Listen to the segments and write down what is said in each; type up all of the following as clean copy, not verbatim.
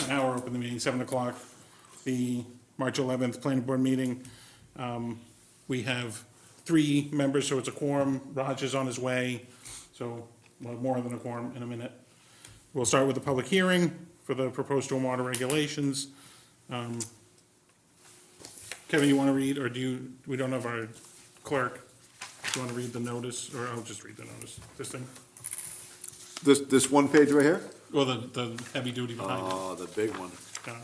an hour, open the meeting, 7 o'clock. The March 11th planning board meeting. We have 3 members, so it's a quorum. Raj is on his way, so we'll have more than a quorum in a minute. We'll start with the public hearing for the proposed stormwater regulations. Kevin, you want to read, or we don't have our clerk. Do you want to read the notice, or I'll just read the notice, this thing? This one page right here? Well, the heavy duty behind it. Oh, the big one. Uh,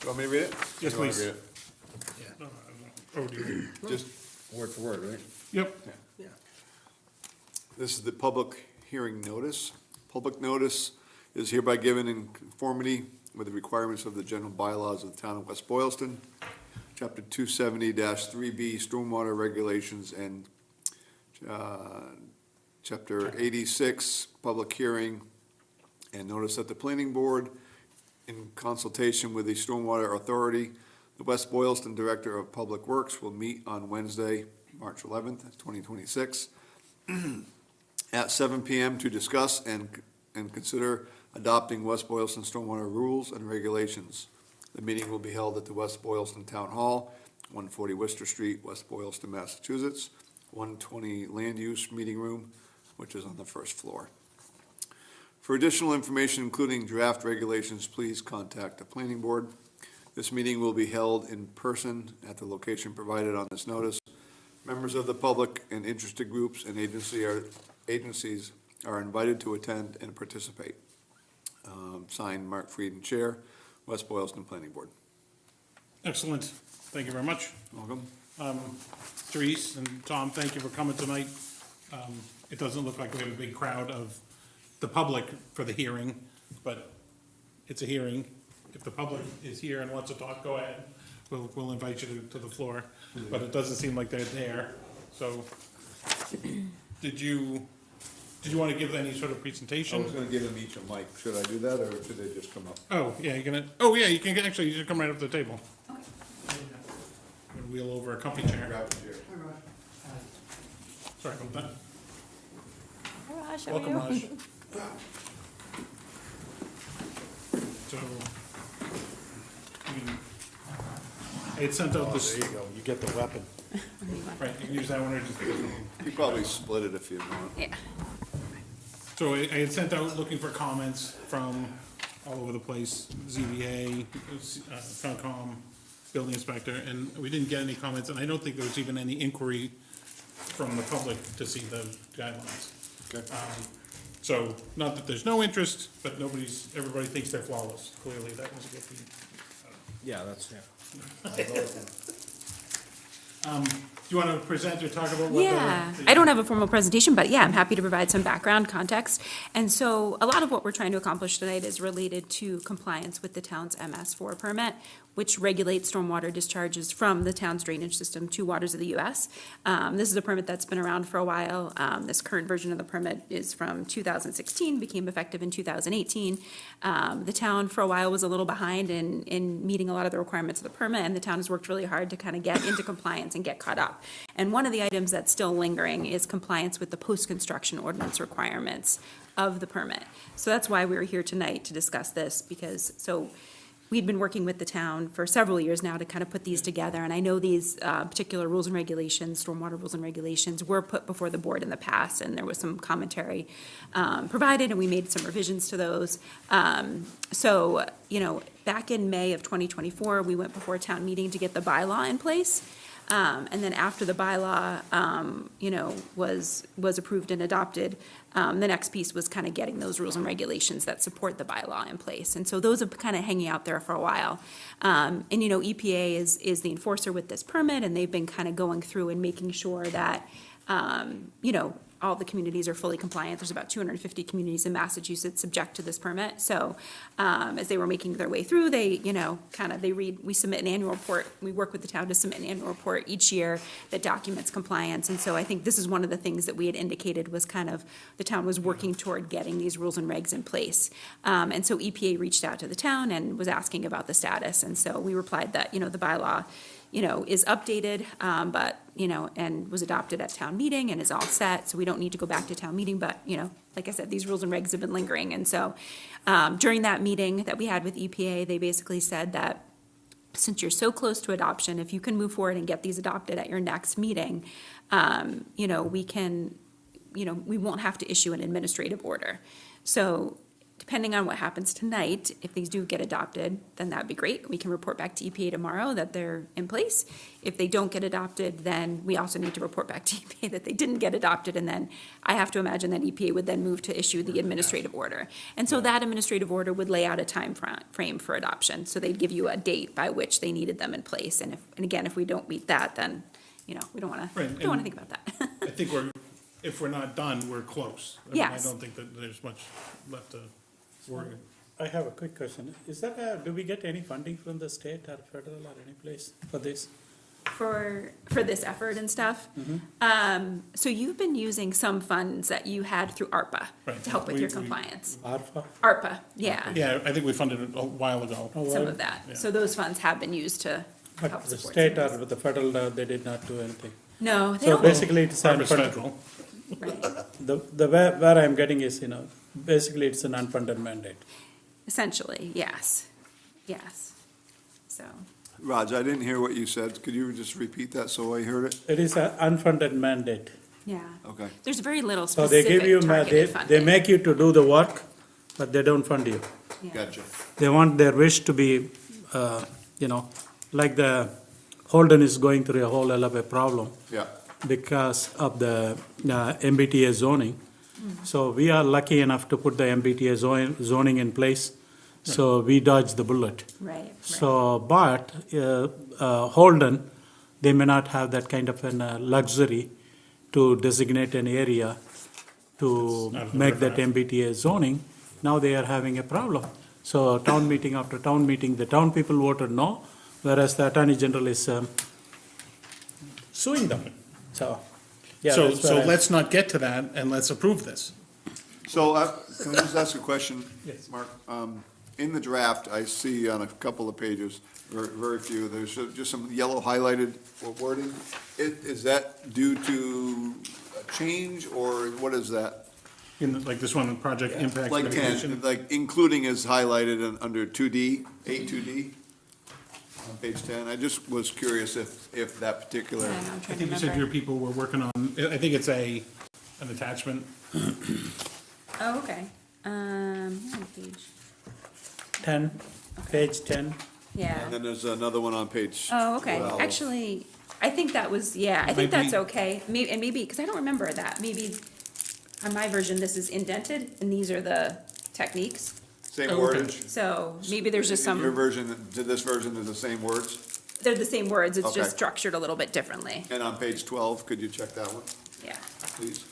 You want me to read it? Yes, You wanna please. read it? Oh, do you? Just, Word for word, right? Yep. this is the public hearing notice. Public notice is hereby given in conformity with the requirements of the general bylaws of the town of West Boylston, Chapter 270-3B, Stormwater Regulations, and Chapter 86, Public Hearing, and notice that the Planning Board, in consultation with the Stormwater Authority, the West Boylston Director of Public Works will meet on Wednesday, March 11th, 2026, at 7 p.m. to discuss and consider adopting West Boylston Stormwater Rules and Regulations. The meeting will be held at the West Boylston Town Hall, 140 Worcester Street, West Boylston, Massachusetts, 120 Land Use Meeting Room, which is on the first floor. For additional information, including draft regulations, please contact the Planning Board. This meeting will be held in person at the location provided on this notice. Members of the public and interested groups and agencies are invited to attend and participate. Signed, Mark Frieden, Chair, West Boylston Planning Board. Excellent. Thank you very much. Welcome. Therese and Tom, thank you for coming tonight. It doesn't look like we have a big crowd of the public for the hearing, but it's a hearing. If the public is here and wants to talk, go ahead. We'll invite you to the floor, but it doesn't seem like they're there. So, did you want to give any sort of I presentation? was gonna give them each a mic. Should I do that, or should they just come up? Oh, yeah, you can actually, you should come right up to the table. I'm gonna wheel over a comfy chair. Grab a chair. Sorry about that. Hi, Raj, how are Welcome, you? Raj. So, I had sent out this, There you go, you get the weapon. right, you can use that one or just. You probably split it if you want. Yeah. So I had sent out looking for comments from all over the place, ZBA, Concom, building inspector, and we didn't get any comments, and I don't think there was even any inquiry from the public to see the guidelines. Okay. So, not that there's no interest, but everybody thinks they're flawless. Clearly, that was a good thing. Yeah, that's, yeah. Do you want to present or talk about what the? Yeah, I don't have a formal presentation, but yeah, I'm happy to provide some background context. And so a lot of what we're trying to accomplish tonight is related to compliance with the town's MS4 permit, which regulates stormwater discharges from the town's drainage system to waters of the U.S. This is a permit that's been around for a while. This current version of the permit is from 2016, became effective in 2018. The town for a while was a little behind in meeting a lot of the requirements of the permit, and the town has worked really hard to kind of get into compliance and get caught up. And one of the items that's still lingering is compliance with the post-construction ordinance requirements of the permit. So that's why we're here tonight to discuss this, because, we'd been working with the town for several years now to kind of put these together, and I know these particular rules and regulations, stormwater rules and regulations, were put before the board in the past, and there was some commentary provided, and we made some revisions to those. So, back in May of 2024, we went before a town meeting to get the bylaw in place. And then after the bylaw, was approved and adopted, the next piece was kind of getting those rules and regulations that support the bylaw in place. And so those have been kind of hanging out there for a while. EPA is the enforcer with this permit, and they've been kind of going through and making sure that, all the communities are fully compliant. There's about 250 communities in Massachusetts subject to this permit. So as they were making their way through, we submit an annual report. We work with the town to submit an annual report each year that documents compliance. And so I think this is one of the things that we had indicated was kind of the town was working toward getting these rules and regs in place. And so EPA reached out to the town and was asking about the status. And so we replied that, the bylaw is updated, but, and was adopted at town meeting and is all set, so we don't need to go back to town meeting, but, like I said, these rules and regs have been lingering, and so, during that meeting that we had with EPA, they basically said that since you're so close to adoption, if you can move forward and get these adopted at your next meeting, we can, we won't have to issue an administrative order. So depending on what happens tonight, if these do get adopted, then that'd be great. We can report back to EPA tomorrow that they're in place. If they don't get adopted, then we also need to report back to EPA that they didn't get adopted, and then I have to imagine that EPA would then move to issue the administrative order. And so that administrative order would lay out a time frame for adoption. So they'd give you a date by which they needed them in place. And again, if we don't meet that, then, we don't want Right, to and- think about that. I think if we're not done, we're close. I mean, Yes. I don't think that there's much left to worry. I have a quick question. Is that, do we get any funding from the state or federal or any place for this? For this effort and stuff. Mm-hmm. So you've been using some funds that you had through ARPA Right. to help with We- your we- compliance. ARPA? ARPA, yeah, Yeah, I think we funded it a while ago. Oh, some well, of that. Yeah. So those funds have been used to help But the support. state some of or this. the federal, they did not do anything. No, they So don't, basically it's Purpose unfunded. federal. right. Where I'm getting is, basically it's an unfunded mandate. Essentially, yes, so. Raj, I didn't hear what you said. Could you just repeat that so I heard it? It is an unfunded mandate. Yeah. Okay. There's very little So they give you, specific targeted they funding. make you to do the work, but they don't fund you. Yeah. Gotcha. They want their wish to be, like the Holden is going through a whole hell of a problem Yeah. because of the MBTA zoning. So we are lucky enough to put the MBTA zoning in place, so we dodge the bullet. Right, So, but Holden, they may not have that kind of an luxury to designate an area to Not in the make that riffraff. MBTA zoning. Now they are having a problem. So town meeting after town meeting, the town people voted no, whereas the Attorney General is suing them. So, yeah. So, that's where I- let's not get to that and let's approve this. So, can I just ask a question? Yes. Mark, in the draft, I see on a couple of pages, very few, there's just some yellow highlighted wording. Is that due to a change, or what is that? Like this one, project impact Like mitigation. 10, like including is highlighted under 2D, 8-2D, on page 10. I just was curious if that particular, Yeah, I know, I'm I trying to think you said your remember. people were working on, I think it's an attachment. Oh, okay. On page, 10, page 10. yeah. and then there's another one on page Oh, okay. 12. Actually, I think that was, yeah, I Might think that's be- okay. Maybe, because I don't remember that. Maybe on my version, this is indented and these are the techniques. Same Oh, okay. wordage? So maybe there's just Your some, version, to this version is the same words? they're the same words, it's just Okay. structured a little bit differently. And on page 12, could you check that one, Yeah. please?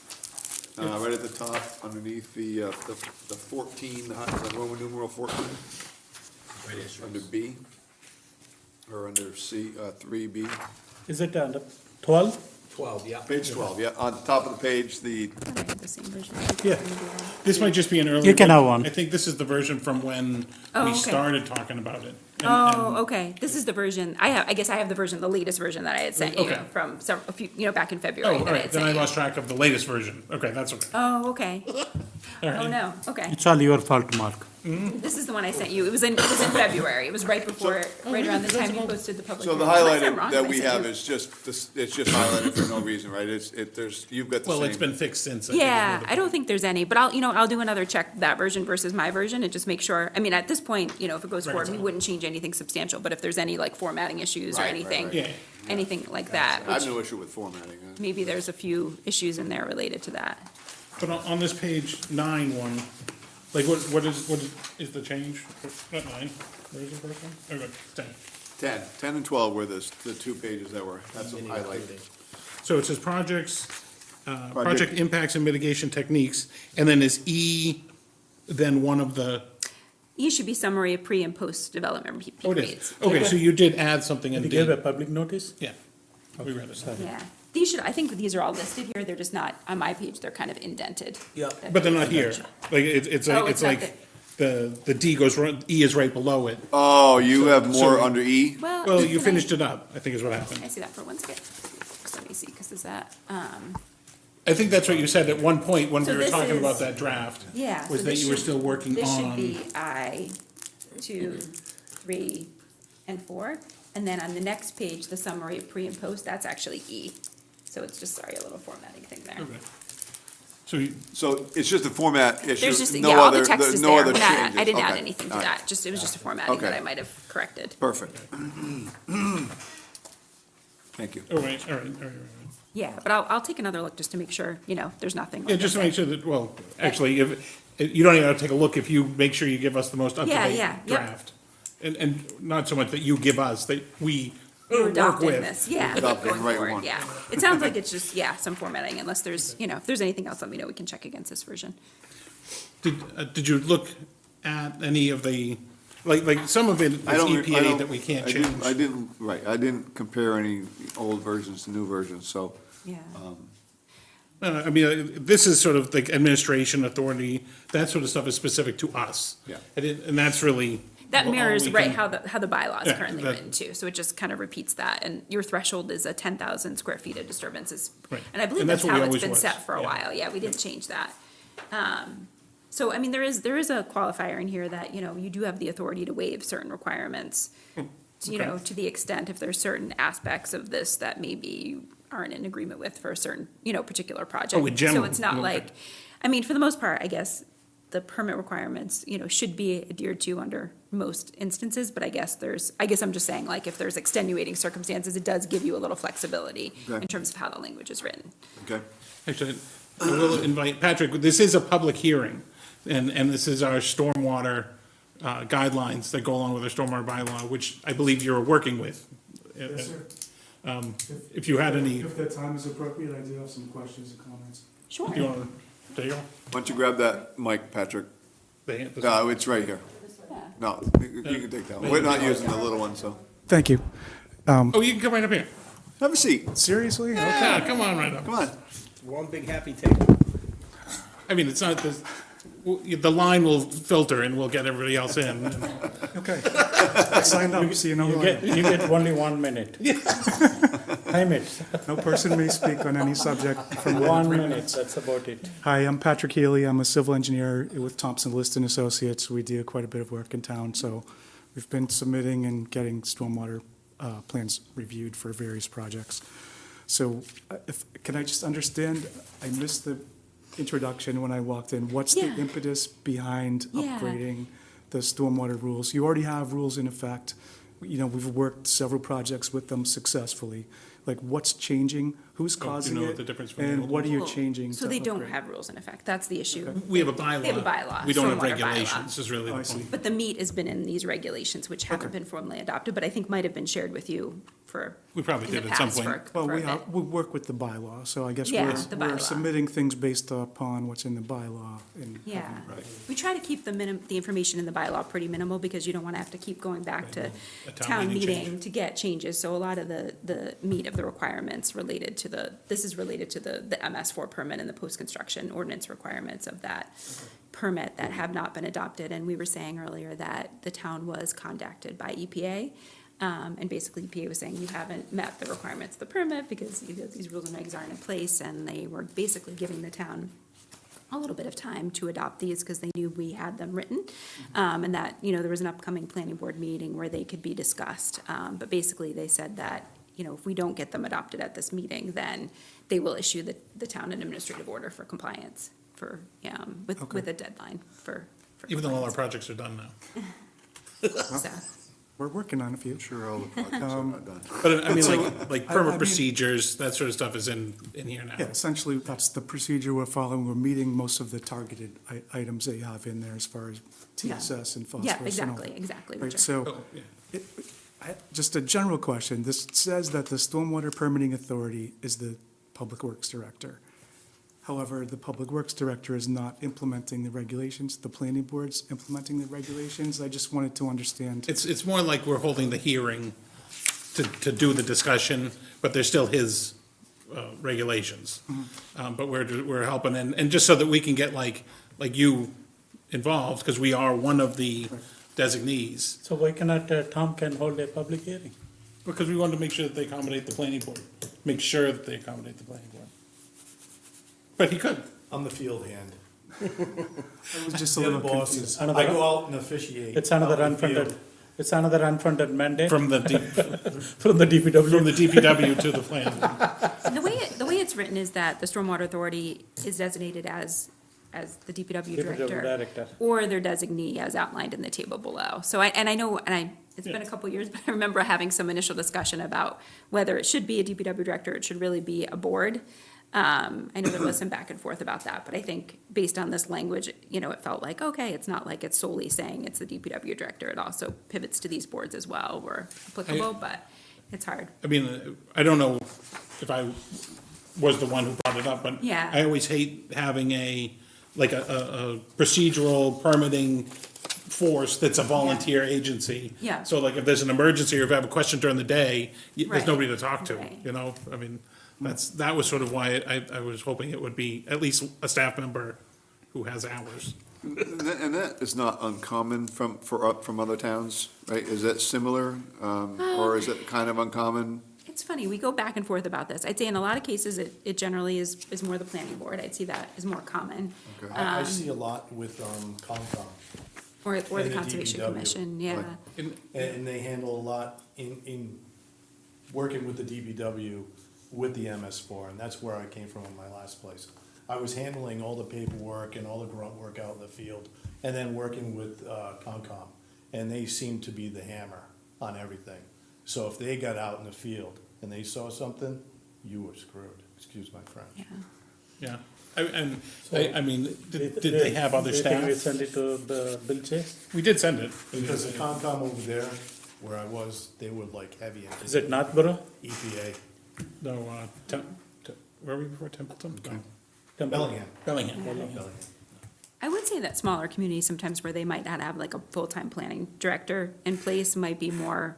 Right at the top, underneath the 14, the Roman numeral 14. Under B, or under C, 3B. Is it under 12? 12, yeah. Page 12, yeah, on the top of the page, I thought I had the same version. Yeah. This might just be an early. You can have one. I think this is the version from when Oh, we okay. started talking about it. And- Oh, okay. This is the version, I guess I have the version, the latest version that I had sent you Okay. from a few, back in Oh, February all that I right, had then sent I you. lost track of the latest version. Okay, that's okay. Oh, okay. All Oh, right. no, okay. It's all your fault, Mark. This is the one I sent you. It was in February. It was right before, right around the time you posted the public. So the hearing. Unless I'm highlighted wrong, that I we sent have you- is just, it's just highlighted for no reason, right? You've got the same. Well, it's been fixed since. I think, Yeah, is what I don't think there's any, but I'll do another check, that version versus my version, and just make sure, I mean, at this point, if it goes forward, we Reconcile. wouldn't change anything substantial, but if there's any like formatting issues or Right, right, anything, right. Yeah. anything like that, I have which no issue with formatting. maybe there's a few issues in there related to that. But on this page 9 one, like what is the change? Not 9, where is the first one? Okay, 10. 10 and 12 were the two pages that were, that's some highlighted. So it says project impacts and mitigation techniques, and then is E then one of the, E should be summary of pre and post development oh, it periods. is. Okay, so you did add something in You D. gave a public notice? Yeah, we read it. Yeah, I think these are all listed here, they're just not, on my page, they're kind of indented. Yeah. But they're not here. Like, it's Oh, it's not like, the- the D goes, E is right below it. Oh, you have more so- under E? Well, you finished it up, I think is what Can happened. I see that for one second? Just let me see, because is that, I think that's what you said at one point when So we were this talking is- about that draft. yeah. so Was that this you were should- still working This should on, be I, 2, 3, and 4. And then on the next page, the summary of pre and post, that's actually E. So it's just, sorry, a little formatting thing there. okay. So, So it's just a format issue? There's just, no yeah, all other- the text is no there. other We're not- changes. I didn't add Okay. anything to All right. that, just, it was just a formatting that Okay. I might have corrected. Perfect. Thank you. all right, all right, all right. Yeah, but I'll take another look just to make sure, there's nothing. Yeah, like just I to make said. sure that, well, actually, if, you don't even have to take a look if you make sure you give us the most up-to-date yeah, yep. draft. And not so much that you give us, that we We're work adopting with. this, yeah. Adopting going the right forward, one. Yeah, it sounds like it's just, some formatting, unless there's, if there's anything else, let me know, we can check against this version. Did you look at any of the, like, some of it is I don't- I EPA don't- that we can't I didn't- change. I didn't compare any old versions to new versions, so. Yeah. I mean, this is sort of like administration authority, that sort of stuff is specific to us. Yeah. And that's really. That all mirrors, we right, can- how the bylaw is Yeah, currently that- written too, so it just kind of repeats that, and your threshold is a 10,000 square feet of disturbances. Right. And I believe And that's that's what how we it's always been was, set for a yeah. while, yeah, we didn't change that. So, I mean, there is a qualifier in here that, you do have the authority to waive certain requirements, okay. to the extent if there's certain aspects of this that maybe you aren't in agreement with for a certain, particular project. in general, So it's not okay. like, I mean, for the most part, I guess, the permit requirements, should be adhered to under most instances, but I guess I'm just saying, like, if there's extenuating circumstances, it does give you a little flexibility Okay. in terms of how the language is written. Okay. Actually, I will invite, Patrick, this is a public hearing, and this is our stormwater guidelines that go along with our stormwater bylaw, which I believe you're working with. Yes, sir. If you had any, If the time is appropriate, I do have some questions and comments. Sure. you want to, Dale? Why don't you grab that mic, Patrick? They- No, it's right here. No, you can take that one. We're not using the little one, so. Thank you. Oh, you can come right up here. Have a seat. Seriously? Okay. Yeah, come on right up. Come on. One big happy table. I mean, it's not, the line will filter and we'll get everybody else in. Okay. I signed up, so you know who I am. You get only 1 minute. Time it, No person may speak on any subject from 1 minute, that's about it. Hi, I'm Patrick Healy. I'm a civil engineer with Thompson Liston Associates. We do quite a bit of work in town, so we've been submitting and getting stormwater plans reviewed for various projects. So can I just understand, I missed the introduction when I walked in. What's the Yeah. impetus behind Yeah. upgrading the stormwater rules? You already have rules in effect. We've worked several projects with them successfully. Like, what's changing? Who's Oh, do you causing know it? what the difference between the And old what are you Well, changing So to they don't upgrade? have rules in effect, that's the issue. We have a bylaw. We have a bylaw, We don't have stormwater bylaw. regulations, is really I the see. point. But the meat has been in these regulations, which haven't Okay. been formally adopted, but I think might have been shared with you for. We probably in the did at some past point. for Well, a we bit. work with the bylaw, so I guess Yeah, the we're bylaw. submitting things based upon what's in the bylaw. And Yeah, we try to keep the information in the bylaw pretty minimal, because you don't wanna have to keep going back to A town meeting meeting to get changes, so a lot of the meat of the requirements related to this is related to the MS4 permit and the post-construction ordinance requirements of that permit that have not been adopted, and we were saying earlier that the town was contacted by EPA, and basically EPA was saying you haven't met the requirements of the permit because these rules and regs aren't in place, and they were basically giving the town a little bit of time to adopt these because they knew we had them written, and that, there was an upcoming planning board meeting where they could be discussed. But basically, they said that, if we don't get them adopted at this meeting, then they will issue the town an administrative order for compliance with a deadline for Even though all our compliance. projects are done now. So, we're working on a few. Sure, all the projects are not done. But I mean, like I permit mean- procedures, that sort of stuff is in here now. Yeah, essentially, that's the procedure we're following. We're meeting most of the targeted items that you have in there as far as TSS and phosphorus. yeah, and all. exactly. Right, Richard. so, Oh, yeah. just a general question. This says that the Stormwater Permitting Authority is the Public Works Director. However, the Public Works Director is not implementing the regulations. The planning board's implementing the regulations. I just wanted to understand. It's more like we're holding the hearing to do the discussion, but they're still his regulations. But we're helping, and just so that we can get like you involved, because we are one of the designees, So why cannot Tom can hold a public hearing? because we wanted to make sure that they accommodate the planning board, make sure that they accommodate the planning board. But he could. I'm the field hand. I was just a The other little boss confused. is, I go out and officiate. It's another out in the unfunded, field. it's another unfunded mandate From the, from the DPW. from the DPW to the plan. And the way it's written is that the Stormwater Authority is designated as the DPW DPW director. director. Or their designee as outlined in the table below. So it's been a couple years, but I remember having some initial discussion about whether it should be a DPW director, it should really be a board. I know there was some back and forth about that, but I think based on this language, it felt like, okay, it's not like it's solely saying it's the DPW director. It also pivots to these boards as well, where applicable, but it's hard. I mean, I don't know if I was the one who brought it up, but Yeah. I always hate having a procedural permitting force that's a volunteer agency. Yeah. So like if there's an emergency or if you have a question during the day, there's Right. nobody to talk to, Right. I mean, that was sort of why I was hoping it would be at least a staff member who has hours. And that is not uncommon from other towns, right? Is that similar, or is it kind of uncommon? It's funny, we go back and forth about this. I'd say in a lot of cases, it generally is more the planning board. I'd see that is more common. Okay. I see a lot with Concom, Or And the the Conservation DPW. Commission, yeah. Right. and they handle a lot in working with the DPW with the MS4, and that's where I came from in my last place. I was handling all the paperwork and all the grunt work out in the field, and then working with Concom, and they seemed to be the hammer on everything. So if they got out in the field and they saw something, you were screwed, excuse my French. Yeah. Yeah, I mean, did they have other Do you think we staff? send it to Bill Chase? We did send it. Because the Concom over there, where I was, they were like heavy into Is it Northborough? EPA. No, where were we before Templeton? No. Temple? Bellingham. Bellingham. Bellingham. I would say that smaller communities sometimes where they might not have like a full-time planning director in place might be more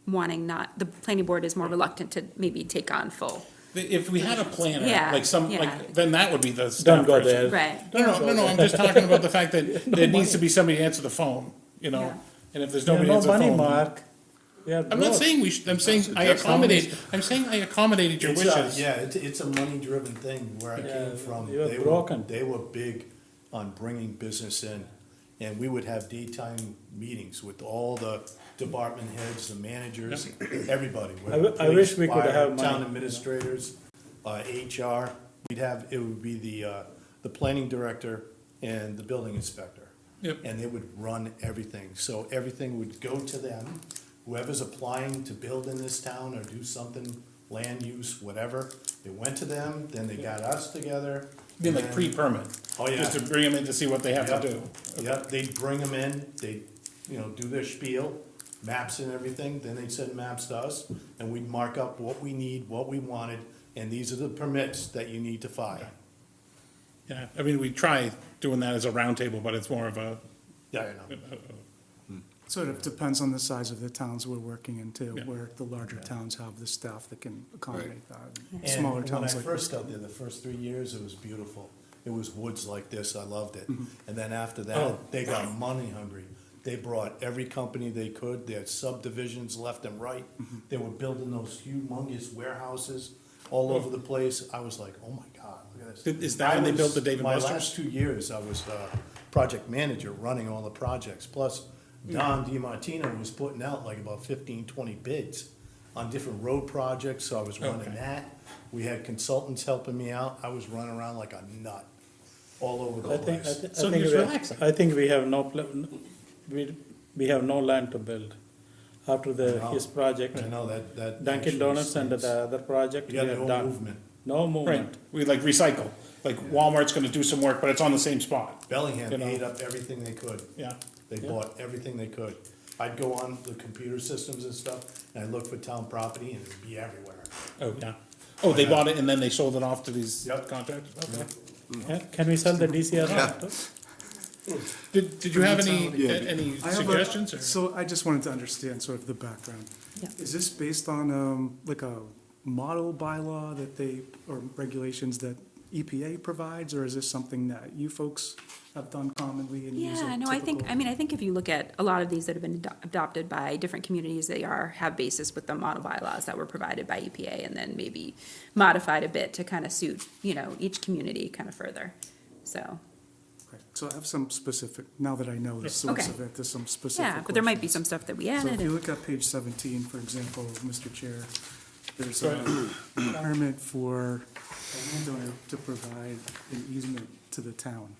wanting the planning board is more reluctant to maybe take on full. If we had a planner, Yeah, like, then that would be the Don't staff go person. there. Right. No, I'm just talking about the fact that there needs to be somebody to answer the phone, Yeah. and if there's We have nobody to no answer the money, phone. Mark. We are I'm not broke. saying we should, I'm saying I accommodated your It's wishes. yeah, it's a money-driven thing. Where I Yeah, came from, you are broken. they were big on bringing business in, and we would have daytime meetings with all the department heads, the managers, everybody. I wish we could Fire, have town money. administrators, HR. It would be the planning director and the building inspector. Yep. And they would run everything. So everything would go to them. Whoever's applying to build in this town or do something, land use, whatever, it went to them, then they got us together. I mean, like and then- pre-permit. Oh, yeah. Just to bring them in to see what they have to Yep. do. Yep, they'd bring them in, they'd, do their spiel, maps and everything, then they'd send maps to us, and we'd mark up what we need, what we wanted, and these are the permits that you need to file. Yeah, I mean, we try doing that as a roundtable, but it's more of a, Yeah, I know. Sort of depends on the size of the towns we're working in too, Yeah. where the larger towns have the staff that can accommodate that. And Smaller when I towns like. first got there, the first 3 years, it was beautiful. It was woods like this, I loved it. Mm-hmm. And then after Oh. that, they got money hungry. They brought every company they could, they had subdivisions left and right. Mm-hmm. They were building those humongous warehouses all over the place. I was like, oh my God, look at this. Is that when they I built the was- Dave & My Buster's? last 2 years, I was project manager, running all the projects. Plus, Don DiMartino was putting out like about 15, 20 bids on different road projects, so I was running Okay. that. We had consultants helping me out. I was running around like a nut all over the place. So it's relaxing. I think we have we have no land to build. After his project, I know that. Dunkin' actually Donuts and stinks. the other project, We we got are no done. movement. No right, movement. we like recycle. Like Walmart's gonna do some work, but it's on the same spot. Bellingham You know. ate up everything they could. Yeah, They bought everything they could. I'd go on the computer systems and stuff, and I'd look for town property, and it'd be everywhere. oh, yeah. Oh, they bought it and then they sold it off to these Yep. contractors? Okay. Can we sell the DCR? Did you have any Yeah. any I have a- suggestions or? So I just wanted to understand sort of the background. Yeah. Is this based on like a model bylaw that they, or regulations that EPA provides, or is this something that you folks have done commonly and use? Yeah, no, I think if you look at a lot of these that have been adopted by different communities, they have basis with the model bylaws that were provided by EPA and then maybe modified a bit to kind of suit, each community kind of further, so. So I have some specific, now that I know the source Okay. of it, there's some specific Yeah, but there might be questions. some stuff that we So if added. you look at page 17, for example, Mr. Chair, there's a requirement for a landowner to provide an easement to the town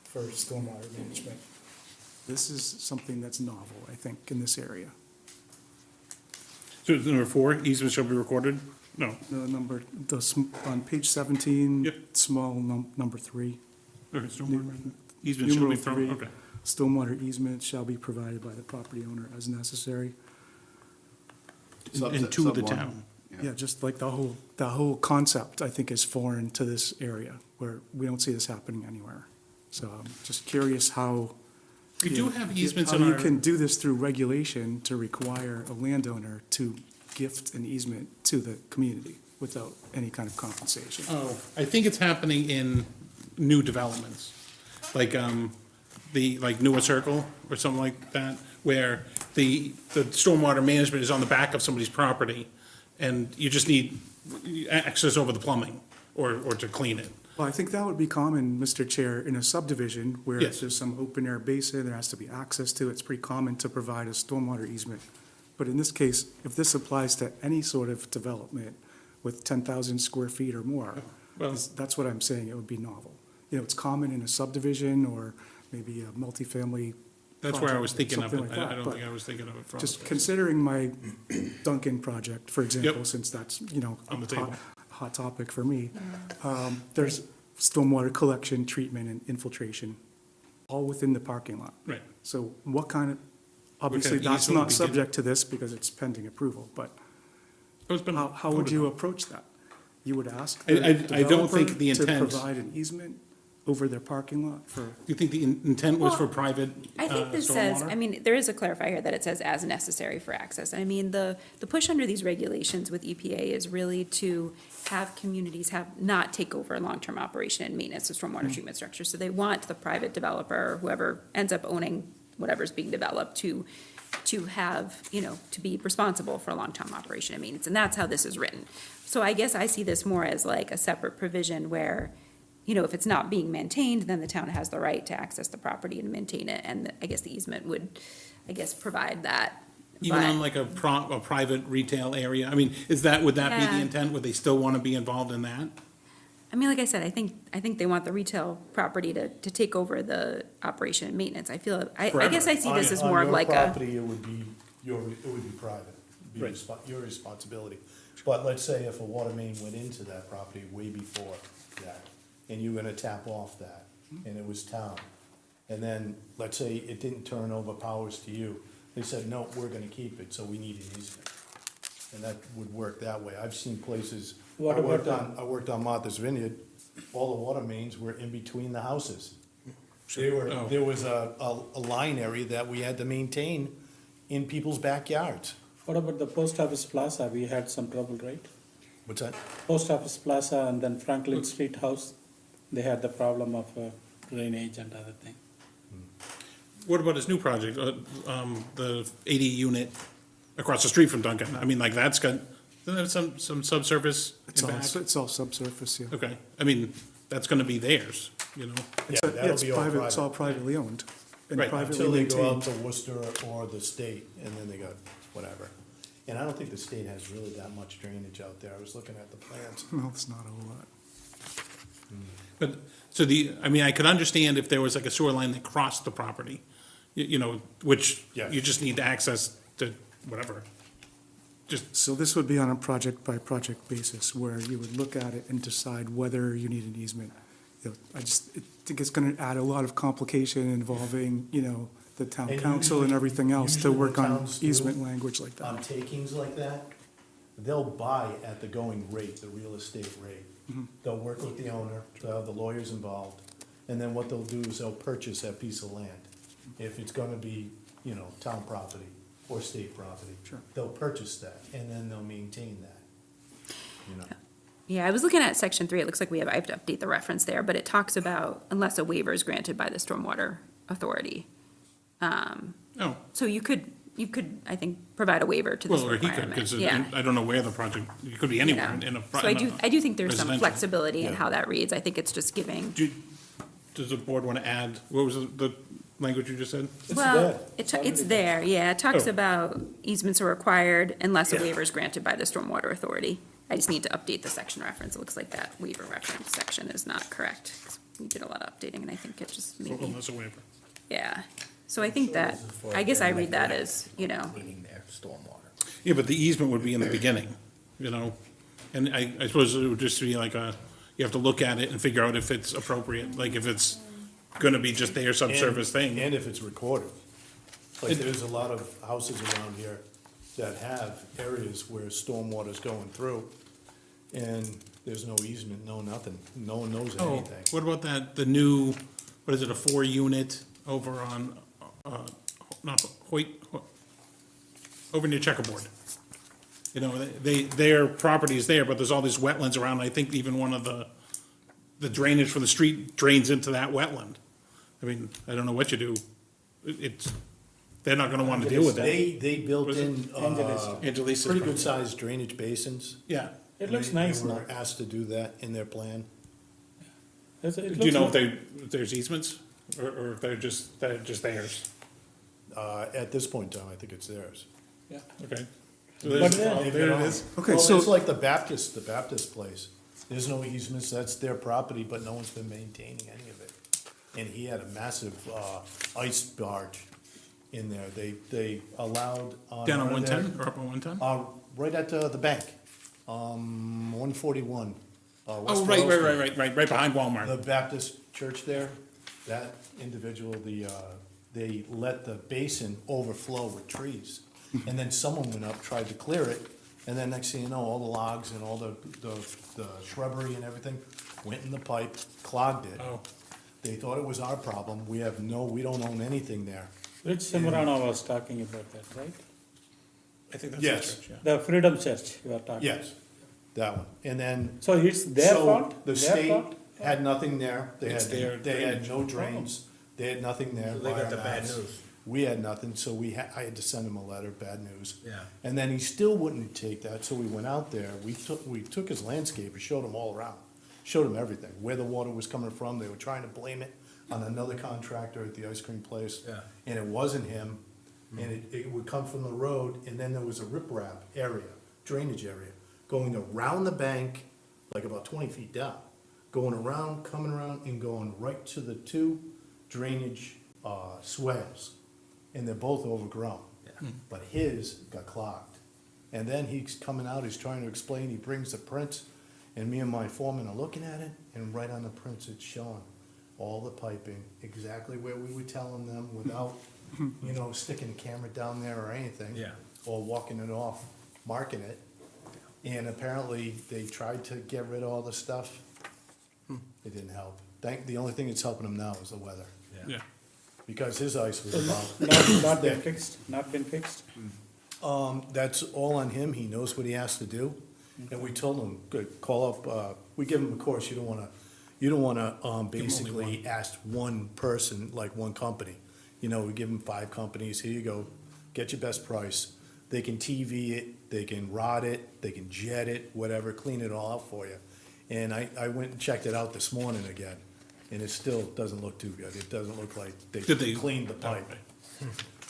for stormwater management. This is something that's novel, I think, in this area. So it's number 4, easement shall be recorded? No, The number, on page 17, Yep. small number 3. okay, stormwater easement shall be Numeral thrown, 3, okay. stormwater easement shall be provided by the property owner as necessary. And to the Sub one. town. Yeah, just like the whole concept, I think, is foreign to this area, where we don't see this happening anywhere. So I'm just curious how. We do have easements How in you our, can do this through regulation to require a landowner to gift an easement to the community without any kind of compensation. I think it's happening in new developments, like, like Newer Circle or something like that, where the stormwater management is on the back of somebody's property, and you just need access over the plumbing, or to clean it. Well, I think that would be common, Mr. Chair, in a subdivision where Yes. there's some open-air basin, there has to be access to, it's pretty common to provide a stormwater easement. But in this case, if this applies to any sort of development with 10,000 square feet or more, Well- that's what I'm saying, it would be novel. It's common in a subdivision or maybe a multifamily. That's where I was project, thinking of something it, like I that, don't but think I was thinking of it from. Just considering my Duncan project, for example, Yep. since that's, On the table. hot topic for me. There's stormwater collection, treatment, and infiltration, all within the parking lot. Right. So what kind of, obviously, easement that's would not be subject to this because it's pending approval, but So it's been how would voted you on. approach that? You would ask I- the I don't think developer the to intent- provide an easement over their parking lot for, You think the intent was for Well, private I think this says, stormwater? there is a clarifier here that it says as necessary for access. The push under these regulations with EPA is really to have communities not take over long-term operation and maintenance of stormwater treatment structures. So they want the private developer, or whoever ends up owning whatever's being developed, to have, to be responsible for long-term operation and maintenance, and that's how this is written. So I guess I see this more as like a separate provision where, if it's not being maintained, then the town has the right to access the property and maintain it, and I guess the easement would, provide that. Even But- on like a private retail area? I mean, would that be the Yeah. intent? Would they still want to be involved in that? Like I said, I think they want the retail property to take over the operation and maintenance. I guess I see this as more of like On a, your property, it would be private, it'd be Right. your responsibility. But let's say if a water main went into that property way before that, and you were gonna tap off that, and it was town, and then, let's say it didn't turn over powers to you, they said, no, we're gonna keep it, so we need an easement. And that would work that way. I've seen places, What I worked about I worked on Martha's Vineyard, all the water mains were in between the houses. Oh. There was a line area that we had to maintain in people's backyards. What about the post office plaza? We had some trouble, right? What's that? Post office plaza and then Franklin Street House, they had the problem of drainage and other thing. What about his new project, the 80 unit across the street from Duncan? Like that's got, doesn't have some subsurface it's in all, back? it's all subsurface, yeah. Okay, that's gonna be theirs, It's Yeah, a- that'll it's be all private, it's all private. privately owned and Right, privately Until they go out maintained. to Worcester or the state, and then they got whatever. And I don't think the state has really that much drainage out there. I was looking at the plans. No, it's not a whole lot. But, so I could understand if there was like a sewer line that crossed the property, which Yes. you just need access to whatever. So this would be on a project-by-project basis, where you would look at it and decide whether you need an easement. I think it's gonna add a lot of complication involving, the town And council and usually- everything else to usually work the on towns do, easement language like On that. takings like that, they'll buy at the going rate, the real estate rate. They'll work with the owner, they'll have the lawyers involved, and then what they'll do is they'll purchase that piece of land. If it's gonna be, town property or state property. Sure. They'll purchase that, and then they'll maintain that. Yeah, I was looking at section 3, it looks like I have to update the reference there, but it talks about unless a waiver is granted by the Stormwater Authority. Oh, So you could, I think, provide a waiver to this well, or he could, requirement. because Yeah. I don't know where the project, it could be anywhere Yeah. in a. So I do think there's some residential. flexibility in Yeah. how that reads. I think it's just giving, Does the board want to add, what was the language you just said? well, it's there, yeah. It talks Oh. about easements are required unless a Yeah. waiver is granted by the Stormwater Authority. I just need to update the section reference. It looks like that waiver reference section is not correct. We did a lot of updating, and I think it just maybe, Unless a waiver. yeah. So I think that, I guess I read that as, Meaning their stormwater. Yeah, but the easement would be in the beginning, and I suppose it would just be like you have to look at it and figure out if it's appropriate, like if it's gonna be just their subsurface thing. And if it's recorded. Like, there's a lot of houses around here that have areas where stormwater's going through, and there's no easement, no nothing, no one knows Oh, anything. what about the new, what is it, a 4-unit over on, not Hoyt, over near Checkerboard? Their property is there, but there's all these wetlands around. I think even one of the drainage from the street drains into that wetland. I mean, I don't know what you do. They're not gonna wanna deal with that. They built in, Angelisa's pretty property. good sized drainage basins. Yeah. It looks They- nice They now. were asked to do that in their plan. Do you know if there's easements, or if they're just theirs? At this point in time, I think it's theirs. Okay. But There it is. Okay, Well, so- it's like the Baptist place. There's no easements, that's their property, but no one's been maintaining any of it. And he had a massive, ice barge in there. They allowed on. Down on one of their- 110, or up on 110? Right at the bank, 141. Oh, right behind The Walmart. Baptist church there, that individual, they let the basin overflow with trees. And then someone went up, tried to clear it, and then next thing you know, all the logs and all the shrubbery and everything went in the pipe, clogged it. Oh. They thought it was our problem. We don't own anything there. Rich Simorano was talking about that, right? I think that's Yes. the church, The Freedom Church you are talking. Yes, that one. And then. So it's their So fault? the Their state fault? had nothing there. It's their They had drainage. no drains. They had nothing there. So they got the by our bad maps. news. We had nothing, so I had to send him a letter, bad news. Yeah. And then he still wouldn't take that, so we went out there. We took his landscape and showed him all around. Showed him everything, where the water was coming from. They were trying to blame it on another contractor at the ice cream place. Yeah. And it wasn't him. And it would come from the road, and then there was a riprap area, drainage area, going around the bank, like about 20 feet down, going around, coming around, and going right to the two drainage swales. And they're both overgrown. But his got clogged. And then he's coming out, he's trying to explain, he brings the prints, and me and my foreman are looking at it, and right on the prints, it's showing all the piping, exactly where we were telling them without, sticking a camera down there or anything. Yeah. Or walking it off, marking it. And apparently, they tried to get rid of all the stuff. It didn't help. The only thing that's helping him now is the weather, Yeah. because his ice was about. Not been fixed, not been fixed? That's all on him, he knows what he has to do, and we told him, good, call up, we give him, of course, you don't wanna, basically ask one person, like one company. We give him 5 companies, here you go, get your best price. They can TV it, they can rod it, they can jet it, whatever, clean it all out for you. And I went and checked it out this morning again, and it still doesn't look too good, it doesn't look like Did they they- cleaned the pipe.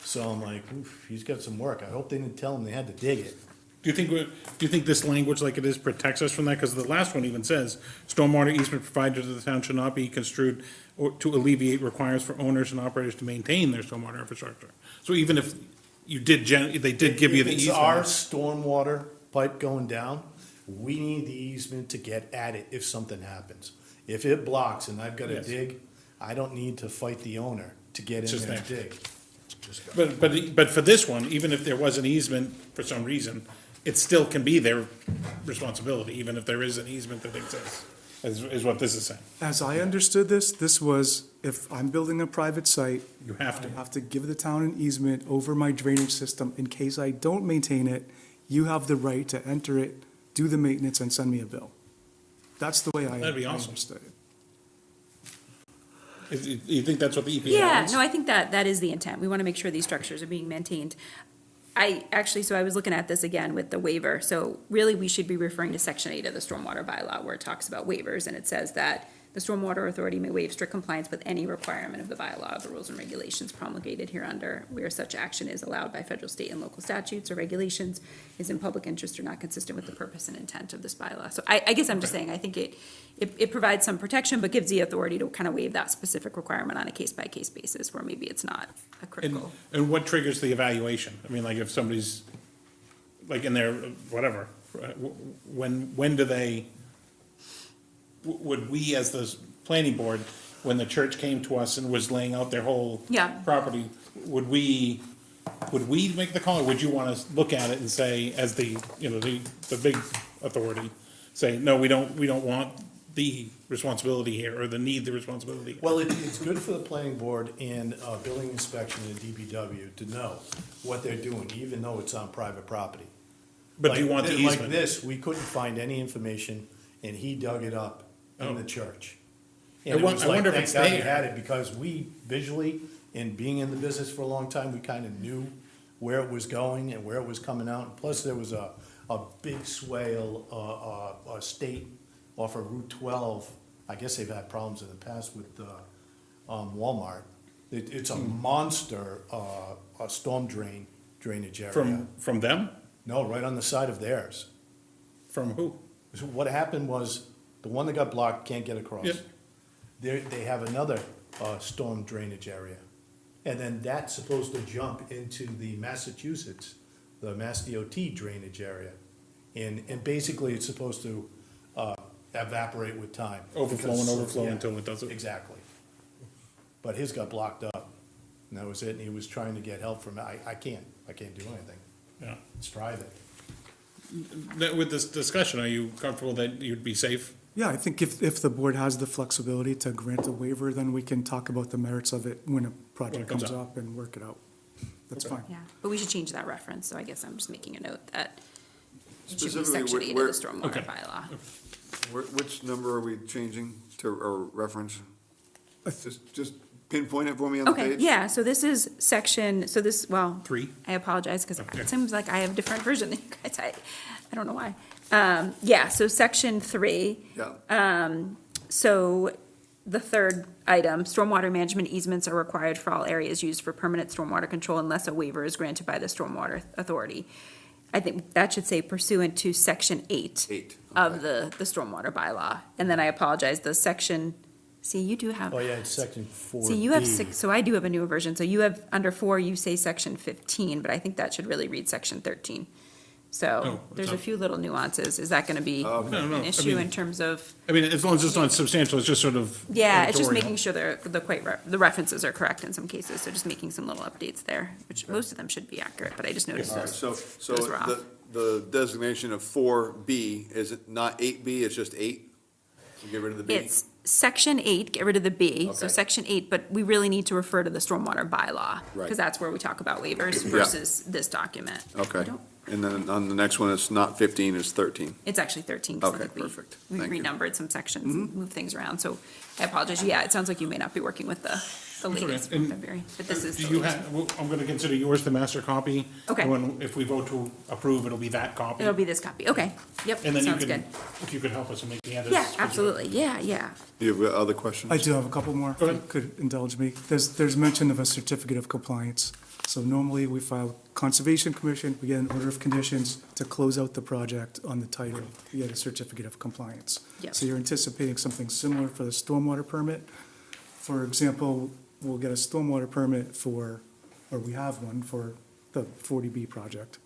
So I'm like, oof, he's got some work. I hope they didn't tell him they had to dig it. Do you think this language like it is protects us from that? Because the last one even says, stormwater easement provided to the town should not be construed or to alleviate requirements for owners and operators to maintain their stormwater infrastructure. So even if you did, they did give you the If it's our easement. stormwater pipe going down, we need the easement to get at it if something happens. If it blocks and I've gotta Yes. dig, I don't need to fight the owner to get It's in just there and there. dig. But for this one, even if there was an easement for some reason, it still can be their responsibility, even if there is an easement that exists, is what this is saying. As I understood this was, if I'm building a private site, You have to. I have to give the town an easement over my drainage system. In case I don't maintain it, you have the right to enter it, do the maintenance, and send me a bill. That's the way I That'd be I awesome. understood it. You think that's what the EPA Yeah, wants? no, I think that is the intent. We want to make sure these structures are being maintained. So I was looking at this again with the waiver. So really, we should be referring to section 8 of the stormwater bylaw where it talks about waivers, and it says that the stormwater authority may waive strict compliance with any requirement of the bylaw, the rules and regulations promulgated hereunder, where such action is allowed by federal, state, and local statutes or regulations, is in public interest or not consistent with the purpose and intent of this bylaw. So I guess I'm just saying, I think it provides some protection, but gives the authority to kind of waive that specific requirement on a case-by-case basis, where maybe it's not a critical. And what triggers the evaluation? I mean, like if somebody's, like in their, whatever, when do they, would we as the planning board, when the church came to us and was laying out their whole Yeah. property, would we make the call, or would you want to look at it and say, as the, the big authority, say, no, we don't want the responsibility here, or the responsibility? Well, it's good for the planning board and building inspection and DPW to know what they're doing, even though it's on private property. But do you want the Like easement? this, we couldn't find any information, and he dug it up in Oh. the church. I And it won- was I like, wonder if thank it's God he there. had it, because we visually, and being in the business for a long time, we kind of knew where it was going and where it was coming out. And plus, there was a big swale, state off of Route 12. I guess they've had problems in the past with Walmart. It's a monster storm drainage area. From them? No, right on the side of theirs. From who? So what happened was, the one that got blocked can't get across. Yep. They have another storm drainage area. And then that's supposed to jump into the Massachusetts, the Mass DOT drainage area. And basically, it's supposed to evaporate with time. Overflow and Because- overflow yeah, until it doesn't. Exactly. But his got blocked up, and that was it, and he was trying to get help from it. I can't do anything. Yeah. It's private. With this discussion, are you comfortable that you'd be safe? Yeah, I think if the board has the flexibility to grant a waiver, then we can talk about the merits of it when a project comes comes up. up and work it out. That's Okay. fine. Yeah, but we should change that reference, so I guess I'm just making a note that it should be Specifically, section 8 of where- the stormwater Okay. bylaw. Which number are we changing to, or reference? Just pinpoint it for me on the Okay, page? yeah, so this is section, well. 3? I apologize, because Okay. it seems like I have a different version than you guys, I don't know why. Yeah, so section 3, Yeah, so the third item, stormwater management easements are required for all areas used for permanent stormwater control unless a waiver is granted by the stormwater authority. I think that should say pursuant to section 8 8. of okay. the stormwater bylaw. And then I apologize, the section, see, you do have. Oh, yeah, it's section 4B. See, you have 6, so I do have a newer version. So you have, under 4, you say section 15, but I think that should really read section 13. So Oh, there's a okay. few little nuances. Is that going to be No, no, an I issue mean- in terms of? I mean, as long as it's not substantial, it's just sort of. Yeah, it's just editorial. making sure the references are correct in some cases. So just making some little updates there, which most of them should be accurate, but I just noticed All right, those. so Those were off. the designation of 4B, is it not 8B, it's just 8? So get rid of the B? It's section 8, get rid of the B, so Okay. section 8, but we really need to refer to the stormwater bylaw. Right. Because that's where we talk about waivers Yeah. versus this document. I Okay, don't- and then on the next one, it's not 15, it's 13. It's actually 13. 'cause I Okay, think we- perfect. We Thank you. Mm-hmm. renumbered some sections and moved things around, so I apologize. Yeah, it sounds like you may not be working with the latest from And February, but this is Do the you latest. have, well, I'm gonna consider yours the master copy. Okay. When, if we vote to approve, it'll be that copy. It'll be this copy. Okay, yep, And then you sounds can, good. if you could help us and make the edits. Yeah, absolutely. Yeah. You have other questions? I do have a couple more, Go if you ahead. could indulge me. There's mention of a certificate of compliance. So normally we file Conservation Commission, we get an order of conditions to close out the project on the title, you get a certificate of compliance. Yep. So you're anticipating something similar for the stormwater permit? For example, we'll get a stormwater permit or we have one for the 40B project,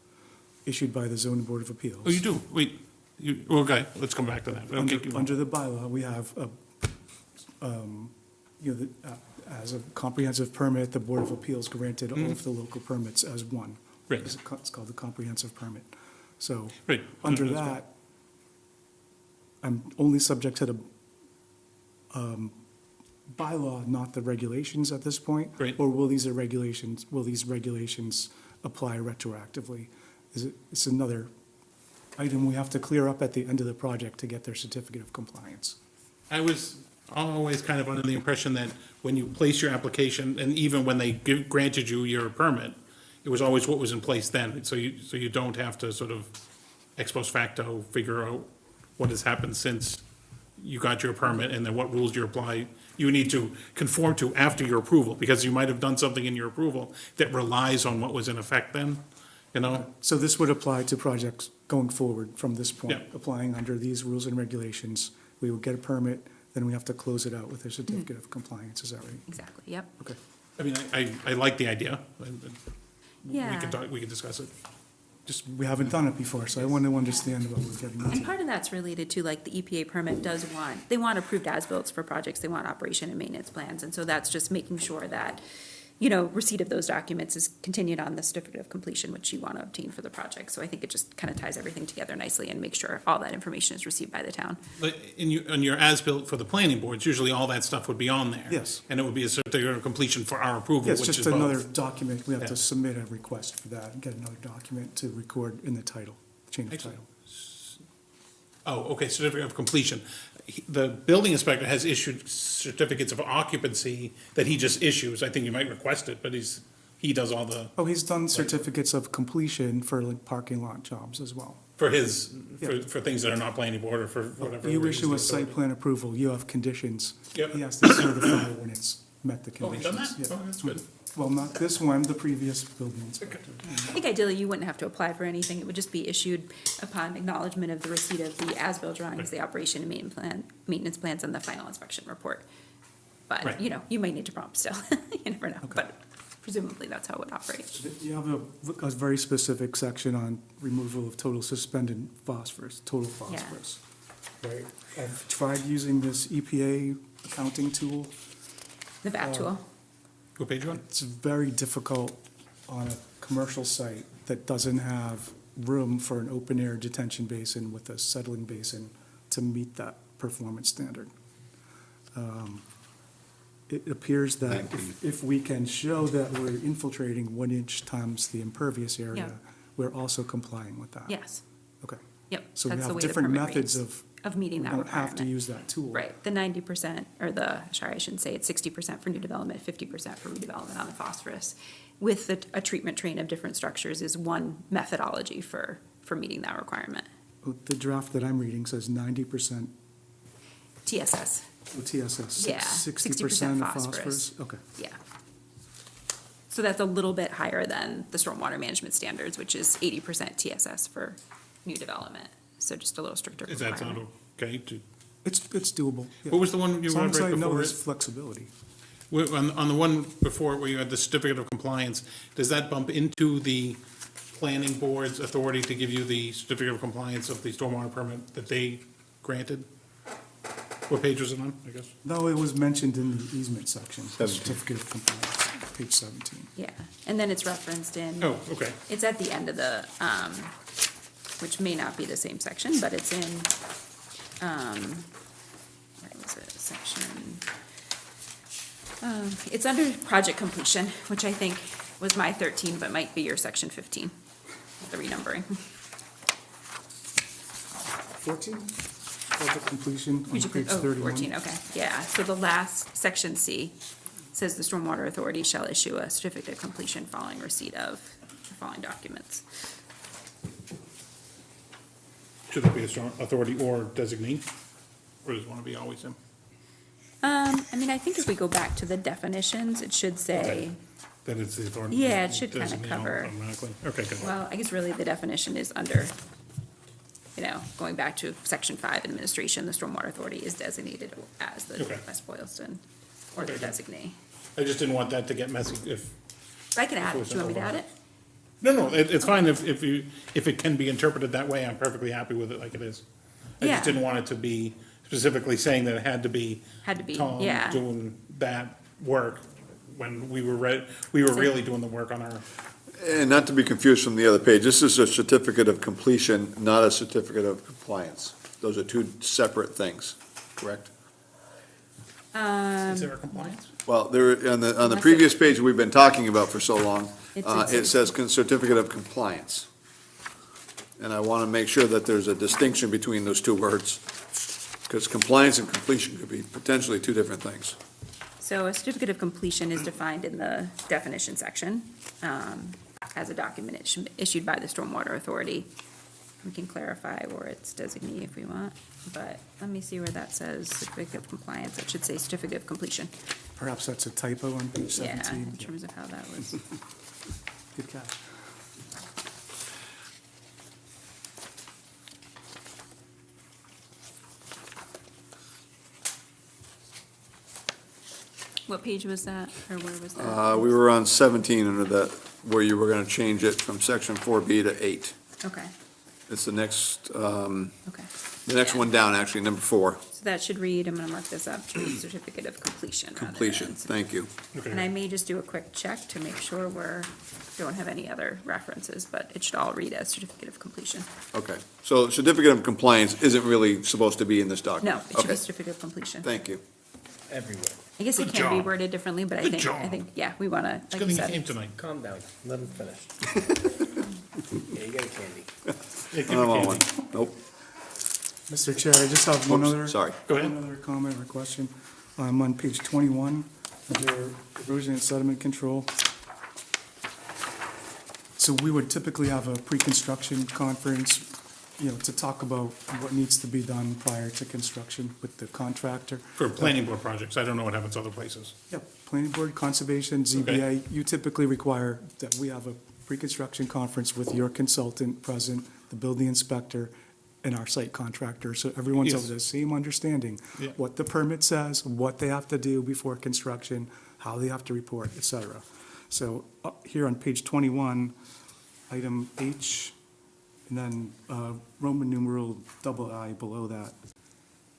issued by the zoning board of appeals. Oh, you do? Wait, okay, let's come back to that. Okay, keep going. Under the bylaw, we have as a comprehensive permit, the Board of Appeals granted all of the local permits as one. Right. It's called the comprehensive permit. So, Right. under That's fine. that, I'm only subject to the bylaw, not the regulations at this point? Right. Or will these regulations apply retroactively? It's another item we have to clear up at the end of the project to get their certificate of compliance. I was always kind of under the impression that when you place your application, and even when they granted you your permit, it was always what was in place then, so you don't have to sort of ex post facto figure out what has happened since you got your permit, and then what rules you apply, you need to conform to after your approval, because you might have done something in your approval that relies on what was in effect then, you know? So this would apply to projects going forward from this point, Yeah. applying under these rules and regulations. We would get a permit, then we have to close it out with a certificate of compliance, is that right? Exactly, yep. Okay. I mean, I like the idea, and we Yeah. can talk, we can discuss it. Just, we haven't done it before, so I want to understand what we're getting And into. part of that's related to, like, the EPA permit does want, they want approved as-bills for projects, they want operation and maintenance plans, and so that's just making sure that, you know, receipt of those documents is continued on the certificate of completion, which you want to obtain for the project. So I think it just kind of ties everything together nicely and makes sure all that information is received by the town. But on your as-built for the planning boards, usually all that stuff would be on there. Yes. And it would be a certificate of completion for our approval, Yeah, it's which is just another both. document, we have Yeah. to submit a request for that and get another document to record in the title, chain of Excellent. title. Oh, okay, certificate of completion. The building inspector has issued certificates of occupancy that he just issues. I think you might request it, but he does all the, Oh, he's done certificates of completion for like parking lot jobs as well. for Yeah. for things that are not planning board or for whatever. You reason issue a the site authority- plan approval, you have conditions. Yep. He has to certify when it's met the Oh, he's conditions. done that? Yeah. Oh, that's good. Well, not this one, the previous building inspector. I think ideally you wouldn't have to apply for anything, it would just be issued upon acknowledgement of the receipt of the as-built drawings, the operation and maintenance plans, and the final inspection report. But, Right. you know, you might need to prompt still, you never know, but presumably that's how it would operate. You have a very specific section on removal of total suspended phosphorus, total phosphorus. Right, I've tried using this EPA accounting tool. The VAT tool, What page you on? It's very difficult on a commercial site that doesn't have room for an open-air detention basin with a settling basin to meet that performance standard. It appears that if we can show that we're infiltrating 1 inch times the impervious Yeah. area, we're also complying with that. yes, Okay, yep, so we that's the have way the different permit methods reads, of, meeting we that don't have to requirement. use that tool. Right, the 90%, or I shouldn't say it's 60% for new development, 50% for redevelopment on the phosphorus. With a treatment train of different structures is one methodology for meeting that requirement. The draft that I'm reading says 90% TSS, TSS, Yeah, 60% of phosphorus. phosphorus? Okay. yeah. So that's a little bit higher than the stormwater management standards, which is 80% TSS for new development. So just a little stricter Is that sound requirement. okay? to- It's doable. yeah. What was the one you As long wanted as I right know before there's it? flexibility. On the one before where you had the certificate of compliance, does that bump into the planning board's authority to give you the certificate of compliance of the stormwater permit that they granted? What page was it on, I guess? No, it was mentioned in the easement section, the 17. certificate of compliance, page 17. Yeah, and then it's referenced in. Oh, okay. It's at the end of the, which may not be the same section, but it's in, where was it, section? It's under project completion, which I think was my 13, but might be your section 15, the renumbering. 14, project completion on Usually- page oh, 31. 14, okay, yeah, so the last, section C, says the stormwater authority shall issue a certificate of completion following receipt of the following documents. Should it be a strong authority or designee? Or does it want to be always him? I mean, I think if we go back to the definitions, it should say, That it's the authority? Yeah, it should kinda designee cover- automatically? Okay, good. well, I guess really the definition is under, you know, going back to section 5, administration, the stormwater authority is designated as the Okay. West Boylston or the Okay. designee. I just didn't want that to get messy if, I can add it, do you want me to add it? no, it's fine if it can be interpreted that way, I'm perfectly happy with it like it is. I Yeah. just didn't want it to be specifically saying that it had to be Had to be, Tom yeah. doing that work when we were really doing the work on our, And not to be confused from the other page, this is a certificate of completion, not a certificate of compliance. Those are two separate things, correct? is there a compliance? Well, there, on the Unless previous page we've been talking about for so long, It's- it says certificate of compliance. And I want to make sure that there's a distinction between those two words, because compliance and completion could be potentially two different things. So a certificate of completion is defined in the definition section as a document issued by the Stormwater Authority. We can clarify where it's designee if we want, but let me see where that says certificate of compliance. It should say certificate of completion. Perhaps that's a typo on page Yeah, 17. in terms of how that was. Good catch. What page was that, or where was that? We were on 17 under that, where you were going to change it from section 4B to 8. Okay, It's the next okay. one down, actually, number 4, So that should read, I'm gonna mark this up, to read certificate of completion. rather completion. than- Thank you. And I may just do a quick check to make sure don't have any other references, but it should all read as certificate of completion. Okay. So certificate of compliance isn't really supposed to be in this No, document? it should be Okay. certificate of completion. Thank you. Everywhere. I guess it Good can be job. worded differently, but Good job. yeah, we wanna, It's like good you thing you came said. tonight. Calm down, let him finish. Yeah, you got a candy. Yeah, give I don't me want candy. one. Nope. Mr. Chair, I just have one Oops, other. sorry. Go ahead. One other comment or question. On page 21, under erosion and sediment control. So we would typically have a pre-construction conference, to talk about what needs to be done prior to construction with the contractor. For planning board projects, I don't know what happens other places. Yep, planning board, conservation, ZBA, you typically require that we have a pre-construction conference with your consultant present, the building inspector, and our site contractor, so everyone's Yes. of the same understanding. Yeah. What the permit says, what they have to do before construction, how they have to report, et cetera. So, here on page 21, item H, and then Roman numeral II below that,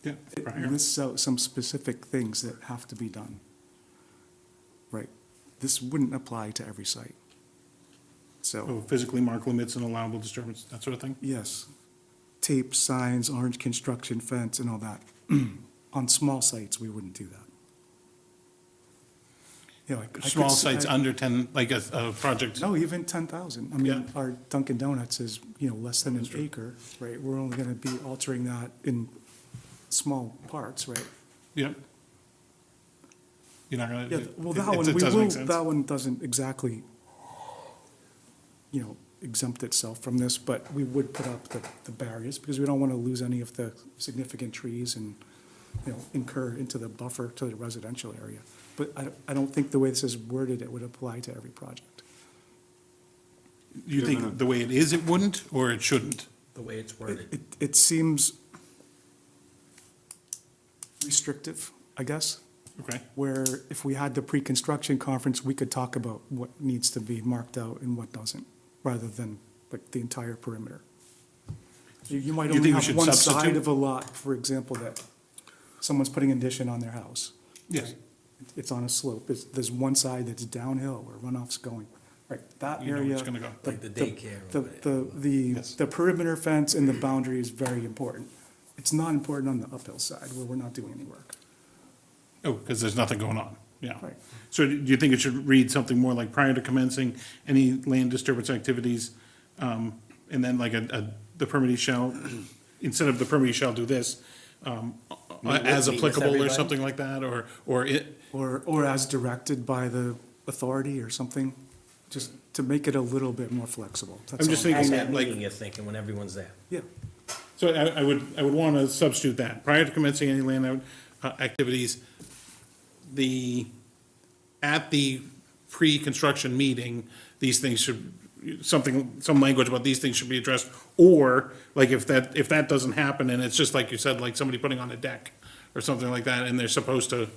Yeah. it prior. lists out some specific things that have to be done. Right, this wouldn't apply to every site. So, Oh, physically mark limits and allowable disturbance, that sort of thing? yes, tape, signs, orange construction fence and all that. On small sites, we wouldn't do that. Like, I could Small s- sites I- under 10, like a project. No, even 10,000. I mean, Yeah. our Dunkin' Donuts is, less than an acre, right? We're only gonna be altering that in small parts, right? Yeah. You're not gonna. Yeah, well, it- that one, it we doesn't will, make sense. that one doesn't exactly, exempt itself from this, but we would put up the barriers, because we don't want to lose any of the significant trees and, incur into the buffer to the residential area. But I don't think the way this is worded, it would apply to every project. You think the way it is, it wouldn't, or it shouldn't? The way it's worded. It seems restrictive, I guess, Okay. where if we had the pre-construction conference, we could talk about what needs to be marked out and what doesn't, rather than like the entire perimeter. You might You only think we have should one side substitute? of a lot, for example, that someone's putting an addition on their house. Yes. It's on a slope. There's one side that's downhill where runoff's going. Right, that You know area. it's gonna go. Like the daycare The, over there. Yes. the perimeter fence and the boundary is very important. It's not important on the uphill side where we're not doing any work. Oh, because there's nothing going on, yeah. Right. So do you think it should read something more like prior to commencing any land disturbance activities? And then like the permittee shall, instead of the permittee shall do this, as meet with applicable or everybody? something like that, or it, Or as directed by the authority or something, just to make it a little bit more flexible. That's I'm just all. At thinking that like. meeting, you're thinking, when everyone's there. Yeah, So I would want to substitute that. Prior to commencing any land out, activities, at the pre-construction meeting, these things should, some language about these things should be addressed. Or, like, if that doesn't happen, and it's just like you said, like somebody putting on a deck or something like that, and they're supposed to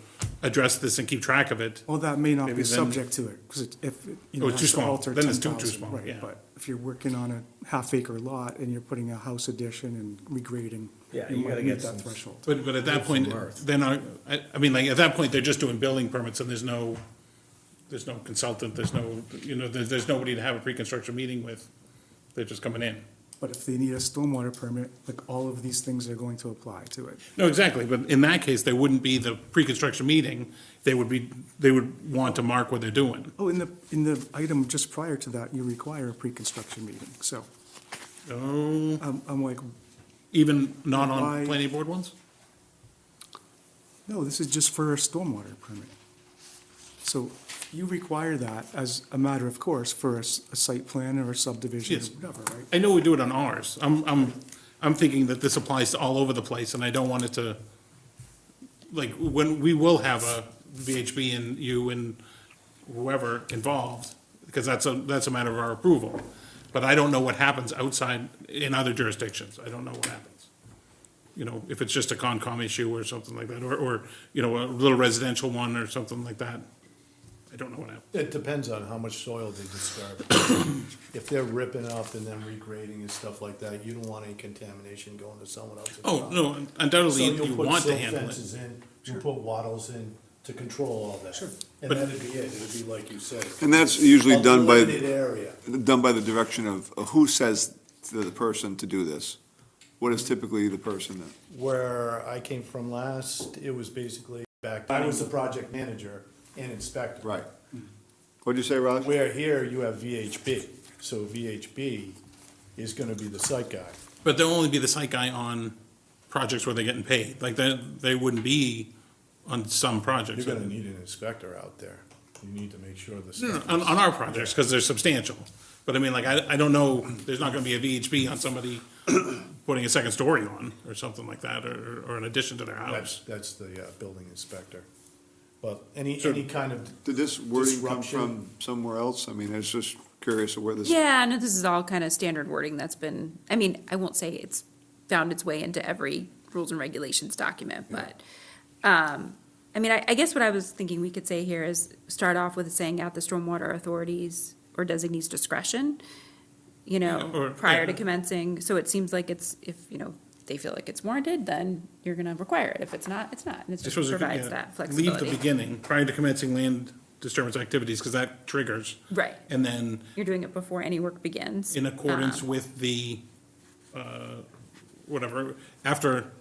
address this and keep track of it. well, that may not Maybe be then- subject to it, because if, Oh, it's too has to small. alter Then it's too 10,000, small, right, yeah. But if you're working on a half-acre lot and you're putting a house addition and regrading, Yeah, you you gotta might get meet that some- threshold. But at that point, earth. then I mean, like, at that point, they're just doing building permits, and there's no consultant, there's nobody to have a pre-construction meeting with. They're just coming in. But if they need a stormwater permit, like, all of these things are going to apply to it. No, exactly, but in that case, there wouldn't be the pre-construction meeting, they would want to mark what they're doing. Oh, in the item just prior to that, you require a pre-construction meeting, so Oh, I'm like, even not on Why- planning board ones? no, this is just for a stormwater permit. So you require that as a matter of course for a site plan or a subdivision or Yes. whatever, right? I know we do it on ours. I'm thinking that this applies to all over the place, and I don't want it to, like, when, we will have a VHB and you and whoever involved, because that's a matter of our approval. But I don't know what happens outside in other jurisdictions. I don't know what happens. You know, if it's just a Concom issue or something like that, or, you know, a little residential one or something like that. I don't know what happens. It depends on how much soil they discard. If they're ripping up and then regrading and stuff like that, you don't want any contamination going to someone else's Oh, property. no, undoubtedly So you you'll put want to silt handle it. fences in, you'll put wattles in to control all that. Sure. And But- that'd be it, it'd be like you said. And that's usually A done by, limited area. done by the direction of who says to the person to do this? What is typically the person that? Where I came from last, it was basically back, I was the project manager and inspector. Right. What'd you say, Raj? Where here you have VHB, so VHB is gonna be the site guy. But they'll only be the site guy on projects where they're getting paid. Like, they wouldn't be on some projects. You're gonna need an inspector out there. You need to make sure the No, stuff. no, on our projects, because they're substantial. But I mean, like, I don't know, there's not gonna be a VHB on somebody putting a second story on, or something like that, or an addition to their house. That's the building inspector. But any So- kind of, Did this wording come Disruption. from somewhere else? I mean, I was just curious of where this. Yeah, no, this is all kind of standard wording that's been, I mean, I won't say it's found its way into every rules and regulations document, but, I mean, I guess what I was thinking we could say here is start off with saying at the stormwater authorities or designees discretion, you know, Yeah, or- prior to yeah. commencing, so it seems like it's, if, you know, they feel like it's warranted, then you're gonna require it. If it's not, it's not, and it I just suppose we could, provides yeah, that leave flexibility. the beginning, prior to commencing land disturbance activities, because that triggers. Right, And then, you're doing it before any work begins. in accordance with the, whatever, after,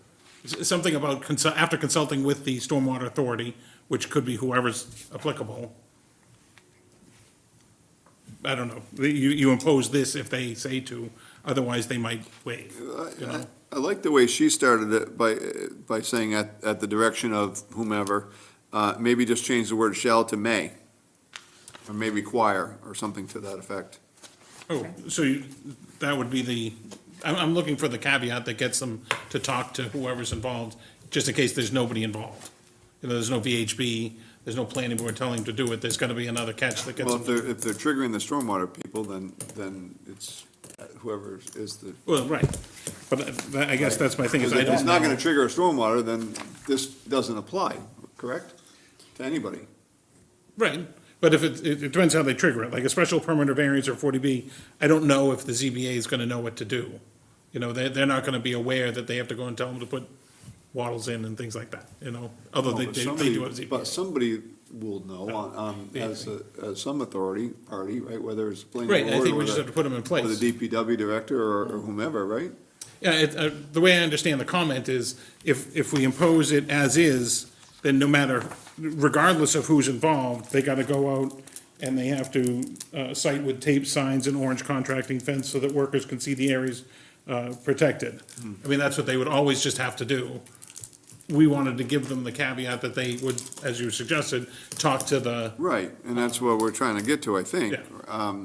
something about, after consulting with the stormwater authority, which could be whoever's applicable. I don't know, you impose this if they say to, otherwise they might waive, you know? I like the way she started it by saying at the direction of whomever, maybe just change the word shall to may, or may require, or something to that effect. Oh, so that would be the, I'm looking for the caveat that gets them to talk to whoever's involved, just in case there's nobody involved. You know, there's no VHB, there's no planning board telling them to do it, there's gotta be another catch that gets Well, them. if they're triggering the stormwater people, then it's whoever is the. Well, right, but I guess that's my thing, is I If it's don't not gonna know. trigger a stormwater, then this doesn't apply, correct? To anybody. Right, but if it depends how they trigger it, like a special permit or variance or 40B, I don't know if the ZBA is gonna know what to do. You know, they're not gonna be aware that they have to go and tell them to put wattles in and things like that, you know, although they But do somebody- have ZBA. But somebody will know as some authority party, right, whether it's planning board. Right, I think or we just the- have to put them in Or place. the DPW director or whomever, right? Yeah, the way I understand the comment is, if we impose it as is, then no matter, regardless of who's involved, they gotta go out and they have to, site with tape signs and orange contracting fence so that workers can see the areas, protected. I mean, that's what they would always just have to do. We wanted to give them the caveat that they would, as you suggested, talk to the, Right, and that's what we're trying to get to, I think. Yeah.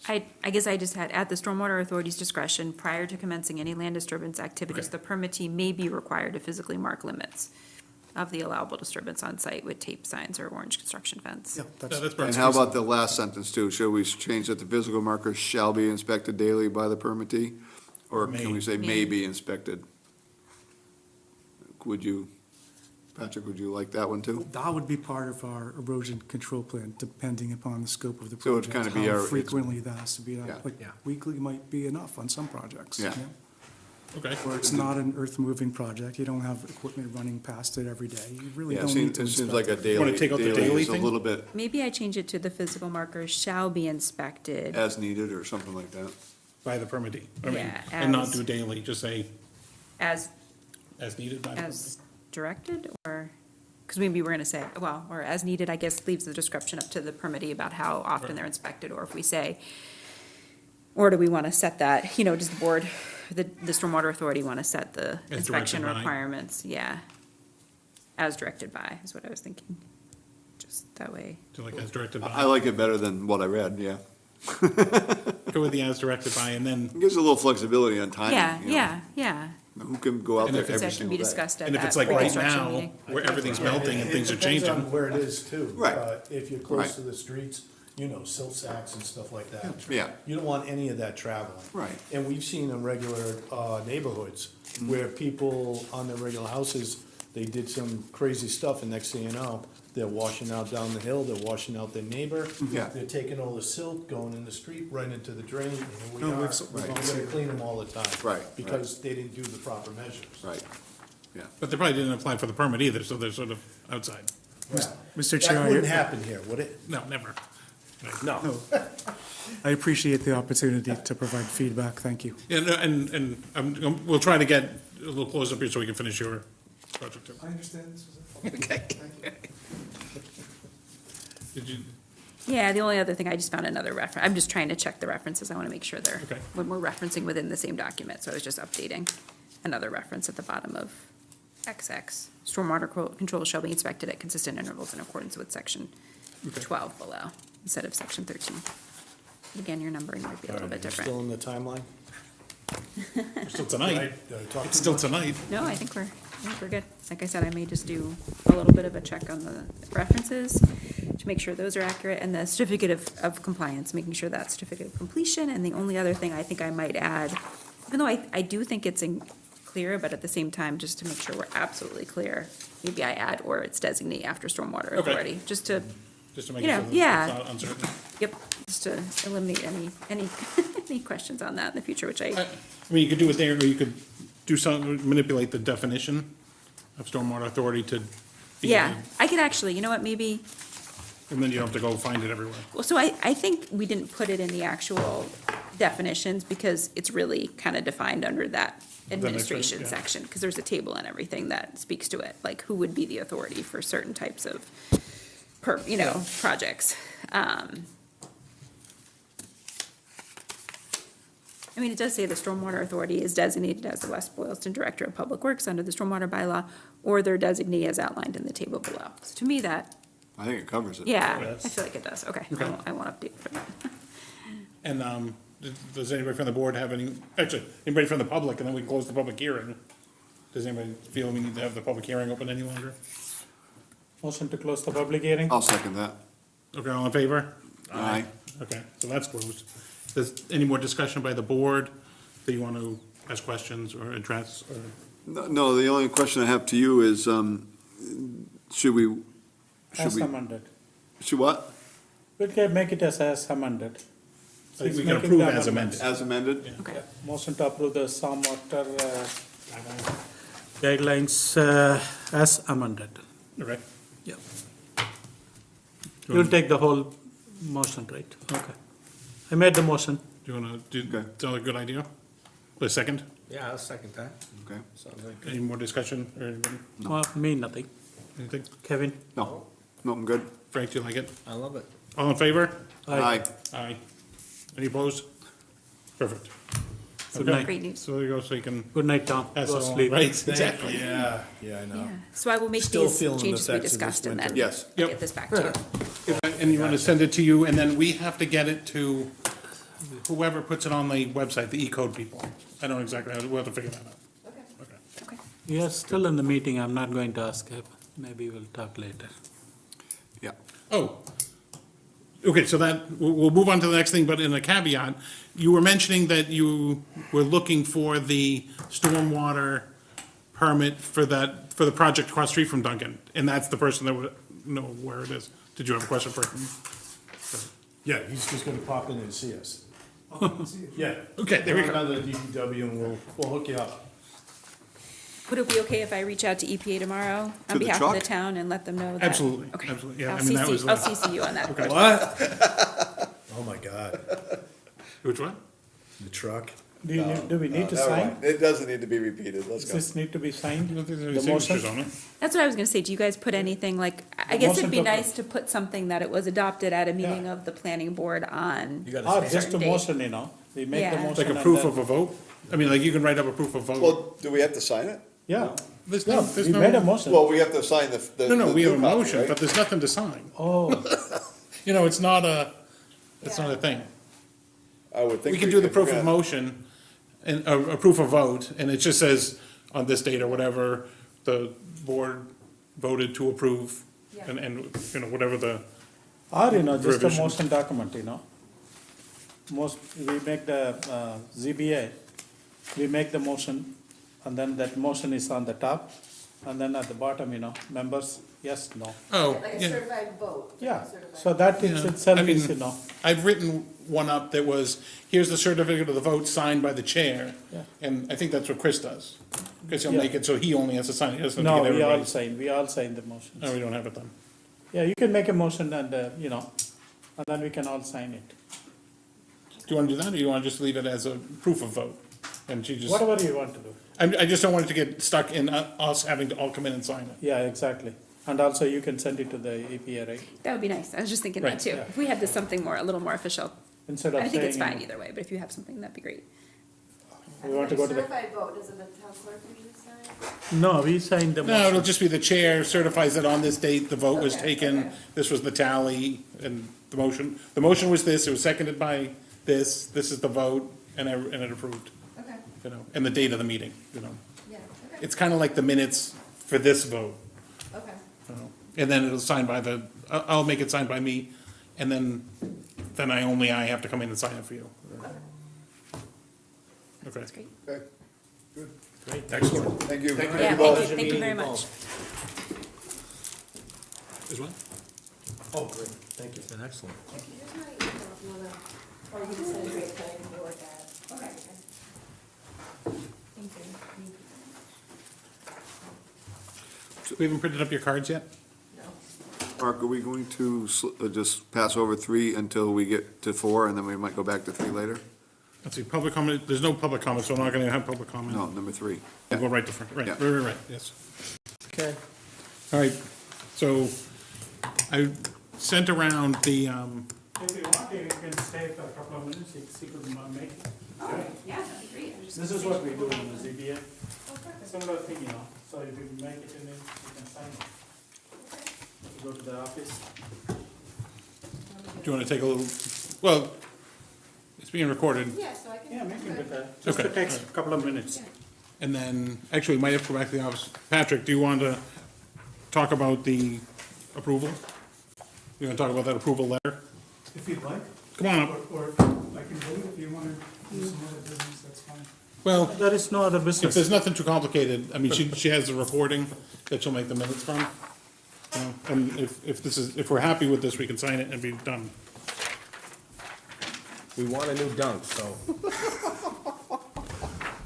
I guess I just had, at the stormwater authority's discretion, prior to commencing any land disturbance activities, Okay. the permittee may be required to physically mark limits of the allowable disturbance on site with tape signs or orange construction fence. Yeah, that's And Brett's how piece. about the last sentence too? Should we change that the physical markers shall be inspected daily by the permittee? Or can we say may be inspected? Would you, Patrick, would you like that one too? That would be part of our erosion control plan, depending upon the scope of the So it'd project. kinda be How our- frequently that has to be Yeah. done. Like, weekly might be enough on some projects. Yeah. you know? Okay, Where it's not an earth-moving project, you don't have equipment running past it every day, you really Yeah, don't need to it seems inspect like a it. daily, Wanna take out the daily is a thing? little bit Maybe I change it to the physical markers shall be inspected as needed or something like that. by the permittee, I mean, Yeah, and not as- do daily, just say as, as needed by the permittee. as directed, or, because maybe we're gonna say, well, or as needed, I guess leaves the description up to the permittee about how often they're inspected, or if we say, Or do we want to set that, does the board, the Stormwater Authority want to set the As inspection directed by. requirements? Yeah. As directed by, is what I was thinking. Just that way. So like as directed I by, like it better than what I read, yeah. go with the as directed by, and then, It gives a little flexibility on timing. Yeah, you know. yeah. Who can go out And there if every So that can single be day? discussed at and if that it's like right pre-construction now, meeting. where everything's melting and things are It depends changing. on where it is too. Right. If you're Right. close to the streets, silt sacks and stuff like that. Yeah. You don't want any of that traveling. Right. And we've seen in regular neighborhoods Mm-hmm. where people on their regular houses, they did some crazy stuff, and next thing you know, they're washing out down the hill, they're washing out their neighbor. Yeah. They're taking all the silt, going in the street, right into the drain, and here we No, are. we've- We're right. gonna clean them all the time. Right, Because they didn't do the proper measures. Right, yeah. but they probably didn't apply for the permit either, so they're sort of outside. Well, Mr. Chair, That wouldn't happen here, would it? No, never. No. I appreciate the opportunity to provide feedback. Thank you. Yeah, no, and we'll try to get a little close up here so we can finish your project too. I understand this was Okay. Did you, Yeah, the only other thing, I just found another reference. I'm just trying to check the references. I want to make sure they're, Okay. when we're referencing within the same document. So I was just updating another reference at the bottom of XX. Stormwater control shall be inspected at consistent intervals in accordance with section 12 below, instead of section 13. Again, your numbering might be a little bit Still different. in the timeline? still tonight, Did I talk it's too still much? tonight. No, I think we're good. Like I said, I may just do a little bit of a check on the references to make sure those are accurate, and the certificate of compliance, making sure that certificate of completion. And the only other thing I think I might add, even though I do think it's clear, but at the same time, just to make sure we're absolutely clear, maybe I add or it's designate after stormwater Okay. authority, just to, Just to make You sure know, that yeah. it's not uncertain. yep, just to eliminate any any questions on that in the future, which I mean, you could do it there, or you could do some, manipulate the definition of stormwater authority to be. yeah, I could actually, you know what, maybe. And then you don't have to go find it everywhere. Well, so I think we didn't put it in the actual definitions because it's really kind of defined under that administration yeah. section, because there's a table and everything that speaks to it, like who would be the authority for certain types of projects. I mean, it does say the Stormwater Authority is designated as the West Boylston Director of Public Works under the Stormwater Bylaw, or their designee as outlined in the table below. So to me, that, I think it covers it. yeah, Yes. I feel like it does, okay. I won't update for that. And, does anybody from the board have any, actually, anybody from the public, and then we close the public hearing? Does anybody feel we need to have the public hearing open any longer? Motion to close the public hearing? I'll second that. Okay, all in favor? Aye. Okay, so that's closed. Does, any more discussion by the board that you want to ask questions or address, or? No, the only question I have to you is, should we, As amended. should what? We can make it as amended. I think He's we can making approve the as amendments. amended. As amended? Okay. Motion to approve the stormwater guidelines as amended. Okay. Yeah. You'll take the whole motion, right? Okay. I made the motion. Do you want to, Okay. sound like a good idea? A second? Yeah, I'll second that. Okay. Sounds like Any more discussion or anybody? Me, nothing. Anything? Kevin? No, no, I'm good. Frank, do you like it? I love it. All in favor? Aye. Aye. Any opposed? Perfect. Good Okay. night. Great news. So there you go, so you can Good night, Tom. pass Go it along. sleep. Right, Thank exactly. you. Yeah, I know. Yeah, so I will make Still these feeling the changes we effects of this discussed and then winter. Yes. Yep. get this back to you. And you want to send it to you, and then we have to get it to whoever puts it on the website, the E-code people. I don't know exactly how, we'll have to figure that out. Okay. Okay. We are still in the meeting. I'm not going to ask him. Maybe we'll talk later. Yeah. Oh, okay, so that, we'll move on to the next thing, but in a caveat, you were mentioning that you were looking for the stormwater permit for that, for the project across the street from Duncan, and that's the person that would know where it is. Did you have a question for him? Yeah, he's just gonna pop in and see us. Yeah. Okay, there we go. Another DPW and we'll hook you up. Would it be okay if I reach out to EPA tomorrow To on the behalf of the truck? town and let them know that? Absolutely, Okay. absolutely, yeah, I'll I mean, that CC was I'll the- CC you on that. What? Oh my God, Which one? the truck. Do we need to sign? It doesn't need to be repeated, let's Does this need to be I signed? don't think there's any The motion? signatures on it. That's what I was gonna say. Do you guys put anything like, I The guess motion it'd be to approve. nice to put something that it was adopted at a meeting Yeah. of the planning board on. You gotta Or say just a Certain date. motion, We make the Yeah. motion. It's like a and proof then- of a vote? I mean, like you can write up a proof of vote. Well, do we have to sign it? Yeah, There's yeah, no, there's we made a no, motion. Well, we have to sign the. no, we have a new copy, motion, right? but there's nothing to sign. Oh, You know, it's not a thing. I would think. We can do the if proof we're of gonna- motion and a proof of vote, and it just says on this date or whatever, the board voted to approve and, you know, whatever the, or, just a Revision. motion document, Most, we make the ZBA, we make the motion, and then that motion is on the top, and then at the bottom, members, yes, no. oh, Like a yeah. certified vote. Yeah, Certified. so that in Yeah. itself I is, mean, I've written one up that was, here's the certificate of the vote signed by the chair. Yeah. And I think that's what Chris does, because he'll Yeah. make it so he only has to sign it, he doesn't have no, to get we all everybody. sign the motions. No, we don't have it done. Yeah, you can make a motion and, and then we can all sign it. Do you wanna do that, or you wanna just leave it as a proof of vote? And she just, Whatever you want to do. I just don't want it to get stuck in us having to all come in and sign it. Yeah, exactly. And also you can send it to the EPA, right? That would be nice. I was just thinking that Right. too. Yeah. If we had this something more, a little more official. Instead of I think it's saying, fine either way, but if you have something, that'd be great. We want to go to the, Certified vote, doesn't the town clerk usually sign? no, we signed the No, it'll motion. just be the chair certifies that on this date, the vote was Okay, taken, okay. this was the tally, and the motion. The motion was this, it was seconded by this is the vote, and it approved, Okay, and the date of the meeting, yeah, okay, It's kind of like the minutes for this vote, okay. And then it'll sign by I'll make it signed by me, and then I have to come in and sign it for you. Okay, That's great. Okay, good. great, excellent. Thank you. Yeah, thank you very much. Is what? Oh, great, thank you. Been excellent. Here's my email if you wanna, or you can send it to the planning board that. Okay. Thank you. We haven't printed up your cards yet? Mark, are we going to just pass over 3 until we get to 4, and then we might go back to 3 later? Let's see, public comment, there's no public comment, so I'm not gonna have public comment. No, number 3. We'll go right to front, right, Yeah. right, yes. Okay. All right, so I sent around the, If you want, you can stay for a couple of minutes, she could make it. Yeah, that'd be great. This is what we do in the ZBA. Similar thing, so if you make it in it, you can sign it. You go to the office. do you wanna take a little, well, it's being recorded, Yeah, so I can. Yeah, make it better. Just Okay. it takes a couple of minutes. and then, actually, we might have to go back to the office. Patrick, do you want to talk about the approval? You wanna talk about that approval letter? If you'd like, Come on up. or I can wait if you want to do some other business, that's fine. Well, There is no other if there's business. nothing too complicated, I mean, she has the recording that she'll make the minutes from. And if we're happy with this, we can sign it and be done. We want a new dunk, so.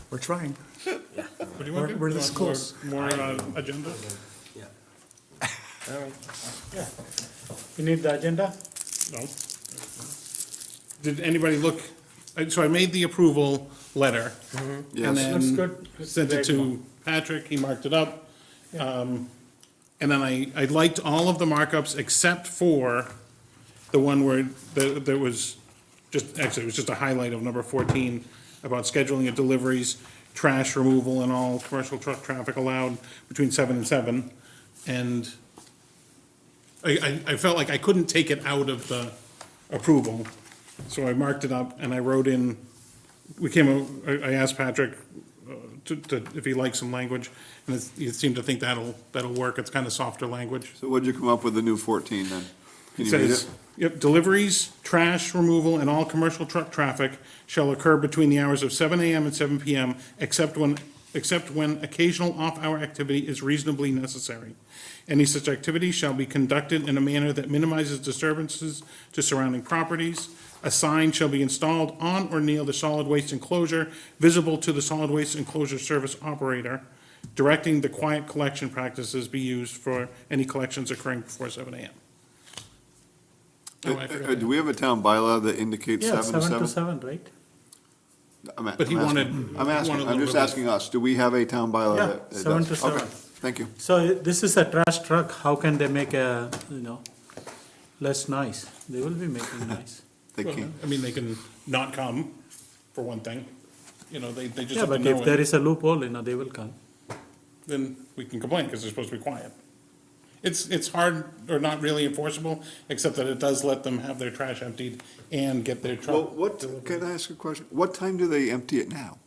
We're trying. What do you want to do? We're You this want close. More agenda? Yeah. All right. You need the agenda? No. Did anybody look, so I made the approval letter. And Yes. then Looks good. sent it to Patrick, he marked it up. And then I liked all of the markups except for the one where there was just, actually, it was just a highlight of number 14 about scheduling of deliveries, trash removal and all commercial truck traffic allowed between 7 and 7. And I felt like I couldn't take it out of the approval, so I marked it up and I wrote in, I asked Patrick if he likes some language, and he seemed to think that'll work, it's kind of softer language. So what'd you come up with the new 14 then? Can It you read says, it? yep, deliveries, trash removal, and all commercial truck traffic shall occur between the hours of 7 AM and 7 PM, except when occasional off-hour activity is reasonably necessary. Any such activity shall be conducted in a manner that minimizes disturbances to surrounding properties. A sign shall be installed on or near the solid waste enclosure, visible to the solid waste enclosure service operator, directing the quiet collection practices be used for any collections occurring before 7 AM. Oh, I forgot Do we have a town bylaw that indicates Yeah, 7 to 7? 7 to 7, right? But he wanted- he I'm wanted a asking, I'm little just bit of- asking us, do we have a town bylaw Yeah, that? 7 does? to 7. Okay, thank you. So this is a trash truck, how can they make less noise? They will be making noise. They Well, can't. I mean, they can not come, for one thing. You know, they just Yeah, have to but know if there it. is a loophole, they will come. Then we can complain, because they're supposed to be quiet. It's hard, or not really enforceable, except that it does let them have their trash emptied and get their Well, truck. can I ask a question? What time do they empty it now?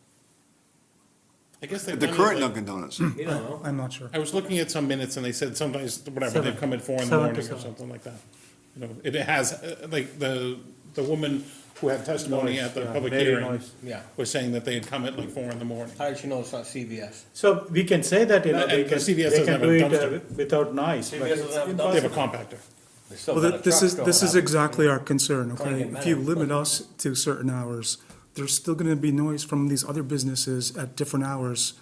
I guess they've At the done it current like- Dunkin' Donuts? You don't know. I'm not sure. I was looking at some minutes and they said sometimes, whatever, they Seven. come at 4 in the 7 to morning or 7. something like that. You know, it has, like, the woman who had testimony Noise, at the yeah, public very hearing noise. Yeah. was saying that they had come at like 4 in the morning. How did you know it's not CVS? So we can say that, And they can, CVS they doesn't can have a do it dumpster. without noise. but CVS it's doesn't have a They have a impossible. compactor. They still Well, got a this truck is, store this is now. exactly our concern, okay? Twenty If you minutes. limit us to certain hours, there's still gonna be noise from these other businesses at different hours.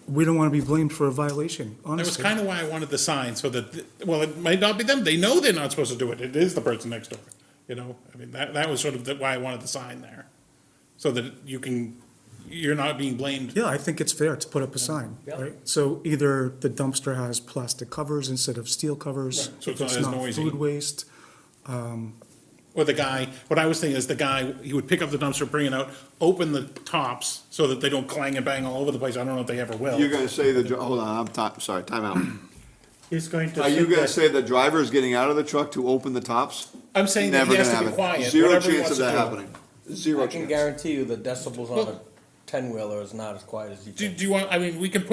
We don't wanna be blamed for a violation, That was honestly. kind of why I wanted the sign, so that, well, it might not be them, they know they're not supposed to do it, it is the person next door, you know? I mean, that was sort of why I wanted the sign there, so that you're not being blamed. Yeah, I think it's fair to put up a sign, Yeah. right? So either the dumpster has plastic covers instead of steel covers. Right, so if it's not as noisy. Food waste. Or the guy, what I was thinking is the guy, he would pick up the dumpster, bring it out, open the tops so that they don't clang and bang all over the place. I don't know if they ever will. You're gonna say hold on, sorry, time out. He's going to. Are you sit gonna there. say the driver is getting out of the truck to open the tops? I'm saying that Never he has gonna to be happen. quiet, Zero whatever he chance wants of to that do. happening. Zero I can chance. guarantee you the decibels on a Well- 10-wheeler is not as quiet as you Do think. you want, I mean, we can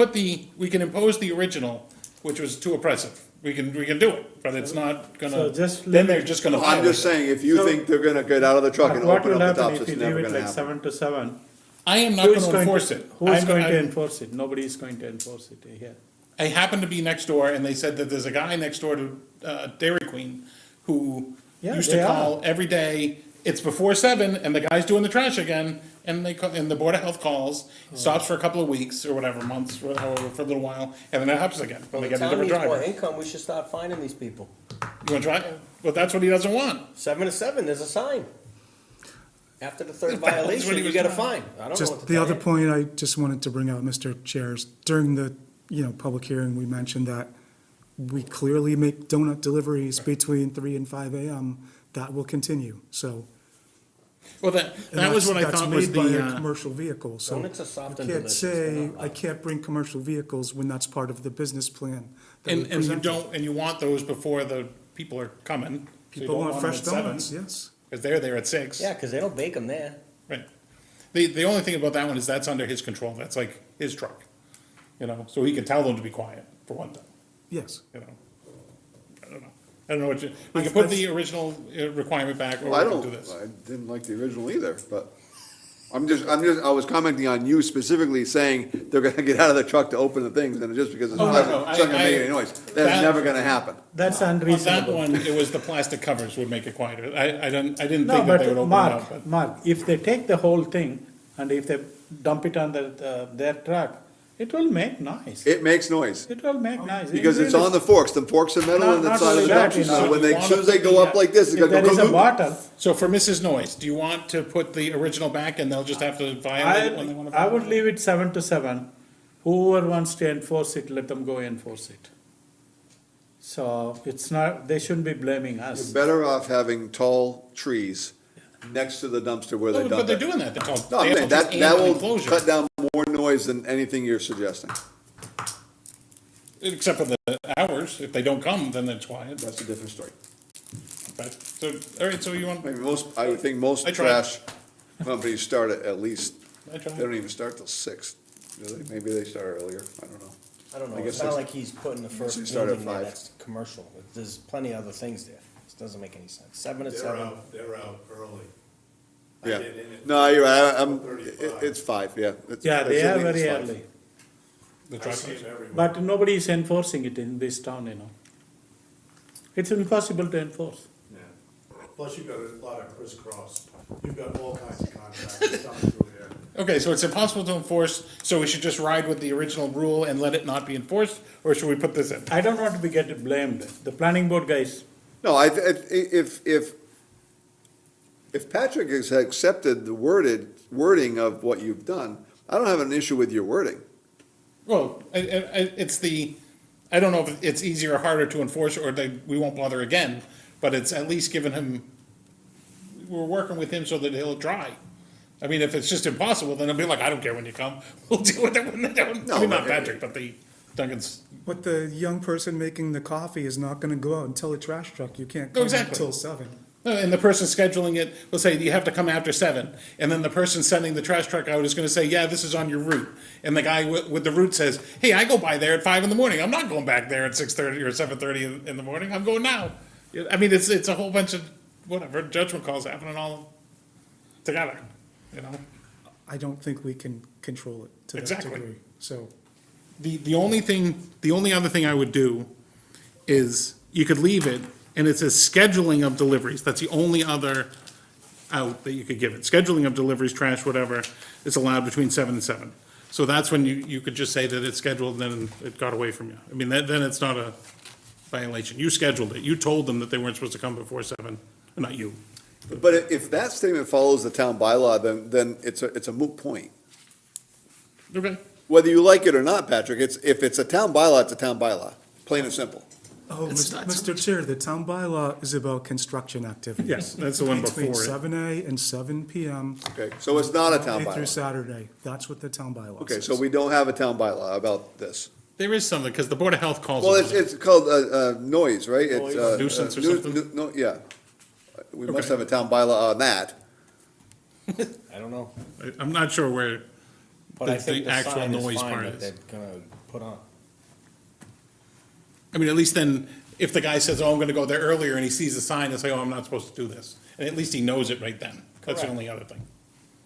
impose the original, which was too oppressive. We can do it, but it's not So gonna, just then leave they're it- just gonna I'm violate just it. saying, if you So- think they're gonna get out of the truck But and what open will up the happen tops, if you it's leave never it gonna like happen. 7 to 7? I am not Who is gonna going enforce to- it. Who is I'm- going to I'm- enforce it? Nobody is going to enforce it here. I happened to be next door, and they said that there's a guy next door to Dairy Queen who Yeah, used to they are. call every day. It's before 7, and the guy's doing the trash again, and and the Board of Health calls, Oh. stops for a couple of weeks or whatever, months, or however, for a little while, and then it happens again. Well, When the they get a town different needs more driver. income, we should start finding these people. You wanna try it? Well, that's what he doesn't want. 7 to 7, there's a sign. After the third That's what he violation, you was get a trying. fine. I don't know what Just to the tell other you. point I just wanted to bring out, Mr. Chairs, during the, public hearing, we mentioned that we clearly make donut deliveries between 3 and 5 AM. That will continue, so. Well, that and was what I that's thought was made by a the, commercial vehicle, so. Donuts are soft I and can't delicious, say, they're not I loud. can't bring commercial vehicles when that's part of the business plan. that we and you presented. don't, and you want those before the people are coming. So you People don't want fresh them at 7, donuts, yes. Cause they're there at 6. Yeah, because they don't bake them there. Right. The only thing about that one is that's under his control. That's like his truck, so he can tell them to be quiet, for one thing, Yes. I don't know what we can put the original requirement back, or Well, we can do this. I didn't like the original either, but I was commenting on you specifically saying they're gonna get out of the truck to open the things, and just because it's Oh, no, pleasant, no, it's not gonna make I- any noise. that- That's never gonna happen. That's On that unreasonable. one, it was the plastic covers would make it quieter. I didn't think No, that they would but open it up, but. Mark, if they take the whole thing and if they dump it on their truck, it will make noise. It makes noise, It will make noise. because it's on the forks are metal Not- on the not side of only the that, dumpster, so you know. when they, You as soon as wanna they go up put the, like this, it's If gonna there is go a boom. bottle, So for Mrs. Noise, do you want to put the original back and they'll just have to violate it when they want to? I would leave it 7 to 7. Whoever wants to enforce it, let them go enforce it. So it's not, they shouldn't be blaming us. Better off having tall trees next to the dumpster where they No, dump but they're it. doing that. They're called. No, I'm they saying have to that just add an will enclosure. cut down more noise than anything you're suggesting. Except for the hours. If they don't come, then it's quiet. That's a different story. But, so, all right, so you want, I mean, I would think most I tried. trash companies start at least, I tried. they don't even start till 6. Do they? Maybe they start earlier, I don't know. I don't know, I it's guess not that's- like he's putting the first you start at building there 5. that's commercial. There's plenty of other things there. It doesn't make any sense. 7 to They're 7. they're out early. I Yeah, did in it. no, you're right, 35. it's 5, yeah. Yeah, they are Assuming it's very 5. early. The I truck. see them everywhere. But nobody is enforcing it in this town, It's impossible to enforce. Yeah. Plus you've got a lot of crisscross. You've got all kinds of contractors coming through there. Okay, so it's impossible to enforce, so we should just ride with the original rule and let it not be enforced, or should we put this in? I don't want to be get blamed. The planning board guys, No, if Patrick has accepted the wording of what you've done, I don't have an issue with your wording. Well, it's I don't know if it's easier or harder to enforce, or we won't bother again, but it's at least given him, we're working with him so that he'll try. I mean, if it's just impossible, then I'll be like, I don't care when you come, we'll deal with it when they don't. I No, mean, not but- Patrick, but the Duncan's, But the young person making the coffee is not gonna go out and tell a trash truck, you can't Oh, come exactly. until 7. and the person scheduling it will say, you have to come after 7. And then the person sending the trash truck out is gonna say, yeah, this is on your route. And the guy with the route says, hey, I go by there at 5 in the morning, I'm not going back there at 6:30 or 7:30 in the morning, I'm going now. I mean, it's a whole bunch of, whatever, judgment calls happening all together, you know? I don't think we can control it to that Exactly. degree, so. The only other thing I would do is you could leave it, and it says scheduling of deliveries. That's the only other out that you could give it. Scheduling of deliveries, trash, whatever, is allowed between 7 and 7. So that's when you could just say that it's scheduled, and then it got away from you. I mean, then it's not a violation. You scheduled it. You told them that they weren't supposed to come before 7, not you. But if that statement follows the town bylaw, then it's a moot point. Okay. Whether you like it or not, Patrick, if it's a town bylaw, it's a town bylaw, plain and simple. Oh, It's not so Mr. Chair, the town bylaw is about construction activities. Yes, that's the one Between before it. 7 and 7 PM. Okay, so it's not a town Monday through bylaw. Saturday, that's what the town bylaw Okay, says. so we don't have a town bylaw about this. There is something, because the Board of Health calls Well, it. it's called noise, right? It's, Nuisance or something? No, yeah. We must Okay. have a town bylaw on that. I don't know, I'm not sure where but I the think the actual sign noise is fine part that is. they're gonna put on. I mean, at least then, if the guy says, oh, I'm gonna go there earlier, and he sees the sign and say, oh, I'm not supposed to do this, and at least he knows it right then. That's the Correct. only other thing.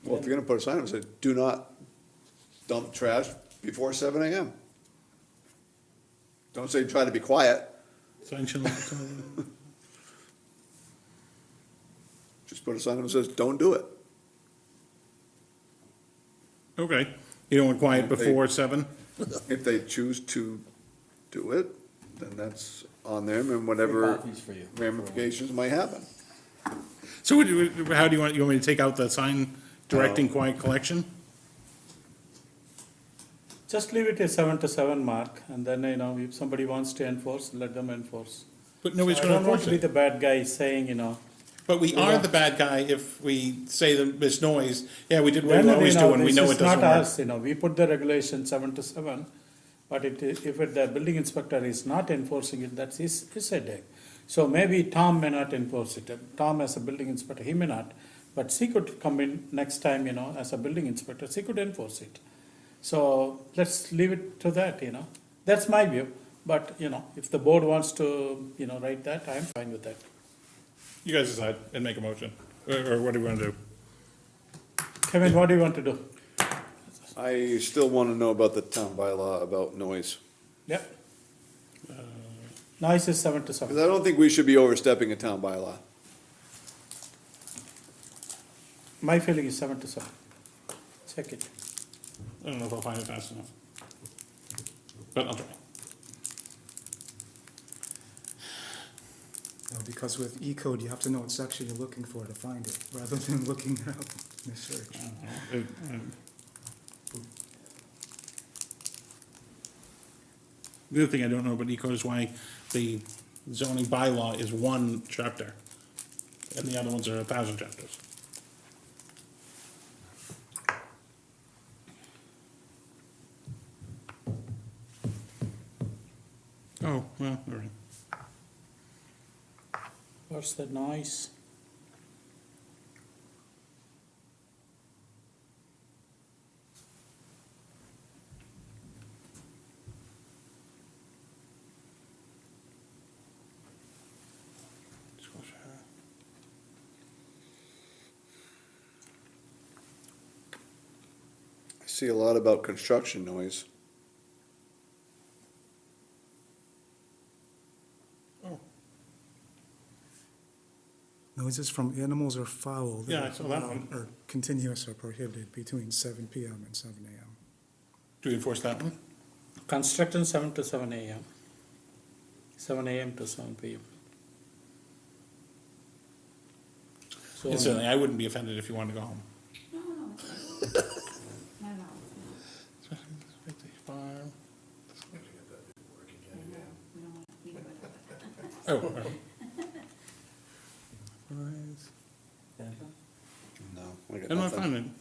Well, if you're gonna put a sign up that says, do not dump trash before 7 AM. Don't say try to be quiet, Sign shall not call- just put a sign up that says, don't do it. Okay, you don't want quiet Okay. before 7? If they choose to do it, then that's on them and Free whatever coffees for you. ramifications might happen. So how do you want me to take out the sign directing quiet collection? Just leave it a 7 to 7 mark, and then, if somebody wants to enforce, let them enforce. But nobody's I gonna don't want enforce to be it. the bad guy saying, But we you are know. the bad guy if we say that this noise, yeah, we did what when, we always do, and we this know is it doesn't not work. us, we put the regulation 7 to 7, but if the building inspector is not enforcing it, that's his headache. So maybe Tom may not enforce it. Tom as a building inspector, he may not, but she could come in next time, as a building inspector, she could enforce it. So let's leave it to that, That's my view. But, if the board wants to, write that, I'm fine with that. You guys decide and make a motion, or what do we wanna do? Kevin, what do you want to do? I still wanna know about the town bylaw about noise. Yep. Noise is 7 to 7. Because I don't think we should be overstepping a town bylaw. My feeling is 7 to 7. Check it. I don't know if I'll find it fast enough. But I'll try. No, because with E-code, you have to know what section you're looking for to find it, rather than looking it up in a search. The other thing I don't know about E-code is why the zoning bylaw is 1 chapter, and the other ones are 1,000 chapters. Oh, well, all right. What's the noise? I see a lot about construction noise. Noises from animals or fowl. that Yeah, I are saw that allowed one. Are continuous or prohibited between 7 PM and 7 AM. Do we enforce that one? Construction 7 to 7 AM. 7 AM to 7 PM. So, Incidentally, I wouldn't be offended if you wanted to go home. No, no, it's not. No, no, it's not. Farm. We don't want to be with it. Oh, all right. No. I got I'm not nothing. finding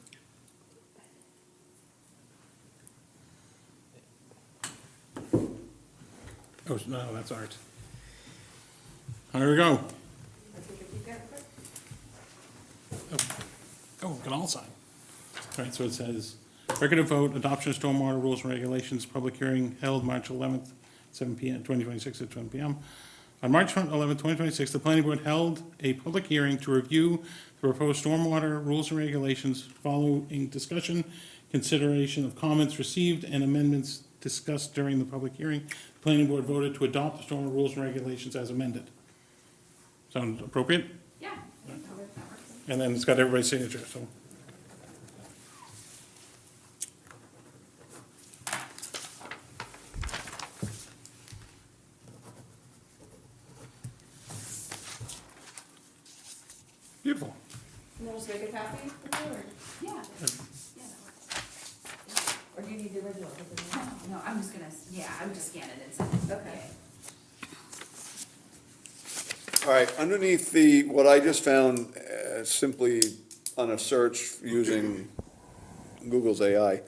Oh, no, that's art. Here we go. Oh, we can all sign. All right, so it says, record of vote, adoption of stormwater rules and regulations, public hearing held March 11th, 7 PM, 2026 at 7 PM. On March 11th, 2026, the planning board held a public hearing to review the proposed stormwater rules and regulations following discussion, consideration of comments received, and amendments discussed during the public hearing. The planning board voted to adopt the stormwater rules and regulations as amended. Sound appropriate? Yeah. And then it's got everybody's signature, so. Beautiful. And then just make a copy, or, Yeah. or do you need the original? No, I'm just gonna, yeah, I would just scan it and send it. Okay. All right, underneath the, what I just found simply on a search using Google's AI,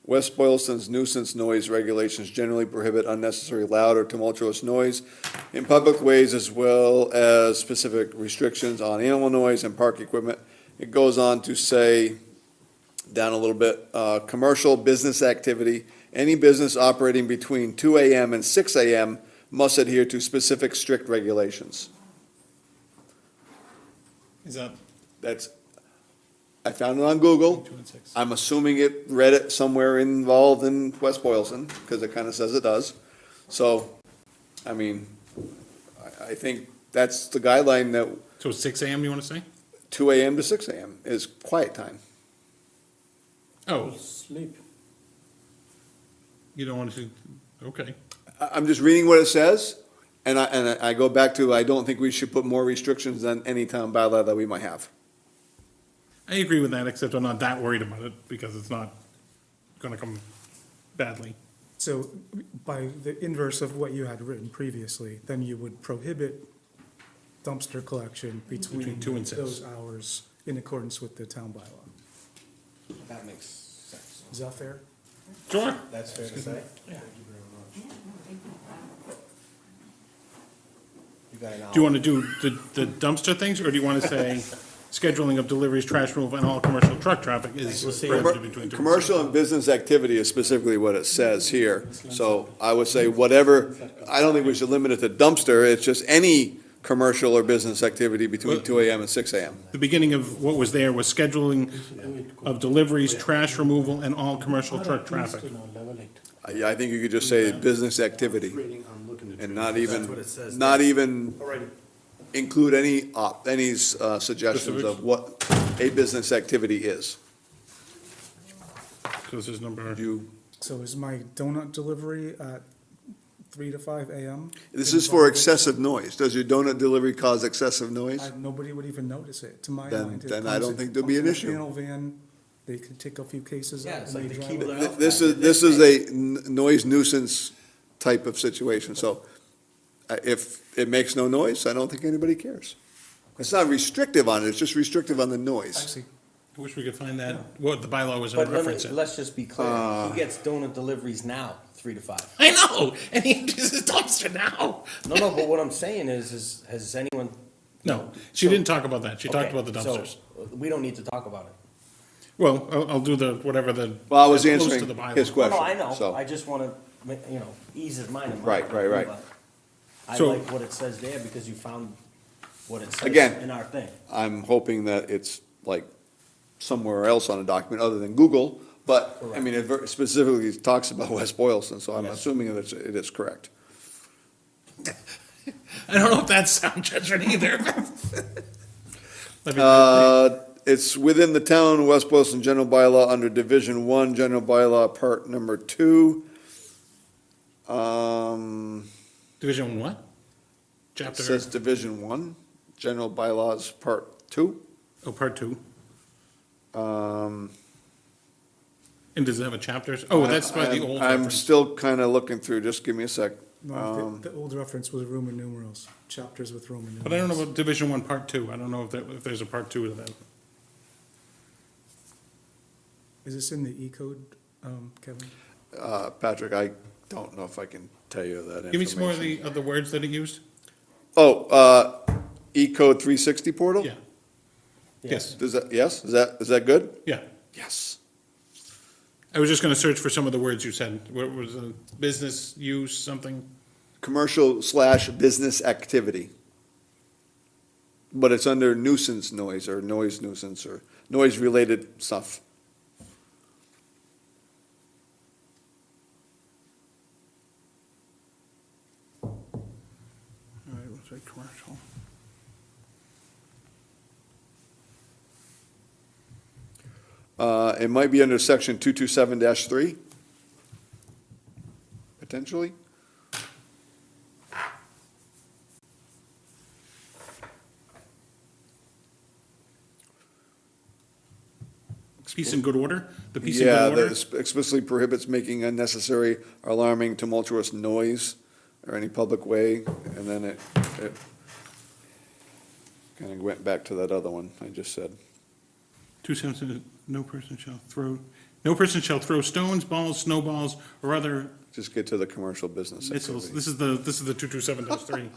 West Boylston's nuisance noise regulations generally prohibit unnecessary loud or tumultuous noise in public ways, as well as specific restrictions on animal noise and park equipment. It goes on to say, down a little bit, commercial business activity, any business operating between 2 AM and 6 AM must adhere to specific strict regulations. Is that That's, I found it on Google. 2 and 6? I'm assuming it read it somewhere involved in West Boylston, because it kind of says it does. So, I mean, I think that's the guideline, that So 6 AM you want to say? 2 AM to 6 AM is quiet time. Oh, Sleep. you don't want to, okay. I'm just reading what it says, and I go back to, I don't think we should put more restrictions than any town bylaw that we might have. I agree with that, except I'm not that worried about it, because it's not gonna come badly. So by the inverse of what you had written previously, then you would prohibit dumpster collection between 2 and 6. those hours in accordance with the town bylaw. That makes sense. Is that fair? Sure. That's fair to say? You got an hour. Do you want to do the dumpster things, or do you want to say scheduling of deliveries, trash removal, and all commercial truck traffic is prohibited between 2 and 6? Commercial and business activity is specifically what it says here. So I would say whatever, I don't think we should limit it to dumpster, it's just any commercial or business activity between 2 AM and 6 AM. The beginning of what was there was scheduling of deliveries, trash removal, and all commercial truck traffic. I think you could just say business activity and not even, what it says not even include any suggestions of what a business activity is. So this is number, You, So is my donut delivery at 3 to 5 AM? this is for excessive noise. Does your donut delivery cause excessive noise? Nobody would even notice it, to my Then- mind. It then I comes don't in- think there'll be an comes in issue. a panel van, they can take a few cases Yeah, out it's and like they the drive key away. to the- This is a noise nuisance type of situation, so if it makes no noise, I don't think anybody cares. It's not restrictive on it, it's just restrictive on the I noise. see. I wish we could find that, what the bylaw was in But reference in. let's just be clear, he gets donut deliveries now, 3 to 5. I know, and he uses his dumpster now. No, but what I'm saying is has anyone? No, she didn't talk about that, she talked Okay, about the so, dumpsters. We don't need to talk about it. Well, I'll do the, whatever the. Well, I was that's close to answering the bylaw. his question. No, I know, so- I just wanna, ease his mind and mine. Right, right. but I So- like what it says there because you found what it says Again. in our thing. I'm hoping that it's like somewhere else on a document other than Google, but, I mean, it specifically talks about West Boylston, so I'm assuming that it is correct. I don't know if that's sound judgment either. Let me- It's within the town of West Boylston General Bylaw under Division 1, General Bylaw, Part Number 2. Division what? It Chapter, says Division 1, General Bylaws, Part 2. oh, part 2. Um, And does it have a chapters? Oh, that's by the old I'm reference. still kind of looking through, just give me a sec. No, the old reference was Roman numerals, chapters with Roman numerals. But I don't know about Division 1, Part 2. I don't know if there's a Part 2 to that. Is this in the E code, Kevin? Patrick, I don't know if I can tell you that information. Give me some more of the words that he used. Oh, E-code 360 portal? Yeah. Yes, Is that good? yeah. Yes. I was just gonna search for some of the words you said. What was the business use, something? Commercial/business activity. But it's under nuisance noise or noise nuisance or noise-related stuff. All right, looks like commercial. It might be under section 227-3, potentially. Peace and good order? The peace and Yeah, good order? that explicitly prohibits making unnecessary, alarming, tumultuous noise or any public way, and then it kind of went back to that other one I just said. 277, no person shall throw stones, balls, snowballs, or other Just get to the commercial business missiles. activity. This is the 227-3.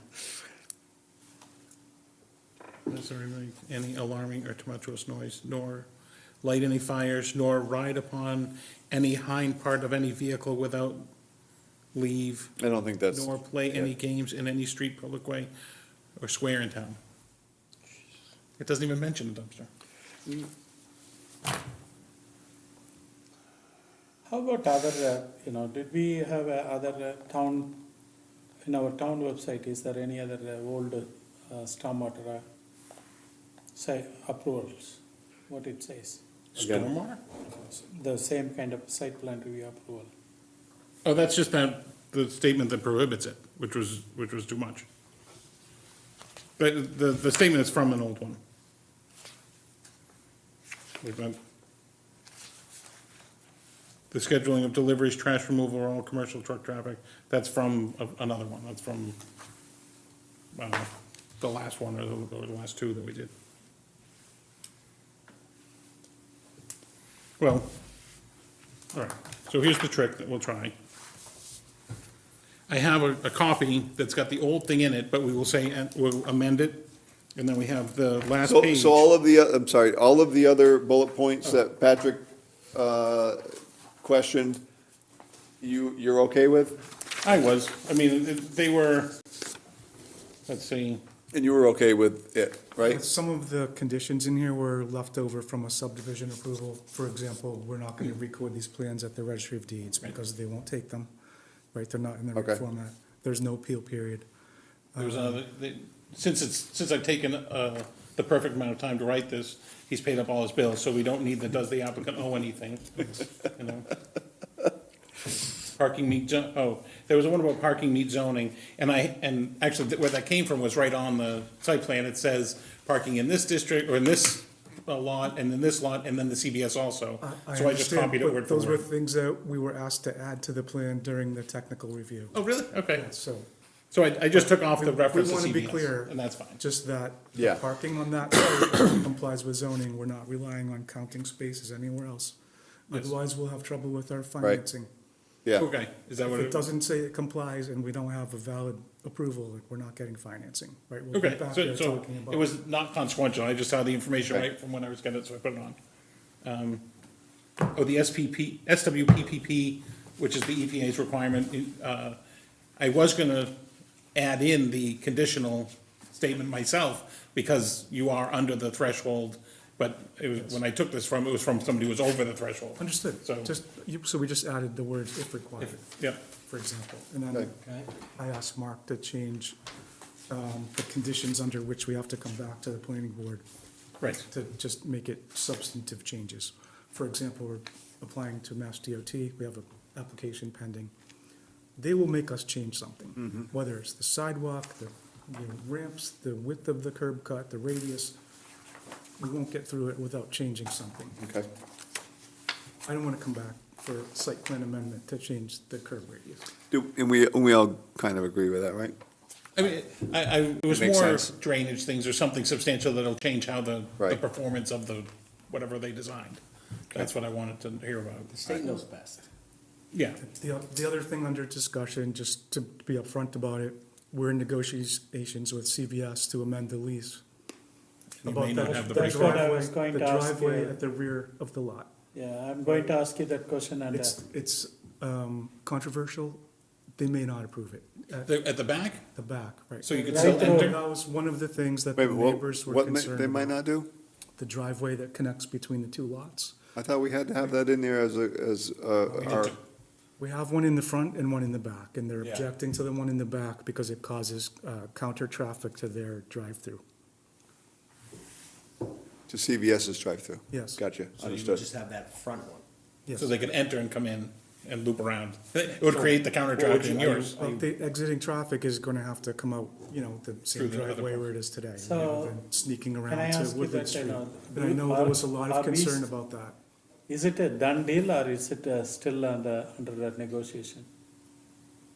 Necessary, make any alarming or tumultuous noise, nor light any fires, nor ride upon any hind part of any vehicle without leave, I don't think that's, nor play any yeah. games in any street, public way, or swear in town. It doesn't even mention a dumpster. How about other, did we have other town, in our town website, is there any other old stormwater say approvals? What it says? Again. Stormwater? The same kind of site plan review approval. Oh, that's just the statement that prohibits it, which was too much. But the statement is from an old one. We've got the scheduling of deliveries, trash removal, or all commercial truck traffic, that's from another one, that's from, the last one, or the last two that we did. Well, all right, so here's the trick that we'll try. I have a copy that's got the old thing in it, but we will say, we'll amend it, and then we have the last page. So all of the, I'm sorry, all of the other bullet points that Patrick questioned, you're okay with? I was, I mean, they were, let's see, And you were okay with it, right? Some of the conditions in here were left over from a subdivision approval. For example, we're not gonna record these plans at the registry of deeds because they won't take them, right? They're not in the right Okay. format. There's no appeal period. there was another, since I've taken the perfect amount of time to write this, he's paid up all his bills, so we don't need the, does the applicant owe anything, you know? Parking meet, there was one about parking meet zoning, and actually, where that came from was right on the site plan, it says parking in this district, or in this lot, and in this lot, and then the CBS also. So I just understand, copied it but word for those were word. things that we were asked to add to the plan during the technical review. Oh, really? Okay, So, so I just took off the reference to we wanna be CBS, clear. and that's fine. just that Yeah. the parking on that site complies with zoning, we're not relying on counting spaces anywhere else. Yes. Otherwise, we'll have trouble with our financing. Yeah, Okay, is that If what it it? doesn't say it complies and we don't have a valid approval, like, we're not getting financing, right? We'll be Okay, back so, there so talking it about. was not consequential, I just saw the information Okay. right from when I was getting it, so I put it on. The SWPPP, which is the EPA's requirement, I was gonna add in the conditional statement myself, because you are under the threshold, but when I took this from, it was from somebody who was over the threshold. Understood, So- so we just added the words if required, Yep, for example. And then Okay. I asked Mark to change, the conditions under which we have to come back to the planning board right, to just make it substantive changes. For example, we're applying to Mass DOT, we have an application pending. They will make us change something, whether it's the sidewalk, the ramps, the width of the curb cut, the radius. We won't get through it without changing something. okay. I don't want to come back for a site plan amendment to change the curb radius. And we all kind of agree with that, right? I mean, it was Makes more sense. drainage things or something substantial that'll change how the Right. performance of the, whatever they designed. That's what I wanted to hear about. The state knows best. Yeah, The other thing under discussion, just to be upfront about it, we're in negotiations with CVS to amend the lease. you About may not that- have the that That's what I driveway- was going the to ask driveway you. at the rear of the lot. Yeah, I'm going to ask you that question and, It's controversial. They may not approve it. At At the back, the back, right. so you could Right still through. enter? That was one of the things that Wait, the what, neighbors were what concerned they might about. not do? The driveway that connects between the two lots. I thought we had to have that in there as our, We have one in the front and one in the back, and they're Yeah. objecting to the one in the back because it causes counter traffic to their drive-through. to CVS's drive-through. Yes. Gotcha, So you would understood. just have that front one. Yes. So they could enter and come in and loop around. It would create the counter traffic in yours. Well, the exiting traffic is gonna have to come out, the Through same the other driveway part. where it is today, So, rather than sneaking can I around ask to you Woodland that, Street. And I do- know there was a lot are of we concern s- about that. is it a done deal or is it still under negotiation?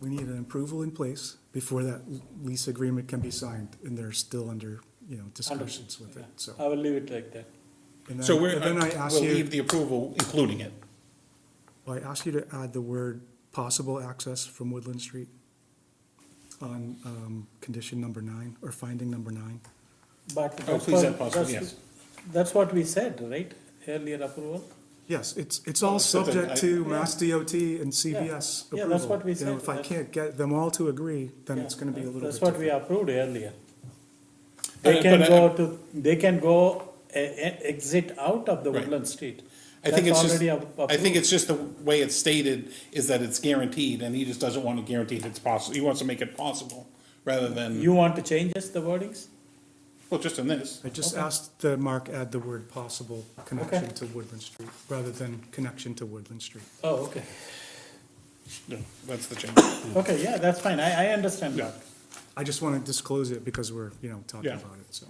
We need an approval in place before that lease agreement can be signed, and they're still under, discussions with it, so. I will leave it like that. And So then- and then I asked we'll you, leave the approval, including it. I asked you to add the word possible access from Woodland Street on, condition number 9, or finding number 9. But Oh, that's please what- add possible, that's- yes. That's what we said, right? Earlier approval? Yes, it's all so then subject to Yeah. Mass DOT and CVS Yeah, approval. that's what we You know, said. If I That's- can't get them all to agree, then Yeah, it's gonna be a little bit That's what we different. approved earlier. But- They can go exit out of the Right. Woodland Street. I think That's it's just, already I think approved. it's just the way it's stated is that it's guaranteed, and he just doesn't want to guarantee it's possible. He wants to make it possible, rather than, You want to change this, the wordings? well, just in this. I just Okay. asked the Mark add the word possible connection Okay. to Woodland Street, rather than connection to Woodland Street. Oh, okay. Yeah, that's the change. Okay, yeah, that's fine. I understand Yeah. that. I just want to disclose it because we're, talking Yeah. about it, so.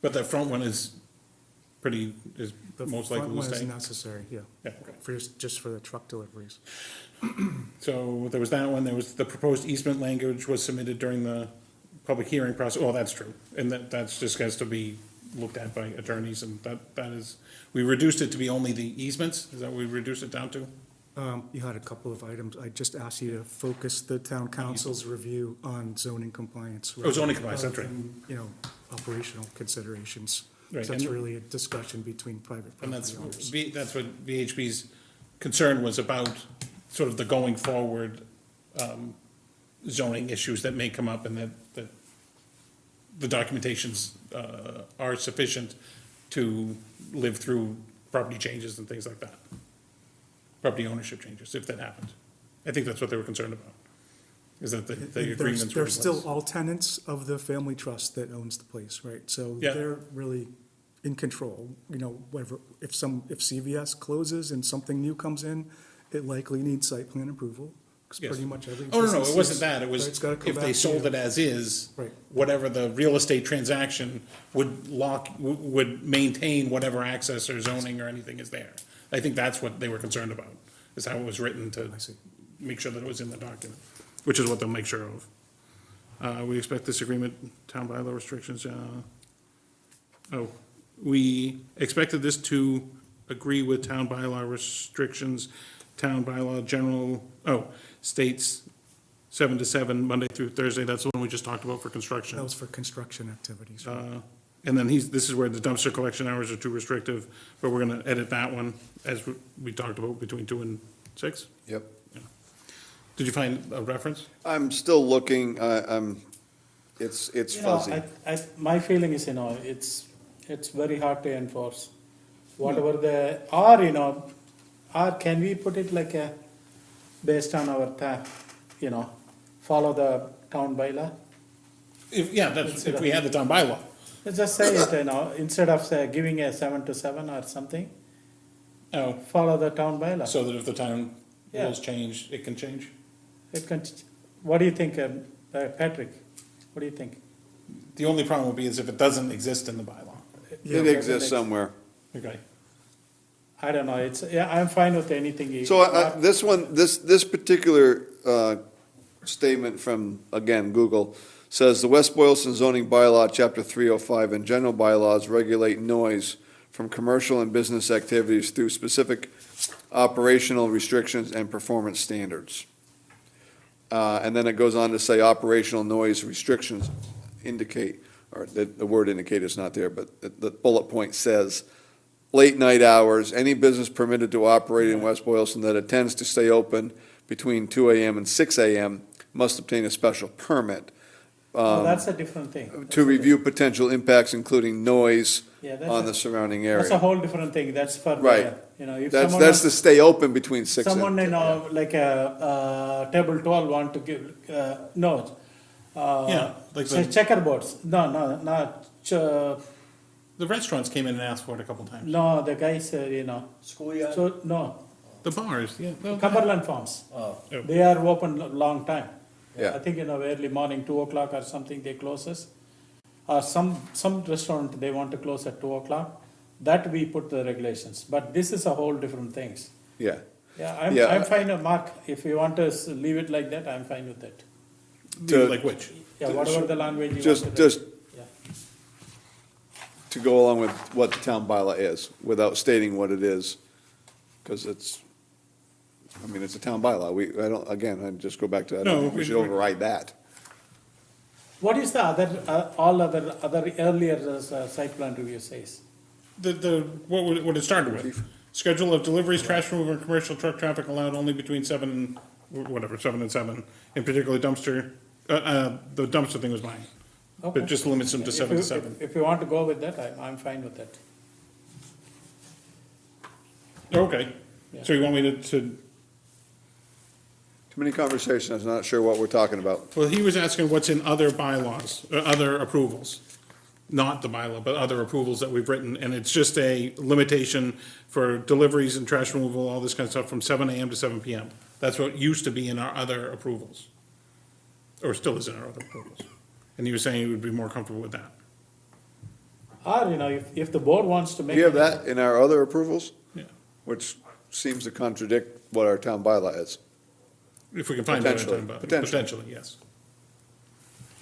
But the front one is The most likely front will one is stay. necessary, yeah, Yeah, okay. just for the truck deliveries. So there was that one, there was the proposed easement language was submitted during the public hearing process. Oh, that's true. And that's just has to be looked at by attorneys, and that is, we reduced it to be only the easements? Is that what we reduced it down to? You had a couple of items. I just asked you to focus the town council's review on zoning compliance. Oh, zoning compliance, that's rather right. than, operational considerations. Right, So that's and- really a discussion between private And that's, property owners. that's what VHB's concern was about, sort of the going forward zoning issues that may come up, and that the documentations are sufficient to live through property changes and things like that. Property ownership changes, if that happens. I think that's what they were concerned about, is that the agreements were They're in still place. all tenants of the family trust that owns the place, right? So Yeah. they're really in control, whatever, if CVS closes and something new comes in, it likely needs site plan approval, because Yes. pretty much every Oh, no, business it wasn't is- that, it was, Right, it's gotta come if back they to sold you. it as is, Right. whatever the real estate transaction would maintain whatever access or zoning or anything is there. I think that's what they were concerned about, is how it was written to I see. make sure that it was in the document, which is what they'll make sure of. We expect this agreement, town bylaw restrictions, we expected this to agree with town bylaw restrictions, town bylaw general, states 7 to 7, Monday through Thursday, that's the one we just talked about for construction. That was for construction activities. right? And then this is where the dumpster collection hours are too restrictive, but we're gonna edit that one, as we talked about, between 2 and 6. Yep. Did you find a reference? I'm still looking, it's fuzzy. My feeling is, it's very hard to enforce. Whatever or can we put it like based on our, follow the town bylaw? If we had the town bylaw. Let's just say it, instead of giving a 7 to 7 or something, Oh, follow the town bylaw. so that if the town Yeah. rules change, it can change? It can, what do you think, Patrick? What do you think? The only problem would be is if it doesn't exist in the bylaw. It exists somewhere. Okay. I don't know, I'm fine with anything. So this one, this particular statement from, again, Google, says the West Boylston zoning bylaw, chapter 305, and general bylaws regulate noise from commercial and business activities through specific operational restrictions and performance standards. And then it goes on to say operational noise restrictions indicate, or the word indicate is not there, but the bullet point says, late night hours, any business permitted to operate in West Boylston that intends to stay open between 2 AM and 6 AM must obtain a special permit That's a different thing. to review potential impacts, including noise Yeah, that's on a- the surrounding That's a area. whole different thing, that's for, Right. if That's, someone, that's to stay open between 6 and. someone, like table 12 want to give, no. Yeah, like the- Checkerboards, no, not, The restaurants came in and asked for it a couple times. no, the guy said, Schoolyard? so, no, The bars, yeah. no, Cumberland Farms, Oh, they are open long time. Yeah. I think, early morning, 2 o'clock or something, they closes. Or some restaurant, they want to close at 2 o'clock, that we put the regulations, but this is a whole different things. Yeah, Yeah, Yeah. I'm fine, Mark, if you want to leave it like that, I'm fine with it. to- Like which? Yeah, whatever the language you want just, to do. just Yeah. to go along with what the town bylaw is, without stating what it is, because it's, I mean, it's a town bylaw. I don't, again, I just go back to, I don't No, think we we- should override that. What is the other, all other earlier site plan review says? What it started with, schedule of deliveries, trash removal, and commercial truck traffic allowed only between 7 and 7, in particular dumpster, the dumpster thing was mine. Okay. But just limits them to If 7 you- to 7. If you want to go with that, I'm fine with that. Okay, so you want me to, Too many conversations, I'm not sure what we're talking about. well, he was asking what's in other bylaws, other approvals. Not the bylaw, but other approvals that we've written, and it's just a limitation for deliveries and trash removal, all this kind of stuff, from 7 AM to 7 PM. That's what used to be in our other approvals. Or still is in our other approvals. And he was saying he would be more comfortable with that. Or, if the board wants to make. Do you have it- that in our other approvals? Yeah. Which seems to contradict what our town bylaw is. If we can find out. Potentially. Potentially, yes.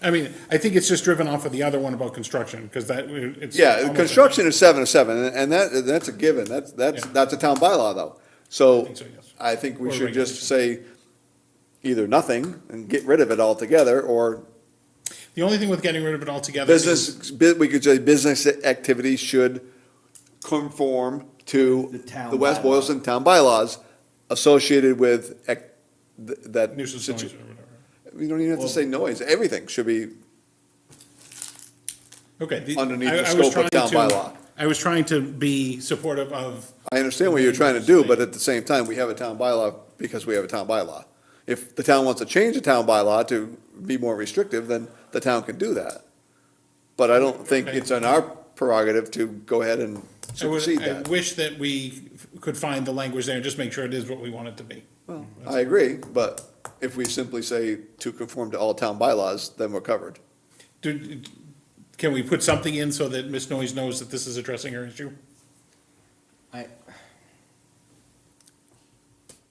I mean, I think it's just driven off of the other one about construction, because it's. Yeah, almost- construction is 7 to 7, and that's a given, that's a town bylaw, though. So, I think so, yes. I think we Or should just regulation. say either nothing and get rid of it altogether, or The only thing with getting rid of it altogether. is- we could say business activities should conform to The town the West bylaw. Boylston town bylaws associated with that. Nuisance noise or whatever. You don't even have to say noise, everything should be Okay. underneath the I was scope of trying town to- bylaw. I was trying to be supportive of, I understand what you're trying to do, but at the same time, we have a town bylaw because we have a town bylaw. If the town wants to change the town bylaw to be more restrictive, then the town can do that. But I don't think Okay. it's in our prerogative to go ahead and I supersede I that. wish that we could find the language there and just make sure it is what we want it to be. Well, I agree, but if we simply say to conform to all town bylaws, then we're covered. Can we put something in so that Ms. Noyes knows that this is addressing her issue?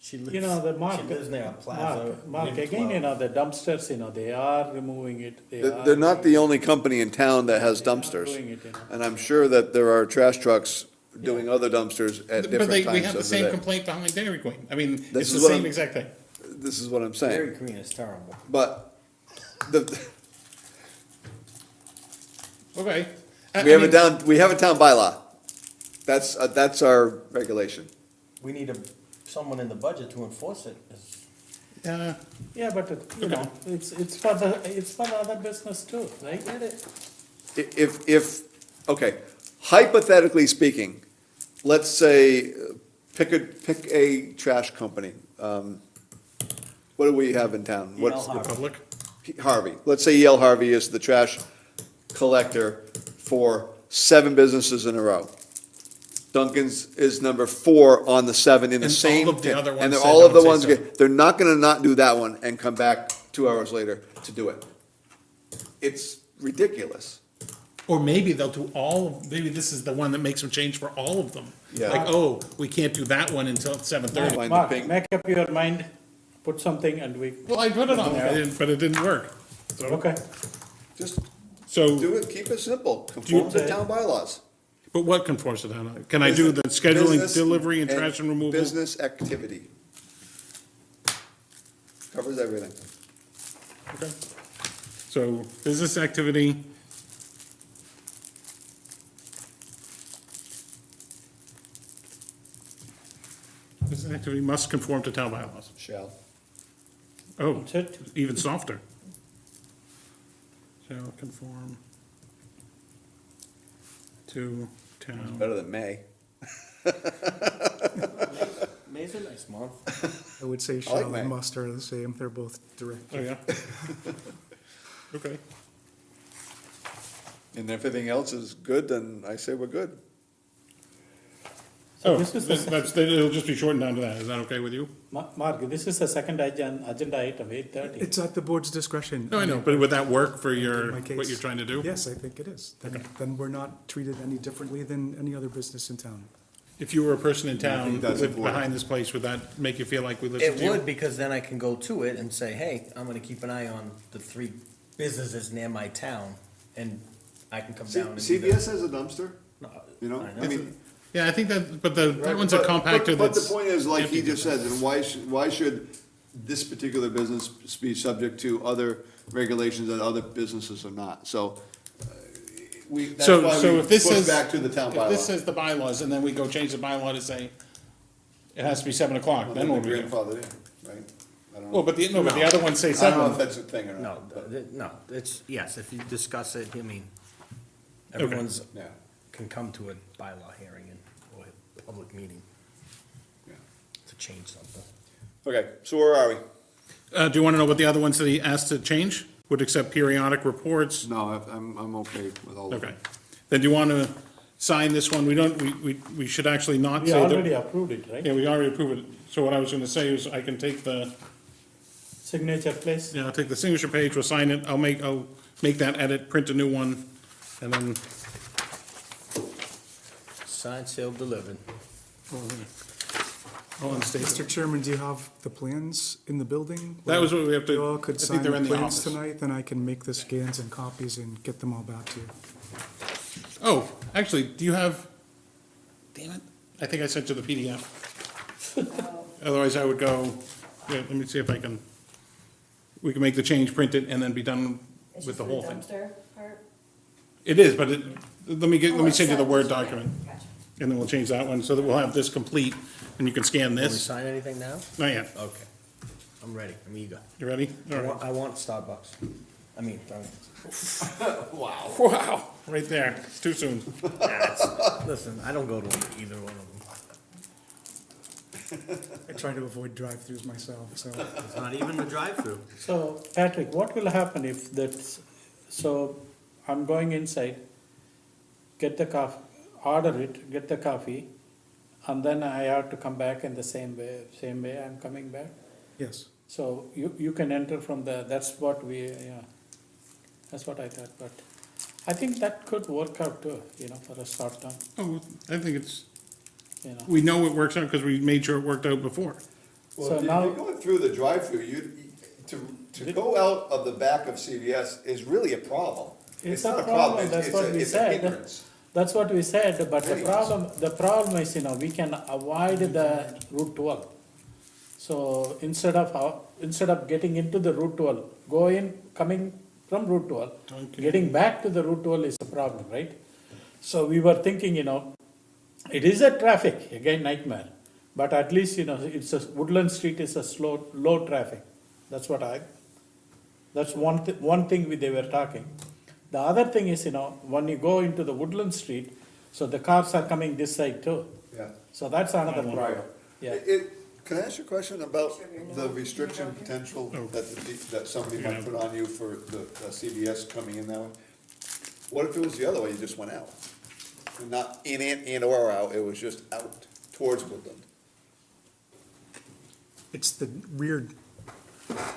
She lives, The Mark. she lives near a plaza. Mark, maybe again, 12. the dumpsters, they are removing it. They're not the only company in town that has They are dumpsters. doing it, And I'm sure that there are trash trucks doing other dumpsters at But different we times have the of the same day. complaint behind Dairy Queen. I mean, This it's is the what same I'm- exact thing. This is what I'm saying. Dairy Queen is terrible. But the, Okay. we have a town bylaw. That's our regulation. We need someone in the budget to enforce it. Yeah, but, it's for the other business too, right? If, okay, hypothetically speaking, let's say, pick a trash company. What do we have in town? What's E.L. The public? Harvey. Let's say E.L. Harvey is the trash collector for 7 businesses in a row. Duncan's is number 4 on the 7 in the And same. all of the other ones And they're said all of the don't ones, say so. they're not gonna not do that one and come back 2 hours later to do it. It's ridiculous. Or maybe they'll do maybe this is the one that makes them change for all of them. Yeah. Like, oh, we can't do that one until 7:30. Find the Mark, pink- make up your mind, put something and we, Well, I put it on there, but it didn't work. So, okay. Just so do it, keep it simple, conform to Okay. town bylaws. But what conforms to that? Can I do the scheduling, Business delivery, and trash and removal? Business activity. Covers everything. Okay. So, business activity. Business activity must conform to town bylaws. Shall. Oh, That's it. even softer. Shall conform to town. Better than may. May's a nice month. I would say like shall May. and must are the same, they're both direct. Oh, yeah? Okay. And if everything else is good, then I say we're good. Oh, this is the- that's, it'll just be shortened down to that. Is that okay with you? Mark, this is the second agenda item, 8:30. It's at the board's discretion. No, I know, but would that work for your, My case. what you're trying to do? Yes, I think it is. Then we're not treated any differently than any other business in town. If you were a person in Yeah, I town think that's with, important. behind this place, would that make you feel like we listened It to you? would, because then I can go to it and say, hey, I'm gonna keep an eye on the 3 businesses near my town, and I can come down and do that. CVS has a dumpster, No, you know, I I mean. Yeah, I think that, but that one's a But- compactor But that's. the point is, like he empty. just said, then why should this particular business be subject to other regulations that other businesses are not? So, that's So, why so we if this push says. back to the town If this bylaw. says the bylaws, and then we go change the bylaw to say it has to be 7 o'clock, Well, then then what the do we do? grandfather in, right? I don't know. Well, but the other ones say I don't know if 7. that's a thing or No, not. but- no, it's, yes, if you discuss it, I mean, everyone's, Yeah, can come to a bylaw hearing and, or a public meeting yeah. to change something. Okay, so where are we? Do you want to know what the other ones that he asked to change? Would accept periodic reports? No, I'm okay with all of Okay. them. Then do you want to sign this one? We don't, we should actually not We say that. already approved it, right? Yeah, we already approved it. So what I was gonna say is I can take the, Signature place? yeah, I'll take the signature page, we'll sign it, I'll make that edit, print a new one, and then, Signed, sealed, delivered. all in state. Mr. Chairman, do you have the plans in the building? That was what we have to- You all I could think sign they're the in the plans office. tonight, then I can make the scans and copies and get them all back to you. Oh, actually, do you have, damn it, I think I sent you the PDF. Otherwise I would go, yeah, let me see if I can, we can make the change, print it, and then be done It's with just the for whole thing. dumpster part? It is, but it, let me Oh, it's send you the set. Word Okay, document, gotcha. and then we'll change that one, so that we'll have this complete, and you can scan Can we this. sign anything now? Not yet. Okay. I'm ready, I'm eager. You ready? All right. I want Starbucks. I mean, Wow, right there. It's too soon. listen, I don't go to either one of them. I try to avoid drive-throughs myself, so. It's not even a drive-through. So, Patrick, what will happen if that's, so I'm going inside, get the coffee, order it, get the coffee, and then I have to come back in the same way I'm coming back? Yes. So you can enter from the, that's what that's what I thought, but I think that could work out too, for a short term, Oh, I think it's, you know. we know it works out because we made sure it worked out before. So Well, if now- you're going through the drive-through, to go out of the back of CVS is really a problem. It's not a problem, it's- that's it's what a- we it's a said. hindrance. That's what we said, but Anyways. the problem is, we can avoid the Route 12. So instead of getting into the Route 12, coming from Route 12, Okay. getting back to the Route 12 is a problem, right? So we were thinking, it is a traffic, again nightmare, but at least, it's a, Woodland Street is a low traffic. That's one thing they were talking. The other thing is, when you go into the Woodland Street, so the cars are coming this side too. Yeah. So that's another Right. problem. Yeah. Can I ask you a question about the restriction potential that somebody might put on you for the CVS coming in that way? What if it was the other way, you just went out? Not in and or out, it was just out towards Woodland? It's the rear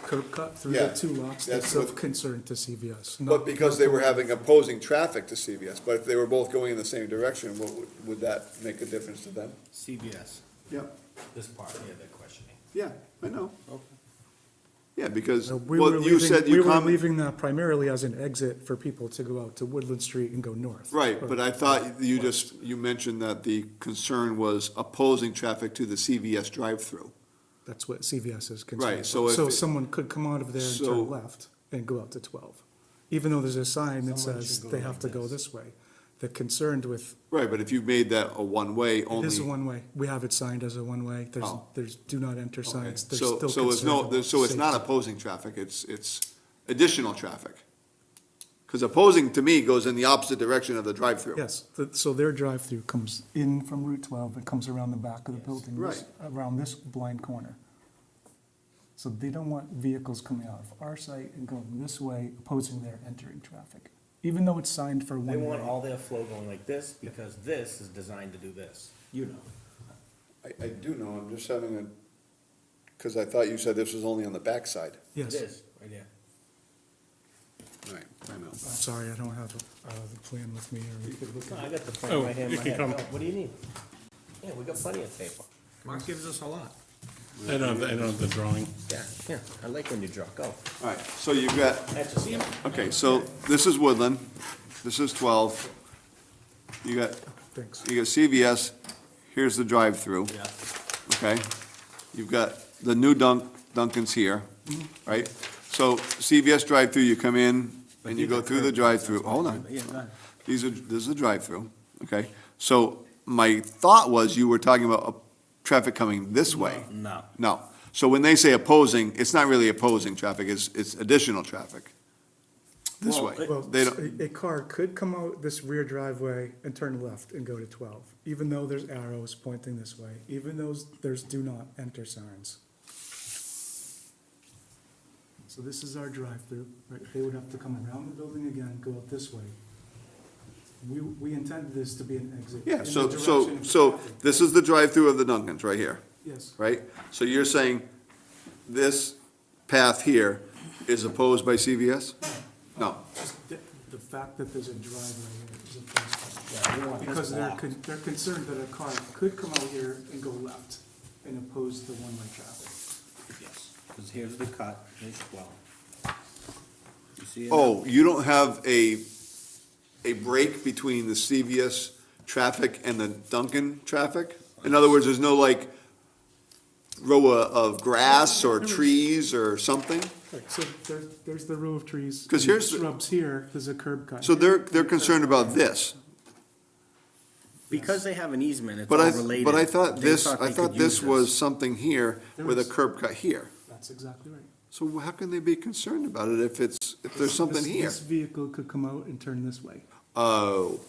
curb cut through Yeah, the two lots that's that's of what- concern to CVS. But not- because they were having opposing traffic to CVS, but if they were both going in the same direction, would that make a difference to them? CVS, Yeah, this part here they're questioning. yeah, I know. Okay. Yeah, because, We well, were you said we you were leaving that primarily as an exit for people to go out to Woodland Street and go north. Right, but I thought you mentioned that the concern was opposing traffic to the CVS drive-through. That's what CVS is concerned. Right, so So if- someone could come out of there and So- turn left and go out to 12, even though there's a sign that Someone says should go they like have to go this. this way. They're concerned with, Right, but if you made that a one-way it only. is a one-way. We have it signed as a one-way. Oh. There's do not enter Okay, signs. There's so, still so it's concern no, about so it's not safety. opposing traffic, it's additional traffic. Because opposing to me goes in the opposite direction of the drive-through. Yes, so their drive-through comes in from Route 12, it comes around the back of the building, around this blind corner. So they don't want vehicles coming out of our site and going this way, opposing their entering traffic, even though it's signed for They one want way. all their flow going like this, because this is designed to do this, you know. I do know, I'm just having a, because I thought you said this was only on the backside. Yes, It is, right here. Right, I know. I'm sorry, I don't have the plan with me, or we could look No, at I it. got the plan Oh, right here in you my can head. come. No, what do you need? Yeah, we got plenty of paper. Mark gives us a lot. I don't have the drawing. Yeah, I like when you draw, go. All right, so you've got, That's just, okay, so this is Woodland, this is 12. You got, Thanks. you got CVS, here's the drive-through. yeah. Okay, you've got the new Dunkin's here, right? So CVS drive-through, you come in and you go through the drive-through, hold on. Yeah, go ahead. This is a drive-through, okay? So my thought was you were talking about traffic coming this way. No. No. So when they say opposing, it's not really opposing traffic, it's additional traffic. This Well, way. Well, They don't, a car could come out this rear driveway and turn left and go to 12, even though there's arrows pointing this way, even though there's do not enter signs. So this is our drive-through, right? They would have to come around the building again, go out this way. We intended this to be an exit. yeah, in the so, direction of so traffic. this is the drive-through of the Dunkin's right here, Yes, right? So you're saying this path here is opposed by CVS? No. just the fact that there's a driveway here is opposed to. Yeah, we want this Because blocked. they're concerned that a car could come out here and go left and oppose the one-way traffic. Yes, because here's the cut, here's 12. You see it? Oh, you don't have a break between the CVS traffic and the Dunkin' traffic? In other words, there's no like row of grass or trees or something? Right, so there's the row of trees. 'Cause and here's the- Shrubs here, there's a curb cut. So they're concerned about this. Because they have an easement, it's But all I, related. but I thought They this, they I thought could this use was something here There with a is. curb cut here. That's exactly right. So how can they be concerned about it if there's something This- here? This vehicle could come out and turn this way. Oh,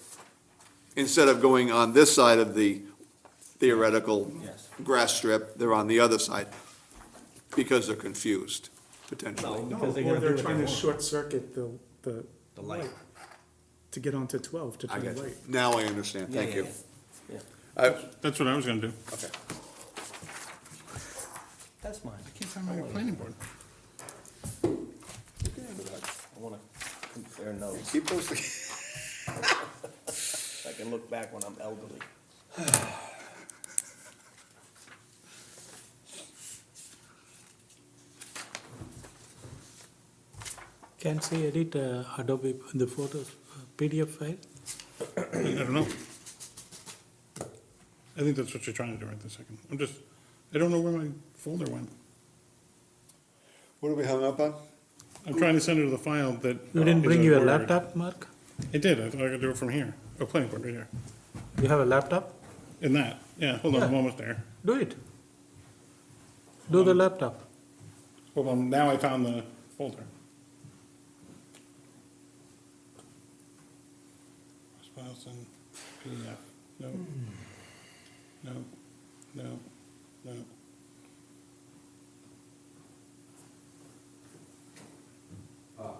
instead of going on this side of the theoretical Yes. grass strip, they're on the other side because they're confused, potentially. No. Because they're Or gonna do they're what trying they to want. short circuit the The light. to get onto 12 to I turn got you. right. Now I understand, Yeah, thank yeah, you. yeah. That's what I was gonna do. Okay. That's mine. I can't find my planning board. I wanna compare notes. Keep those, I can look back when I'm elderly. Can she edit Adobe, the photos, PDF file? I don't know. I think that's what you're trying to do right this second. I don't know where my folder went. what are we hung up on? I'm trying to send her the file that. You didn't is bring a your Word. laptop, Mark? I did, I thought I could do it from here. Oh, planning board, right here. You have a laptop? In that, yeah, hold on, I'm Yeah. almost there. Do it. Do the laptop. Hold on, now I found the folder. Files in PDF, no, no, no, no.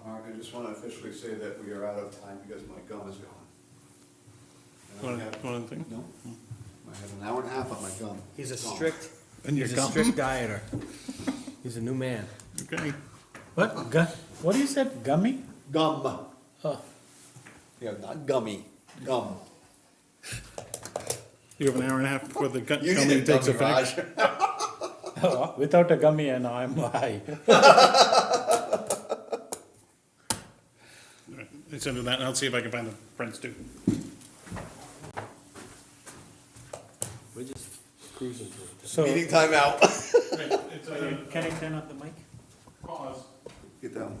Mark, I just want to officially say that we are out of time because my gum is gone. And I One have- other thing? No, I have an hour and a half on my gum. He's a Gone. strict, And your he's a gum? strict dieter. He's a new man. What? Okay, What you said, gummy? Gum. Oh, Yeah, not gummy, gum. you have an hour and a half before the You gummy did takes gummy, effect. Raj. Without a gummy, you know, I'm high. Let's end that, and I'll see if I can find the prints too. We're just cruising through it. So, Meeting time out. It's can I turn on the mic? pause. Get down.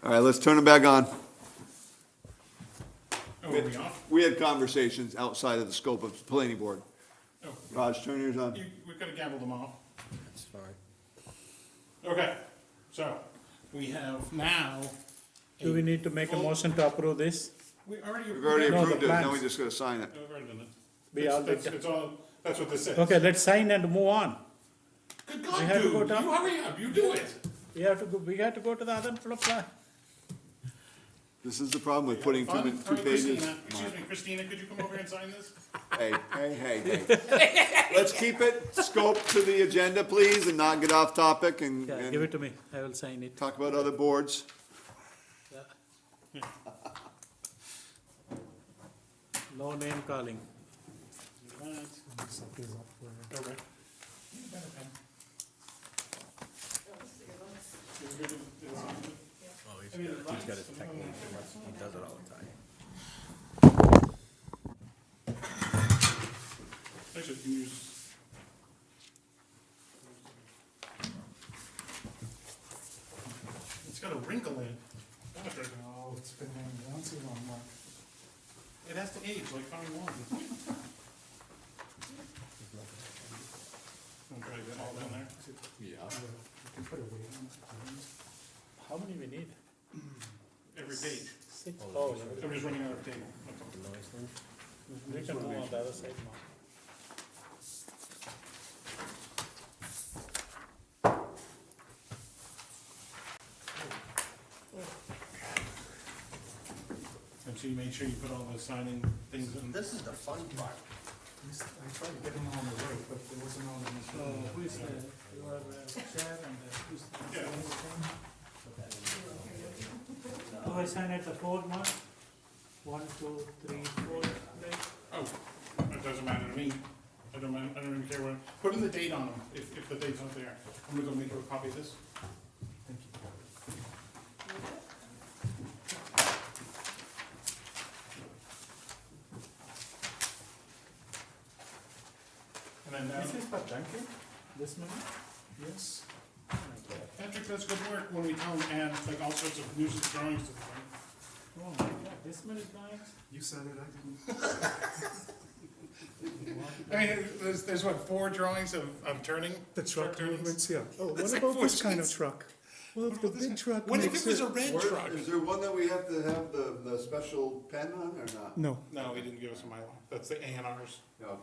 All right, let's turn it back on. Oh, are we off? We had conversations outside of the scope of the planning board. Oh, Raj, turn yours on. we could have gambled them off. That's fine. Okay, so we have now. Do we need to make a motion to approve this? We already. We've already No, the approved it, now we plans. just gotta sign it. We've already done it. We It's- already that's- It's all, that's what this says. Okay, let's sign and move on. Good We God, have to dude, go you down. hurry up, you do it. We have to go to the other floor plan. This is the problem with putting two Fun? All right, pages. Christina, excuse me, Christina, could you come over and sign this? Hey. Let's keep it scope to the agenda, please, and not get off topic and Yeah, give it to me, I will sign it. talk about other boards. No name calling. Set these up for- Okay. He's got his technique, he does it all the time. Actually, you can use. It's got a wrinkle in it. Gosh, right now. Oh, it's been hanging around too long, Mark. It has to age like fine wine. I'm trying to get all down there. You can put a weight on it. How many we need? Every page. 6. Oh, I'm just running out of table. That's all. we can move on the other side now. And so you made sure you put all the signing things in. This is the fun part. I tried to get them on the right, but there wasn't on the machine. Who is your chair and who's? Do I sign at the 4 mark? 1, 2, 3, 4, right? Oh, it doesn't matter to me. I don't even care what, put in the date on them, if the date's not there. I'm gonna go make a copy of this. Thank you. And then, This is for Duncan, this money? Yes? Patrick does good work when we tell him to add like all sorts of nuisance drawings to the thing. Oh my God, this many drawings? You said it, I didn't. I mean, there's what, 4 drawings of turning? The truck turnings? movements, yeah. Oh, what It's like about 4 this kind of sheets. truck? Well, if the big truck What if makes it was it. a red truck? Is there one that we have to have the special pen on or not? No, No, he didn't give us a Mylar. That's the A&Rs. Okay.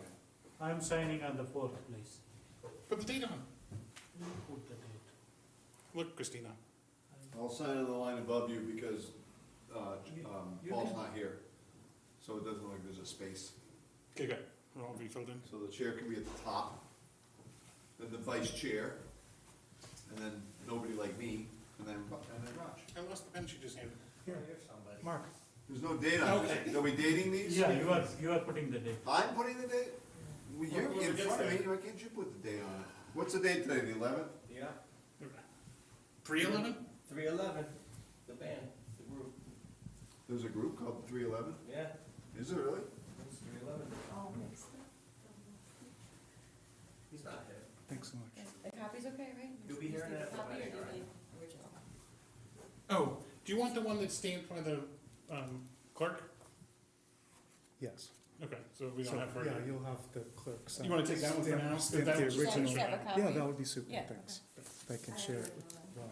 I'm signing on the 4th, please. Put the date on. Put the date. Look, Christina. I'll sign on the line above you because, Paul's not here, so it doesn't look like there's a space. Okay, good. It'll all be filled in. So the chair can be at the top, then the vice chair, and then nobody like me, and then Raj. I lost the pen she just handed. here, Mark, There's no date on Okay. it. Are we dating these? Yeah, you are putting the date. I'm putting the date? Well, you're Whoever in gets front of me, there. why can't you put the date on it? What's the date today, the 11th? Yeah, 311? 311, the band, the group, There's a group called 311? yeah, Is there really? it's 311. All mixed up. He's not here. thanks so much. The copy's okay, right? You'll be here Just need at the the copy or wedding, do right? the original? Oh, do you want the one that's stamped by the clerk? Yes. Okay, so we So, don't have her. yeah, you'll have the clerk sign. You wanna take that one for Stamp- now? Stamp That the was just- original. Just have a copy? Yeah, that would be super, Yeah, thanks. I can share it with Rob.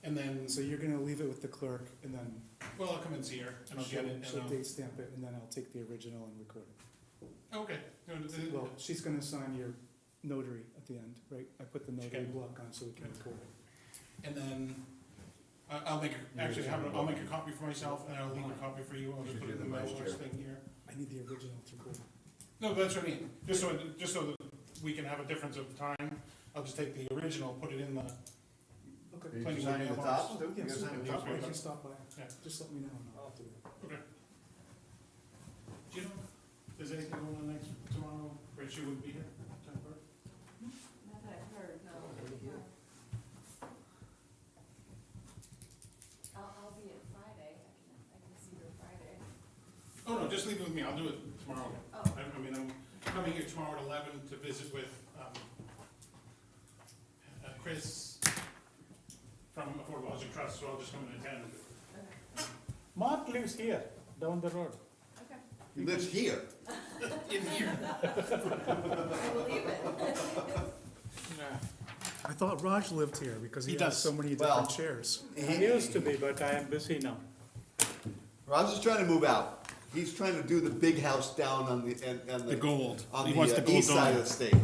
And then, So you're gonna leave it with the clerk, and then well, I'll come and see her, and I'll get it, and she'll I'll, date stamp it, and then I'll take the original and record it. okay. Well, she's gonna sign your notary at the end, right? I put the notary Okay. block on so we can record it. And then, I'll make, I'll make a copy for myself, and I'll leave a copy for you, I'll just put it in the mailbox thing here. I need the original to record. No, that's what I mean, just so that we can have a difference of time, I'll just take the original, put it in the, Okay. Are you Planning signing the board tops mailbox. too? You Yes, guys sign the top I ones? can stop by. Yeah. Just let me know, and I'll do it. okay. Do you know if there's anything going on next, tomorrow, where she wouldn't be here? Town clerk? Not that I've heard, no. I'll be at Friday, I can see her Friday. Oh, no, just leave it with me, I'll do it tomorrow. Oh. I mean, I'm coming here tomorrow at 11 to visit with, Chris from Affordable Housing Trust, so I'll just come and attend. Mark lives here, down the road. Okay, He lives here. In here. I believe it. I thought Raj lived here because he He has does. so many Well- different chairs. He used to be, but I am busy now. Raj is trying to move out. He's trying to do the big house down on the, The gold. on He the wants the gold east side of dome. the state.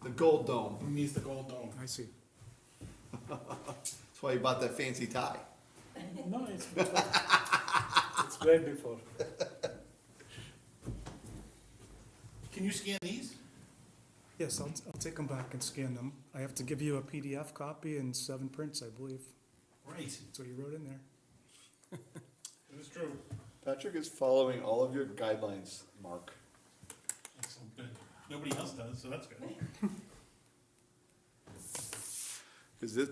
The gold dome. He needs the gold dome. I see. That's why he bought that fancy tie. No, it's before. It's way before. Can you scan these? Yes, I'll take them back and scan them. I have to give you a PDF copy and 7 prints, I believe. Right, That's what you wrote in there. it is true. Patrick is following all of your guidelines, Mark. Excellent, good. Nobody else does, so that's good.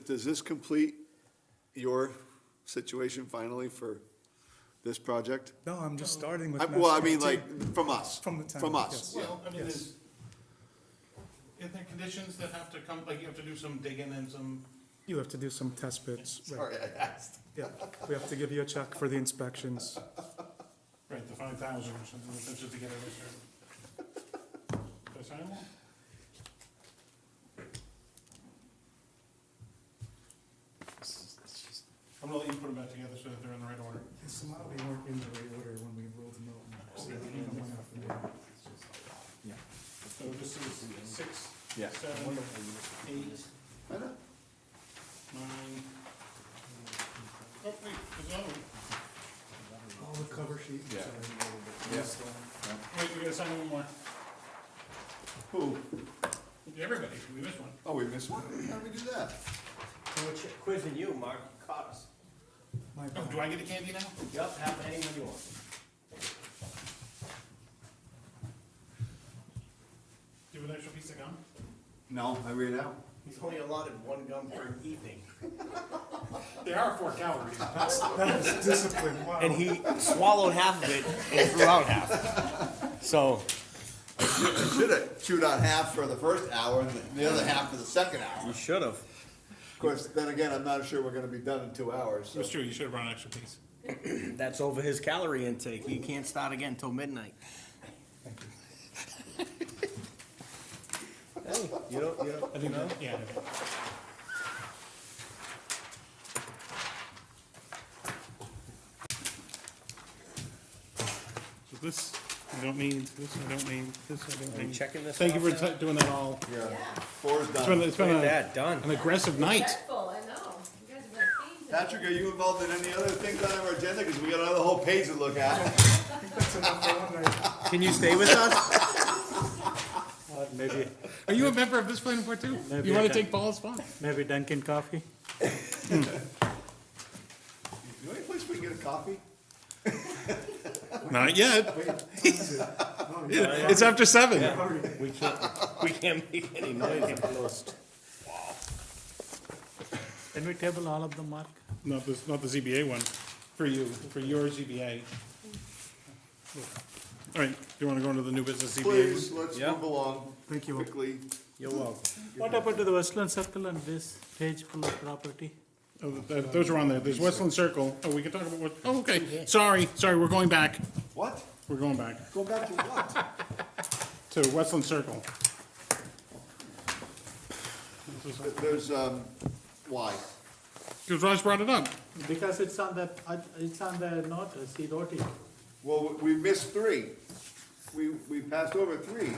Does this complete your situation finally for this project? No, I'm just starting with. Well, I Mass mean, DOT. like, from us. From the town, From us. yes. Well, I mean, Yes. is there conditions that have to come, like you have to do some digging and some, You have to do some test bits, right? Sorry, I asked. Yeah, we have to give you a check for the inspections. right, the 5,000 or something, that's just to get it registered. Did I sign them all? I'm gonna let you put them back together so that they're in the right order. Somehow they weren't in the right order when we rolled them out. So they went after me. So this is 6, Yeah. 7, 8, I know. 9. Oh, wait, there's another one. Oh, the cover sheet, I'm Yeah. sorry. Yes. Wait, we gotta sign one more. Who? Everybody, we missed one. Oh, we missed one? How did we do that? So we're quizzing you, Mark, you caught us. My Oh, do I get a candy now? Yep, have anyone you want. Do you have an extra piece of gum? No, I ran out. He's only allotted one gum per evening. There are 4 calories. That was discipline, wow. And he swallowed half of it and threw out half. So, I should have chewed on half for the first hour and the other half for the second hour. you should have. Of course, then again, I'm not sure we're gonna be done in 2 hours, so. That's true, you should have brought an extra piece. That's over his calorie intake. He can't start again until midnight. Hey, you don't, I think, yeah. So this, I don't need, this I don't need, this I don't Are you need. checking this Thank you off for now? doing that all. Yeah. 4's It's been, done. it's been Look at a- that, done. an aggressive night. Respectful, I know. You guys have been a pain. Patrick, are you involved in any other things on our agenda? Because we got another whole page to look at. That's enough for one night. Can you stay with us? Or maybe, Are you a member of this planning board too? Maybe You I wanna can. take Paul's spot? maybe Dunkin' Coffee? You know any place we can get a coffee? Not yet. Wait, what time is it? Oh, yeah. It's after 7. We can't make any noise. Closed. Can we table all of them, Mark? Not this, not the ZBA one, for you, for your ZBA. All right, do you wanna go into the new business ZBA? Please, let's Yeah. move along Thank you all. quickly. You're welcome. What happened to the Westland Circle and this page full of property? Oh, those are on there, there's Westland Circle, oh, we can talk about what, oh, okay, sorry, we're going back, What? we're going back Go back to what? to Westland Circle. There's, why? Because Raj brought it up, Because it's on the notice, he wrote it. Well, we missed 3. We passed over 3.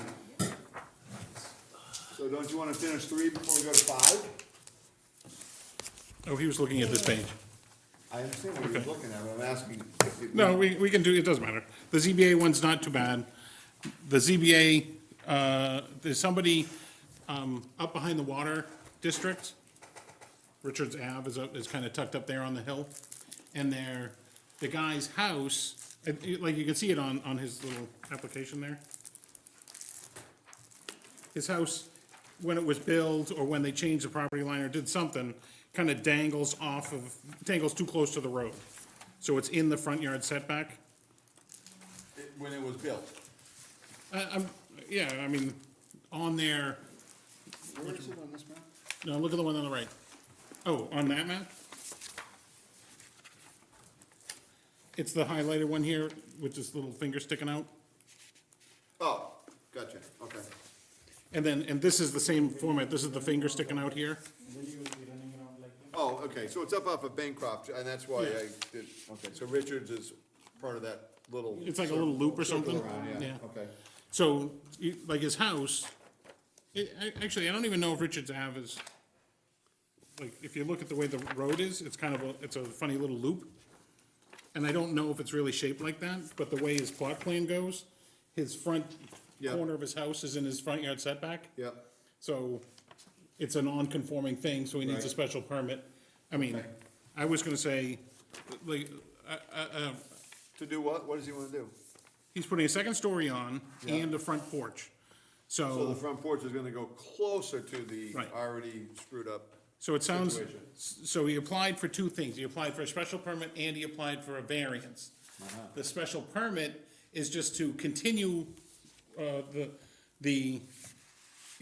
So don't you wanna finish 3 before we go to 5? oh, he was looking at this page. I understand what you're looking at, but I'm asking. if it- No, we can do, it doesn't matter, the ZBA one's not too bad. The ZBA, there's somebody, up behind the water district, Richards Ave is kinda tucked up there on the hill, and the guy's house, like you can see it on his little application there. His house, when it was built, or when they changed the property line or did something, kinda dangles too close to the road. So it's in the front yard setback. When it was built. Yeah, I mean, on there, Where is it on this map? no, look at the one on the right. Oh, on that map? It's the highlighted one here, with this little finger sticking out. Oh, gotcha, okay. And this is the same format, this is the finger sticking out here. Oh, okay, so it's up off of Bancroft, and that's why I did, okay, so Richards is part of that little. It's like a little loop or circle something. around, yeah, Yeah. okay. So, like his house, actually, I don't even know if Richards Ave is, like, if you look at the way the road is, it's kind of it's a funny little loop. And I don't know if it's really shaped like that, but the way his plot plan goes, his front Yeah. corner of his house is in his front yard setback. Yep, So it's a non-conforming thing, so he needs a Right. special permit. I mean, Okay. I was gonna say, like, to do what? What does he wanna do? he's putting a second story on Yeah. and a front porch. So the front porch is gonna go closer to the Right. already screwed up. So it sounds, Situation. so he applied for two things. He applied for a special permit and he applied for a variance. Uh-huh. The special permit is just to continue,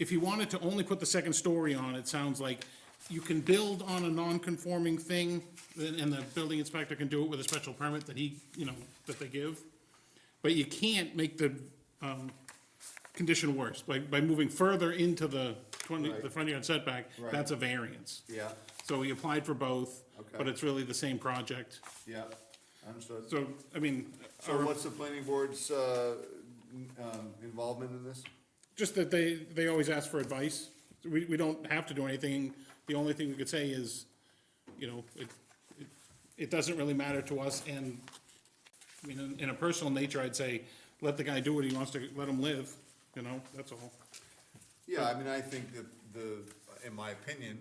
if he wanted to only put the second story on, it sounds like you can build on a non-conforming thing, and the building inspector can do it with a special permit that he, that they give. But you can't make the, condition worse by moving further into the Right. the front yard setback. Right. That's a variance. Yeah, So he applied for both, Okay. but it's really the same project. yeah, understood. So, I mean, So what's the planning board's, involvement in this? just that they always ask for advice. We don't have to do anything. The only thing we could say is, it doesn't really matter to us, and, I mean, in a personal nature, I'd say, let the guy do what he wants to, let him live, that's all. Yeah, I mean, I think that in my opinion,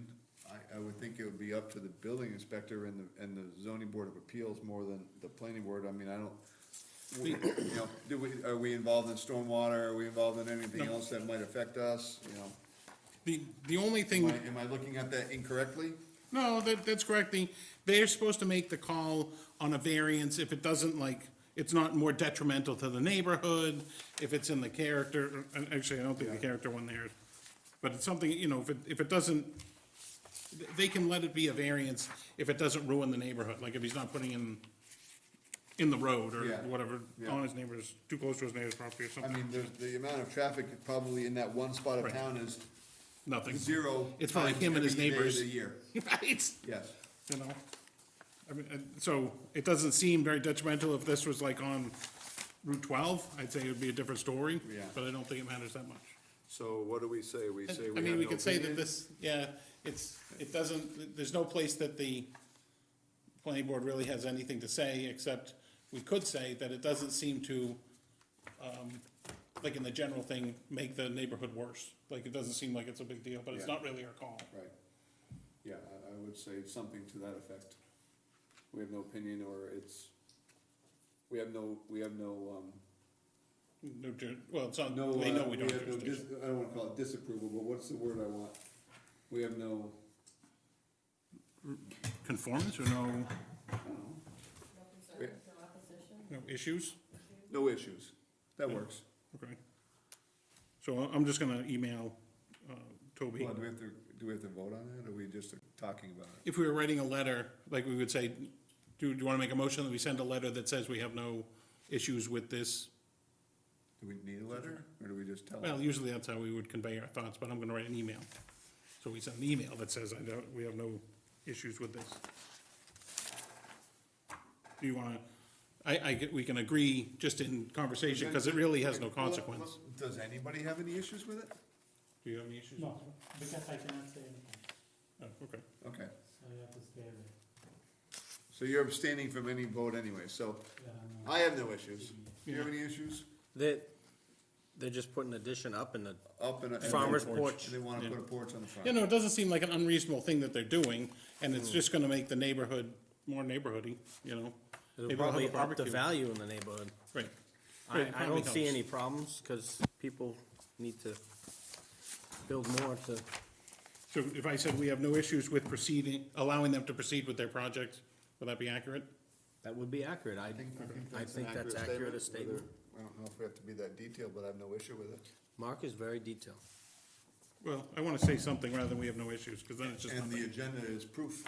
I would think it would be up to the building inspector and the zoning board of appeals more than the planning board. I mean, I don't, are we involved in stormwater? Are we involved in anything No. else that might affect us, The only thing. Am I looking at that incorrectly? No, that's correct. They're supposed to make the call on a variance if it doesn't it's not more detrimental to the neighborhood, if it's in the character, and actually, I don't think the character one there. But it's something, if it doesn't, they can let it be a variance if it doesn't ruin the neighborhood, like if he's not putting in the road or Yeah. whatever, Yeah. on his neighbor's, too close to his neighbor's property or I something. mean, the amount of traffic probably in that one spot of Right. town is Nothing. zero. It's probably times him and his every day of neighbors. the year. Right? Yes. I mean, so it doesn't seem very detrimental if this was like on Route 12, I'd say it would be a different story. Yeah. But I don't think it matters that much. So what do we say? We say we I have mean, we no could say that opinion? this, it doesn't, there's no place that the planning board really has anything to say, except we could say that it doesn't seem to, like in the general thing, make the neighborhood worse. Like, it doesn't seem like it's a big deal, but it's Yeah. not really our call. Right. Yeah, I would say something to that effect. We have no opinion, or we have no, Well, it's not, no, they know we we don't have have no, jurisdiction. I don't wanna call it disapproval, but what's the word I want? We have no, Conformance or no, I don't know, No concerns, no opposition? no issues? no issues. That works. Okay. So I'm just gonna email, Toby. Well, do we have to vote on that, or are we just talking about it? If we were writing a letter, like we would say, do you wanna make a motion that we send a letter that says we have no issues with this? Do we need a letter, or do we just tell Well, them? usually that's how we would convey our thoughts, but I'm gonna write an email. So we send an email that says, we have no issues with this. Do you wanna, we can agree just in conversation, cause it really has no consequence. Does anybody have any issues with it? Do you have any issues? No, because I cannot say anything, Oh, okay. Okay, so you have to stay away. so you're abstaining from any vote anyway, so Yeah, no. I have no issues. Do you have any issues? They're just putting an addition up in the Up and. farmer's porch. porch. And they wanna put a porch on the front. Yeah, no, it doesn't seem like an unreasonable thing that they're doing, and it's just gonna make the neighborhood more neighborhoody, It'll Maybe they'll have probably a up the barbecue. value in the neighborhood. Right. I Right, it probably don't see helps. any problems, cause people need to build more to, So if I said we have no issues with allowing them to proceed with their project, would that be accurate? that would be accurate. I I think an that's accurate a statement. whether- I don't know if we have to be that detailed, but I have no issue with it. Mark is very detailed. Well, I wanna say something rather than we have no issues, because then it's just And the nothing. agenda is proof.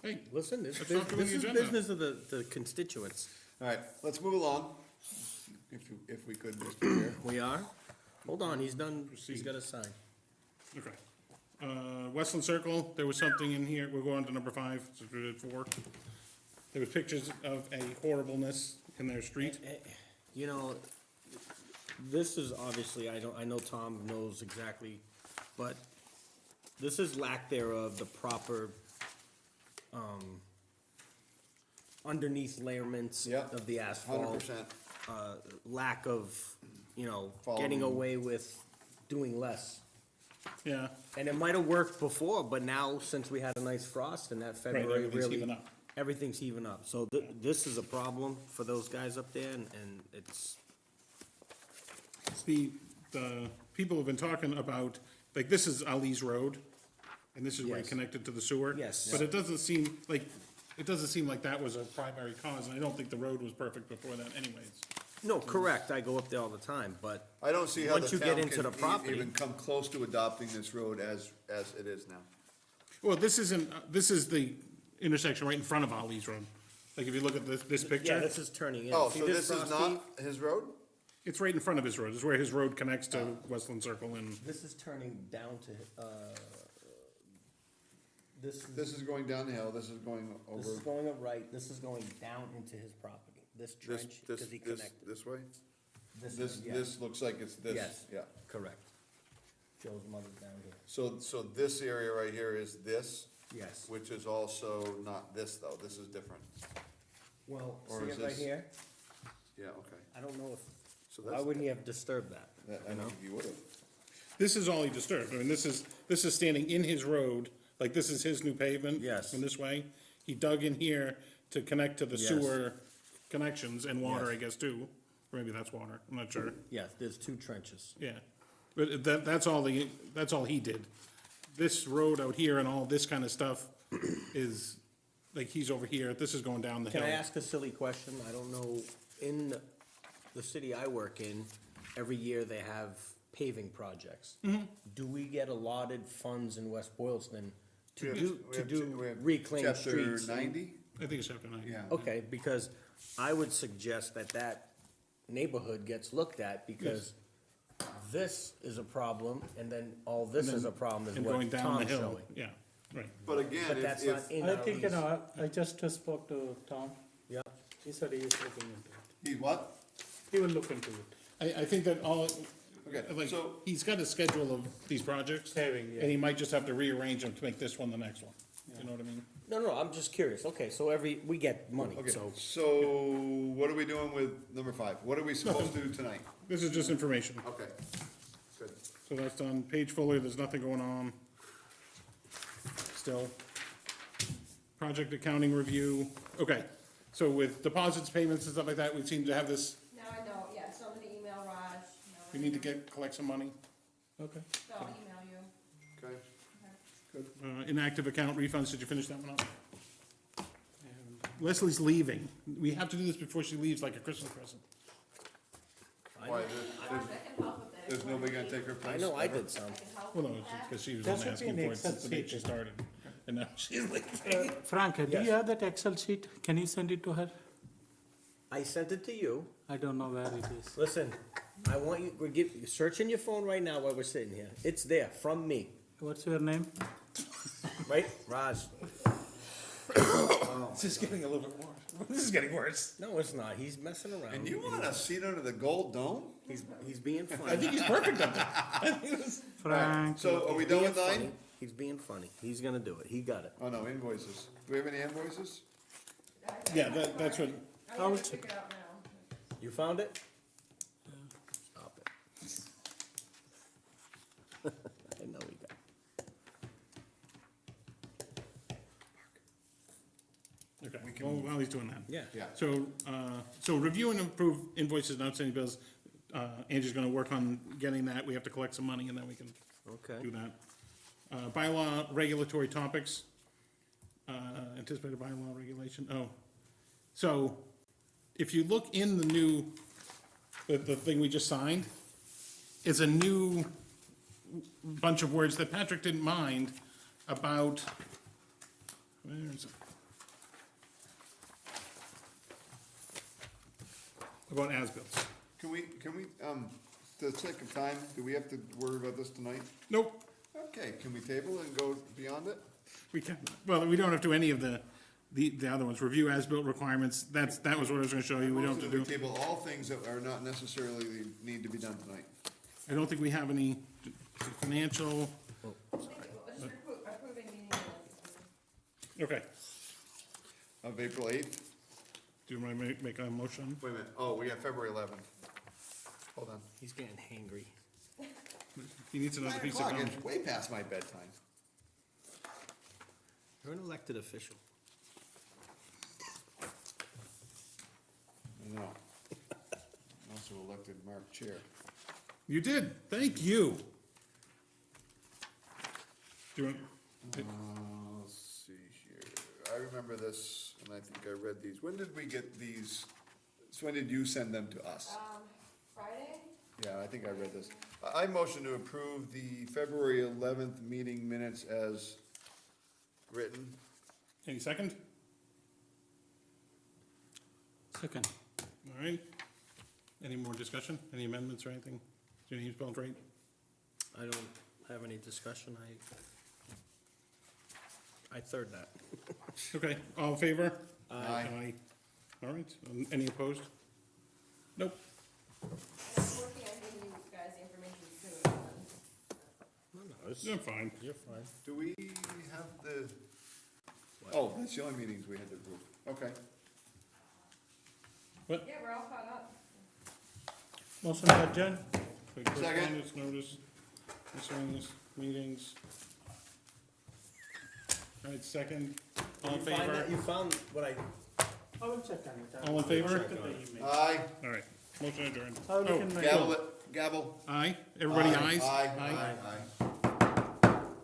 Hey, Listen, this Let's not do this the is agenda. business of the constituents. All right, let's move along, if we could, Mr. Chair. We are? Hold on, he's done, he's Proceed. got a sign. okay. Westland Circle, there was something in here, we'll go on to number 5, since we did 4. There was pictures of a horribleness in their street. You know, this is obviously, I know Tom knows exactly, but This is lack thereof, the proper, underneath layerments Yep. of the asphalt. 100%. Lack of, getting Following. away with doing less. Yeah, And it might have worked before, but now, since we had a nice frost and that February everything's really. even up. Everything's even up. So this is a problem for those guys up there, and it's, the people have been talking about, like, this is Ali's Road, and this is where he Yes. connected to the sewer. Yes. But it doesn't seem like that was a primary cause, and I don't think the road was perfect before that anyways. no, correct, I go up there all the time, but. I don't see how the Once you get town into the can property- even come close to adopting this road as it is now. Well, this isn't, this is the intersection right in front of Ali's Road. Like, if you look at this Yeah, picture, this is turning in. Oh, See so this is Frosty? not his road? it's right in front of his road. It's where his road connects to Westland Circle and, This is turning down to, this This is going down the hill, this is going this is over, going up right, this is going down into his property. This trench, because he connected. this way? This This, one, yeah. this looks like it's this, Yes. yeah. Correct. Joe's mother's down here. So this area right here is this, Yes. which is also not this though, this is different. Well, Or see is it right this- here? Yeah, okay. I don't know So why that's- wouldn't he have disturbed that? I don't think you would have. this is all he disturbed. I mean, this is standing in his road, like, this is his new pavement. Yes. From this way. He dug in here to connect to the Yes. sewer connections and water, Yes. I guess, too. Or maybe that's water, I'm not sure. Yeah, there's two trenches. Yeah, but that's all he did. This road out here and all this kind of stuff is, like, he's over here, this is going down the hill. Can I ask a silly question? I don't know, in the city I work in, every year they have paving projects. Mm-hmm. Do we get allotted funds in West Boylston We to have- do, we to have- do we have reclaimed Chapter streets? 90? I think it's chapter 9. Yeah. Okay, because I would suggest that neighborhood gets looked at, because this is a problem, and then all this is a problem, is And going what down the Tom's hill, showing. yeah, right. But again, But that's if, not in I our think, lease. I just spoke to Tom, Yeah, he said he is looking into it. he what? He will look into it. I think that Okay, like, so- he's got a schedule of these projects. Paving, yeah. And he might just have to rearrange them to make this one the next one. You know what I mean? no, I'm just curious, okay, so we get money, Okay, so. so what are we doing with number 5? What are we supposed to do tonight? This is just information. Okay, good. So that's done. Page Fuller, there's nothing going on. Still. Project accounting review. Okay, so with deposits, payments and stuff like that, we seem to have this, Now I know, yeah, so I'm gonna email Raj. now we I need to know. collect some money. Okay. So I'll email you. Okay, Okay. good. Inactive account refunds, did you finish that one up? And Leslie's leaving. We have to do this before she leaves, like a Christmas present. Why, Raj, I can help with that. there's nobody gonna take her place? I know I ever? did some. I can help Well, with no, it's that. because she was That on should be asking an for it Excel since the day sheet. she started. And now she's leaving. Frank, do Yes. you have that Excel sheet? Can you send it to her? I sent it to you. I don't know where it is. Listen, I want you, search in your phone right now while we're sitting here. It's there, from me, What's your name? right? Raj. This is getting a little bit worse. This is getting worse. No, it's not. He's messing around. And you want a seat under the gold dome? He's being I funny. think he's perfect up there. Frank. So are we He's done being with 9? funny. He's being funny. He's gonna do it. He got it. Oh, no, invoices. Do we have any invoices? Yeah, that's what, I will gotta check. figure it out now. You found it? Stop it. I know he got it. okay, well, while he's doing that. Yeah. Yeah. So review and approve invoices and outstanding bills. Angie's gonna work on getting that. We have to collect some money and then we can Okay. do that. Bylaw regulatory topics. Anticipated bylaw regulation, so if you look in the new, the thing we just signed, it's a new bunch of words that Patrick didn't mind about, where is it? About as-bills. Can we, for the sake of time, do we have to worry about this tonight? Nope, Okay, can we table and go beyond it? we can, well, we don't have to do any of the other ones. Review as-built requirements, that was what I was gonna show you. We don't have to We do, table all things that are not necessarily need to be done tonight. I don't think we have any financial, I think it was Okay, of April 8th. do you want to make a motion? Wait a minute, oh, we got February 11th. Hold on. He's getting hangry. He needs another 9 piece of o'clock, gum. it's way past my bedtime. You're an elected official. I know. I also elected Mark chair. You did, thank you. Do you want, Let's see here. I remember this, and I think I read these. When did we get these? So when did you send them to us? Friday? Yeah, I think I read this. I motion to approve the February 11th meeting minutes as written. any second? Second. All right. Any more discussion? Any amendments or anything? Is your name spelled right? I don't have any discussion. I third that. Okay, all in favor? Aye. All right, any opposed? Nope. I'm working on giving you guys the information soon. You're fine. You're fine. Do we have the, oh, that's the only meetings we had to approve. Okay. What? Yeah, we're all caught up. Motion to adjourn. Correspondence, notice, miscellaneous meetings. All right, second, all in favor? You found what I, I will check on it. All in favor? Check the email. Aye. All right, motion adjourned. How we Oh, can make- Gavel it, gavel. aye, everybody ayes? Aye. Aye.